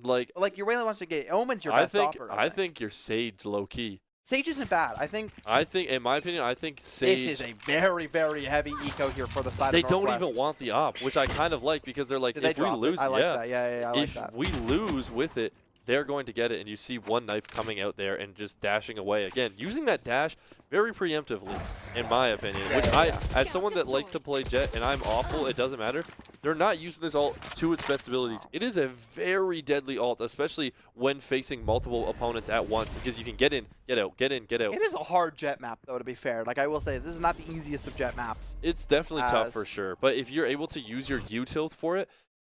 Like, Your Waylay wants to get... Omen's your I best think opper. I think your Sage low key. Sage isn't bad. I think In my opinion, I think Sage. this is a very, very heavy eco here for the side They of don't NorQuest. even want the op, which I kind of like, because they're like, Did they if we drop it? lose, I like yeah, that. Yeah, I like if that. we lose with it, they're going to get it, and you see one knife coming out there and just dashing away again, using that dash very preemptively, in my opinion. Yeah, which yeah, as someone that likes to play Jet, and I'm awful, it doesn't matter. they're not using this ult to its best abilities. It is a very deadly ult, especially when facing multiple opponents at once, because you can get in, get out, get in, get out. It is a hard jet map, though, to be fair. Like, I will say, this is not the easiest of jet maps. It's definitely tough for sure, but if you're able to use your U-tilt for it,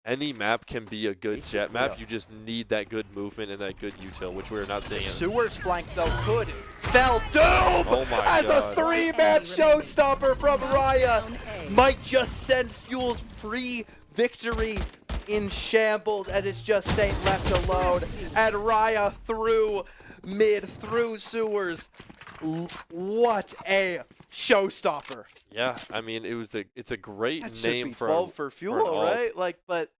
any map can be a good jet map. You just need that good movement and that good util, which we're not seeing. Sewers flank, though, could spell doom as a 3-man showstopper from Raya. Might just send Fuel's free victory in shambles, as it's just Saint left alone. And Raya through mid, through Sewers. What a showstopper. Yeah, I mean, it's a great That name should be 12 for Fuel, right? Like, but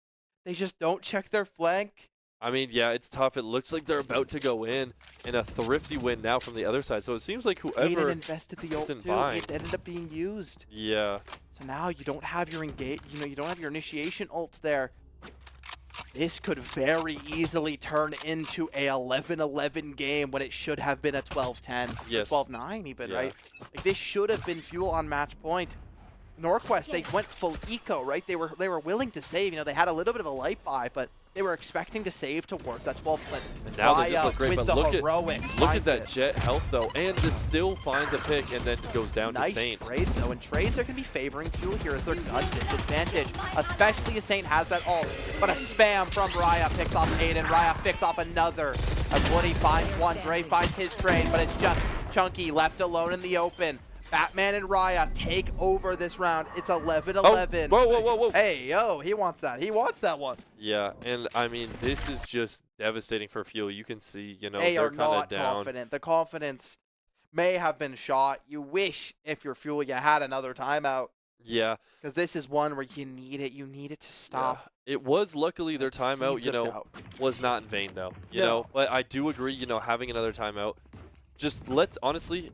they just don't check their flank. I mean, yeah, it's tough. It looks like they're about to go in, and a thrifty win now from the other side. So it seems like whoever Aiden invested the ult too. It ended up being used. Yeah. So now you don't have your you don't have your initiation ult there. This could very easily turn into a 11-11 game when it should have been a 12-10, yes. 12-9 even, right? Like, this should have been Fuel on match point. NorQuest, they went full eco, right? They were willing to save. You know, they had a little bit of a light buy, but they were expecting to save to work that 12-10. And now they just look great, but look at that it. Jet health though, and just still finds a pick and then goes down to Saint. Nice trade though, and trades are going to be favoring Fuel here as their gun disadvantage, especially as Saint has that ult. But a spam from Raya picks off Aiden. Raya picks off another as Woody finds one. Dre finds his trade, but it's just Chunky left alone in the open. Batman and Raya take over this round. It's 11-11. Oh, whoa. Hey, yo, he wants that. He wants that one. Yeah, and I mean, this is just devastating for Fuel. You can see, you know, they they're are kind of not down. confident. The confidence may have been shot. You wish, if you're Fuel, you had another timeout. Yeah. Because this is one where you need it. You need it to stop. Yeah. It was luckily their timeout, you know, was not in vain, though. You know, but I do agree, you know, having another timeout. Just honestly,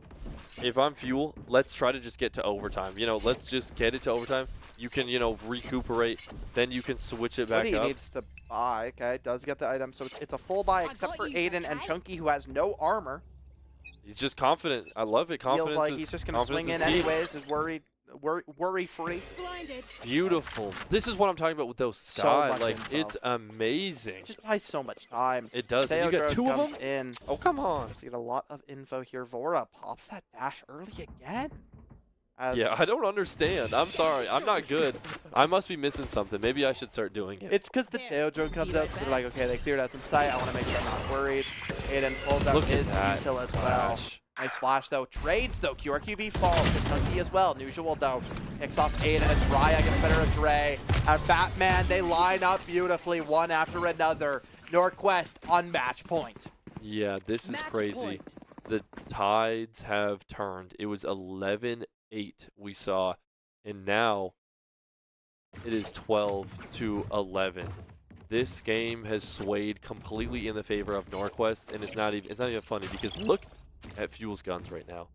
if I'm Fuel, let's try to just get to overtime. You know, let's just get it to overtime. You can, you know, recuperate. Then you can switch it back up. He needs to buy. Okay, does get the item. So it's a full buy except for Aiden and Chunky, who has no armor. He's just confident. I love it. Confidence Feels like he's just going to swing in anyways. Is worry-free. Beautiful. This is what I'm talking about with those Sky. Like, it's amazing. It just buys so much time. It does. You got two of them? In. Oh, come on. Just get a lot of info here. Vora pops that dash early again. Yeah, I don't understand. I'm sorry. I'm not good. I must be missing something. Maybe I should start doing it. It's because the tail drone comes out. So they're like, okay, they cleared out some sight. I want to make sure I'm not worried. Aiden pulls out his util as well. Nice flash, though. Trades, though. QRQV falls to Chunky as well. Usual, though. Picks off Aiden as Raya gets better at Dre. And Batman, they line up beautifully, one after another. NorQuest on match point. Yeah, this is crazy. The tides have turned. It was 11-8 we saw, and now it is 12-11. This game has swayed completely in the favor of NorQuest, and it's not even funny because look at Fuel's guns right now.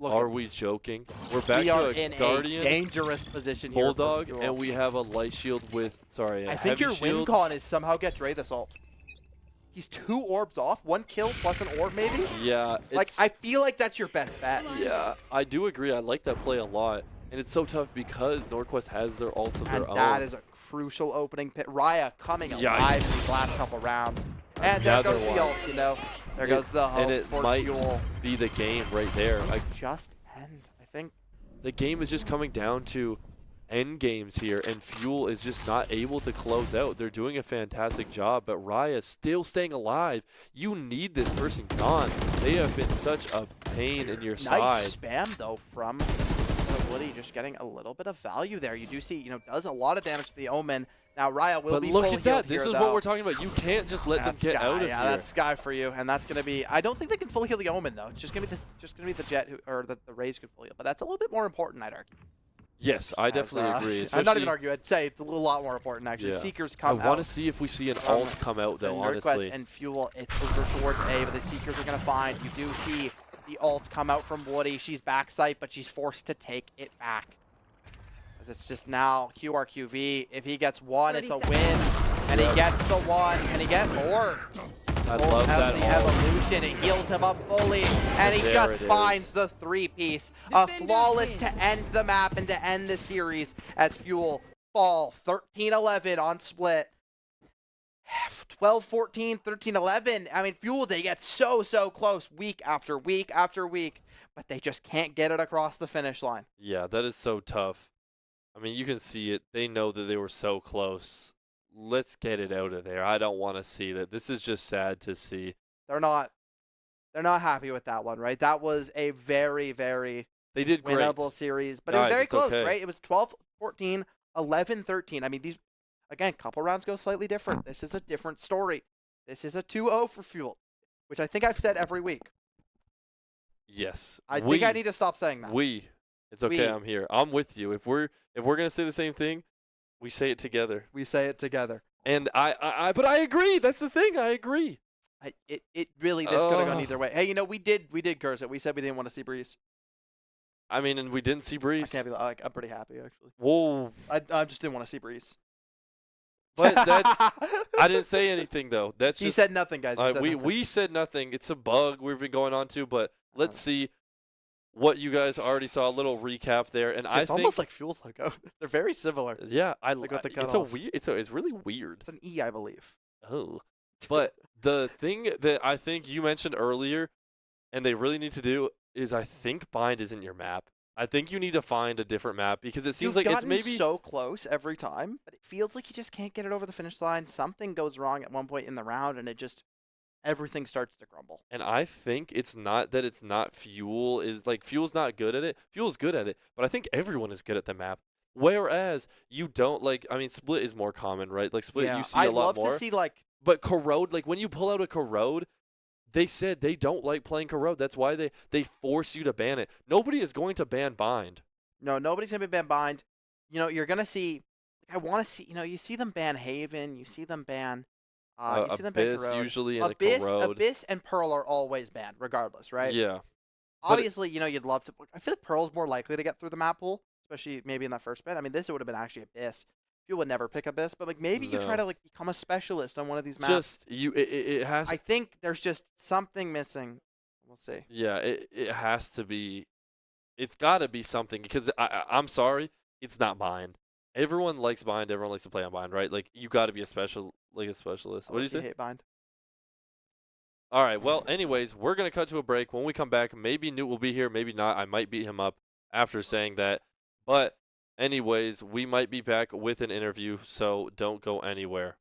Are we joking? We're back to a Guardian, a dangerous position here. Bulldog, and we have a light shield with I think your win con is somehow get Dre this ult. He's 2 orbs off, 1 kill plus an orb maybe? Yeah. Like, I feel like that's your best bet. Yeah, I do agree. I like that play a lot. And it's so tough because NorQuest has their ults of their own. And that is a crucial opening pit. Raya coming alive these last couple rounds. And there goes the ult, you know. There goes the hope and it for might Fuel. Be the game right there. Like, just end, I think. The game is just coming down to end games here, and Fuel is just not able to close out. They're doing a fantastic job, but Raya still staying alive. You need this person gone. They have been such a pain in your side. Nice spam, though, from Woody, just getting a little bit of value there. You do see, you know, does a lot of damage to the Omen. Now Raya will be full healed here, though. But look at that. This is what we're talking about. You can't just let them get out of here. Yeah, that's Sky for you, and that's gonna be. I don't think they can fully heal the Omen though. It's just gonna be the Jet or the Raze could fully heal, but that's a little bit more important, I'd argue. Yes, I definitely agree. I'm not even arguing. I'd say it's a lot more important actually. Yeah. Seekers come out. I want to see if we see an ult come out though. Honestly, and Fuel. It's over towards A, but the Seekers are gonna find. You do see the ult come out from Woody. She's backside, but she's forced to take it back. As it's just now QRQV. If he gets one, it's a win. And he gets the one. Can he get more? I love that the evolution. It heals him up fully. And he just finds the 3-piece. A flawless to end the map and to end the series as Fuel fall 13-11 on split. 12-14, 13-11. I mean, Fuel, they get so close week after week after week, but they just can't get it across the finish line. Yeah, that is so tough. I mean, you can see it. They know that they were so close. Let's get it out of there. I don't want to see that. This is just sad to see. They're not happy with that one, right? That was a very They did great. winnable series, but it was Guys, very it's close, okay. right? It was 12-14, 11-13. I mean, these, again, couple rounds go slightly different. This is a different story. This is a 2-0 for Fuel, which I think I've said every week. Yes. I think I need to stop saying that. It's okay. I'm here. I'm with you. If we're gonna say the same thing, we say it together. We say it together. And but I agree. That's the thing. I agree. It really, this could have gone either way. Hey, you know, we did curse it. We said we didn't want to see Breeze. I mean, and we didn't see Breeze. I can't be like, I'm pretty happy actually. Whoa. I just didn't want to see Breeze. But that's I didn't say anything though. That's he just, said nothing, guys. He said nothing. We said nothing. It's a bug we've been going on to, but let's see what you guys already saw. A little recap there, and it's almost like Fuel's logo. They're very similar. Yeah, Like with the it's a cutoff. weird. It's really weird. It's an E, I believe. Oh, but the thing that I think you mentioned earlier, and they really need to do is I think bind isn't your map. I think you need to find a different map because it seems You've like it's gotten maybe so close every time, but it feels like you just can't get it over the finish line. Something goes wrong at one point in the round, and everything starts to crumble. And I think it's not that it's not Fuel is like Fuel's not good at it. Fuel's good at it, but I think everyone is good at the map. Whereas you don't like. I mean, split is more common, right? Like split, you see a lot more. I'd love to see like. But corrode, like when you pull out a corrode, they said they don't like playing corrode. That's why they force you to ban it. Nobody is going to ban bind. No, nobody's gonna be ban bind. You know, you're gonna see. I want to see. You know, you see them ban Haven. You see them ban. You see them ban Abyss corrode. usually and a corrode. Abyss and Pearl are always banned, regardless, right? Yeah. Obviously, you know, you'd love to. I feel like Pearl's more likely to get through the map pool, especially maybe in that first bit. I mean, this would have been actually Abyss. You would never pick Abyss, but like maybe you try to like become a specialist on one of these maps. Just it has. I think there's just something missing. We'll see. Yeah, it has to be. It's got to be something because I'm sorry, it's not bind. Everyone likes bind. Everyone likes to play on bind, right? Like you got to be a specialist. What do you say? Hate bind. All right. Well, anyways, we're gonna cut to a break. When we come back, maybe Newt will be here, maybe not. I might beat him up after saying that. But anyways, we might be back with an interview, so don't go anywhere.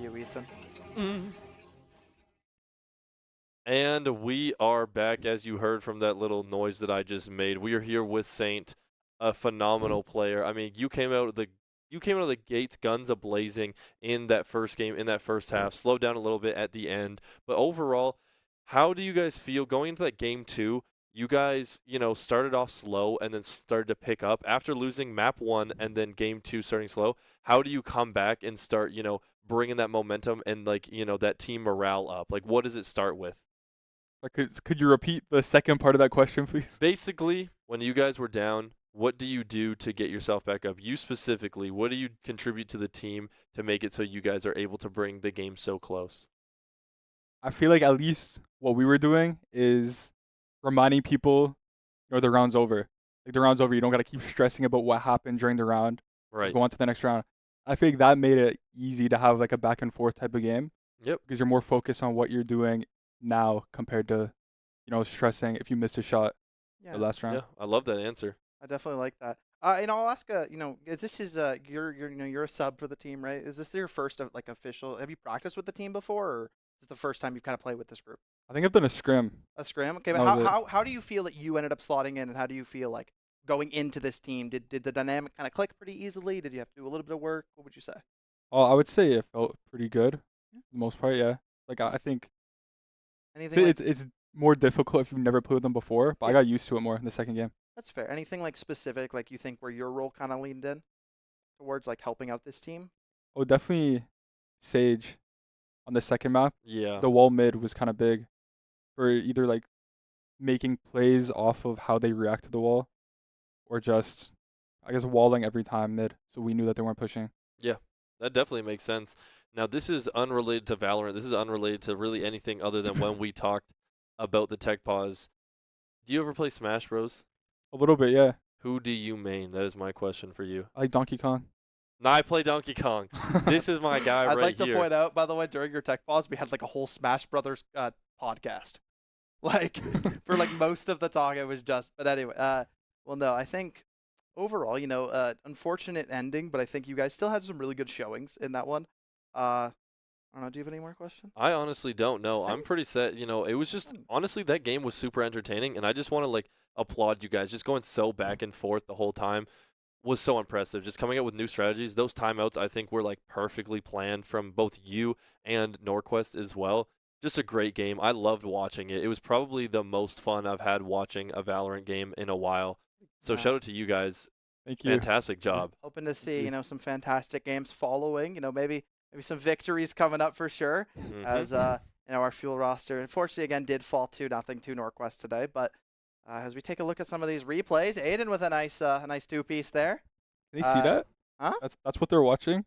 you, Ethan. And we are back, as you heard from that little noise that I just made. We are here with Saint, a phenomenal player. I mean, you came out of the gates guns a-blazing in that first game, in that first half, slowed down a little bit at the end. But overall, how do you guys feel going into that game 2? You guys, started off slow and then started to pick up after losing map 1 and then game 2 starting slow. How do you come back and start, bringing that momentum and that team morale up? Like, what does it start with? Could you repeat the second part of that question, please? Basically, when you guys were down, what do you do to get yourself back up? You specifically, what do you contribute to the team to make it so you guys are able to bring the game so close? I feel like at least what we were doing is reminding people, the round's over. Like, the round's over. You don't got to keep stressing about what happened during the round. Right. Just go on to the next round. I think that made it easy to have like a back and forth type of game. Yep. Because you're more focused on what you're doing now compared to, stressing if you missed a shot the last round. Yeah, I love that answer. I definitely like that. I'll ask, is this you're a sub for the team, right? Is this your first official? Have you practiced with the team before, or is this the first time you've kind of played with this group? I think I've done a scrim. A scrim, okay. But how do you feel that you ended up slotting in, and how do you feel like going into this team? Did the dynamic kind of click pretty easily? Did you have to do a little bit of work? What would you say? Oh, I would say it felt pretty good, for the most part. Yeah, like I think it's more difficult if you've never played with them before, but I got used to it more in the second game. That's fair. Anything specific, you think where your role kind of leaned in towards helping out this team? Oh, definitely Sage on the second map. Yeah. The wall mid was kind of big for either making plays off of how they react to the wall or just, I guess, walling every time mid, so we knew that they weren't pushing. Yeah, that definitely makes sense. Now, this is unrelated to Valorant. This is unrelated to really anything other than when we talked about the tech pause. Do you ever play Smash Bros? A little bit, yeah. Who do you main? That is my question for you. I like Donkey Kong. No, I play Donkey Kong. This is my guy right here. I'd like to point out, by the way, during your tech pause, we had a whole Smash Brothers podcast. For most of the talk, it was just. But anyway, well, no, I think overall, unfortunate ending, but I think you guys still had some really good showings in that one. I don't know. Do you have any more questions? I honestly don't know. I'm pretty set. It was just honestly that game was super entertaining, and I just want to applaud you guys. Just going so back and forth the whole time was so impressive. Just coming up with new strategies. Those timeouts I think were perfectly planned from both you and NorQuest as well. Just a great game. I loved watching it. It was probably the most fun I've had watching a Valorant game in a while. So shout out to you guys. Thank you. Fantastic job. Hoping to see some fantastic games following. Maybe some victories coming up for sure. Mm-hmm. As our Fuel roster, unfortunately, again did fall 2-0 to NorQuest today. But as we take a look at some of these replays, Aiden with a nice 2-piece there. Can they see that? Huh? That's what they're watching.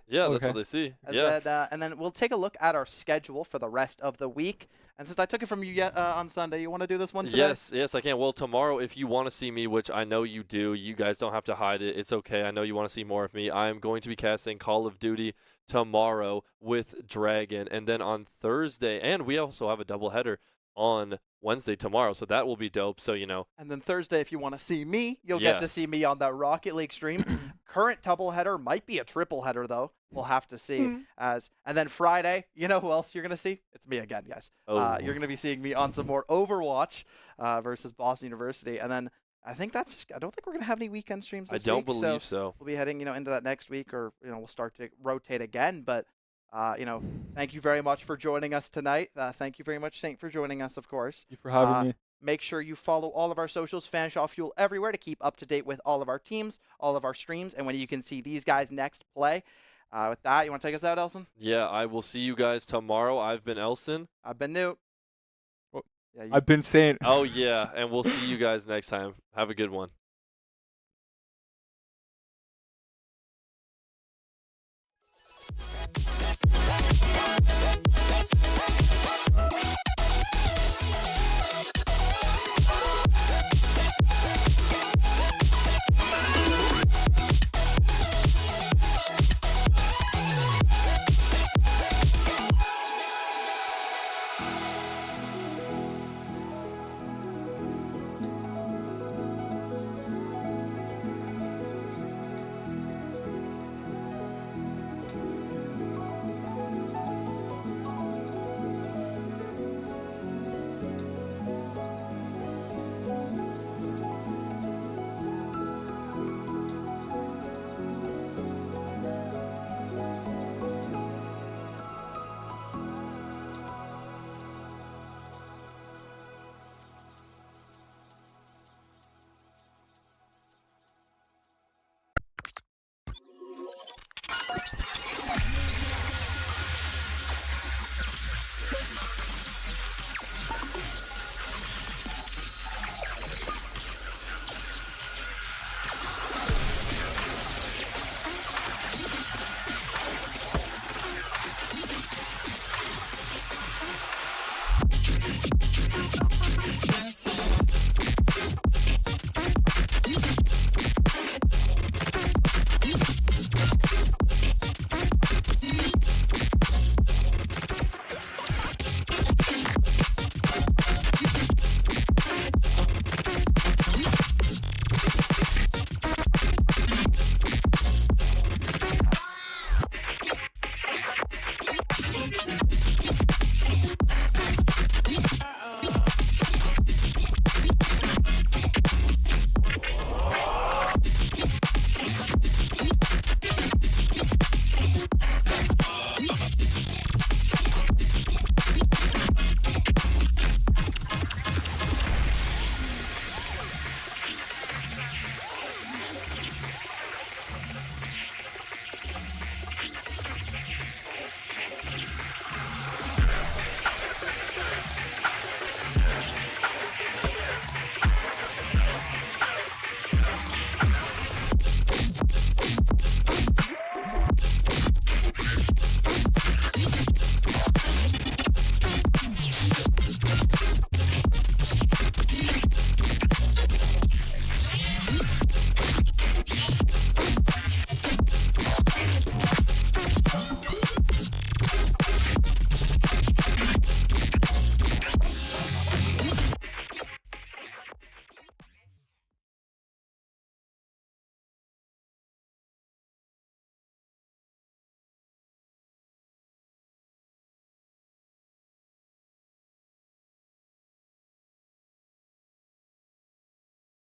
Yeah, that's what they see. And then we'll take a look at our schedule for the rest of the week. And since I took it from you on Sunday, you want to do this one today? Yes, I can. Well, tomorrow, if you want to see me, which I know you do, you guys don't have to hide it. It's okay. I know you want to see more of me. I am going to be casting Call of Duty tomorrow with Dragon. And then on Thursday, and we also have a doubleheader on Wednesday tomorrow, so that will be dope. So, And then Thursday, if you want to see me, you'll get to see me on that Rocket League stream. Current doubleheader might be a triple header, though. We'll have to see. And then Friday, you know who else you're going to see? It's me again, guys. Oh. You're going to be seeing me on some more Overwatch versus Boston University. And then I think I don't think we're going to have any weekend streams this week. I don't believe so. We'll be heading, into that next week, or, we'll start to rotate again. But, thank you very much for joining us tonight. Thank you very much, Saint, for joining us, of course. Thank you for having me. Make sure you follow all of our socials, Fanshawe Fuel, everywhere to keep up to date with all of our teams, all of our streams, and when you can see these guys next play. With that, you want to take us out, Elson? Yeah, I will see you guys tomorrow. I've been Elson. I've been Newt. I've been Saint. Oh, yeah, and we'll see you guys next time. Have a good one.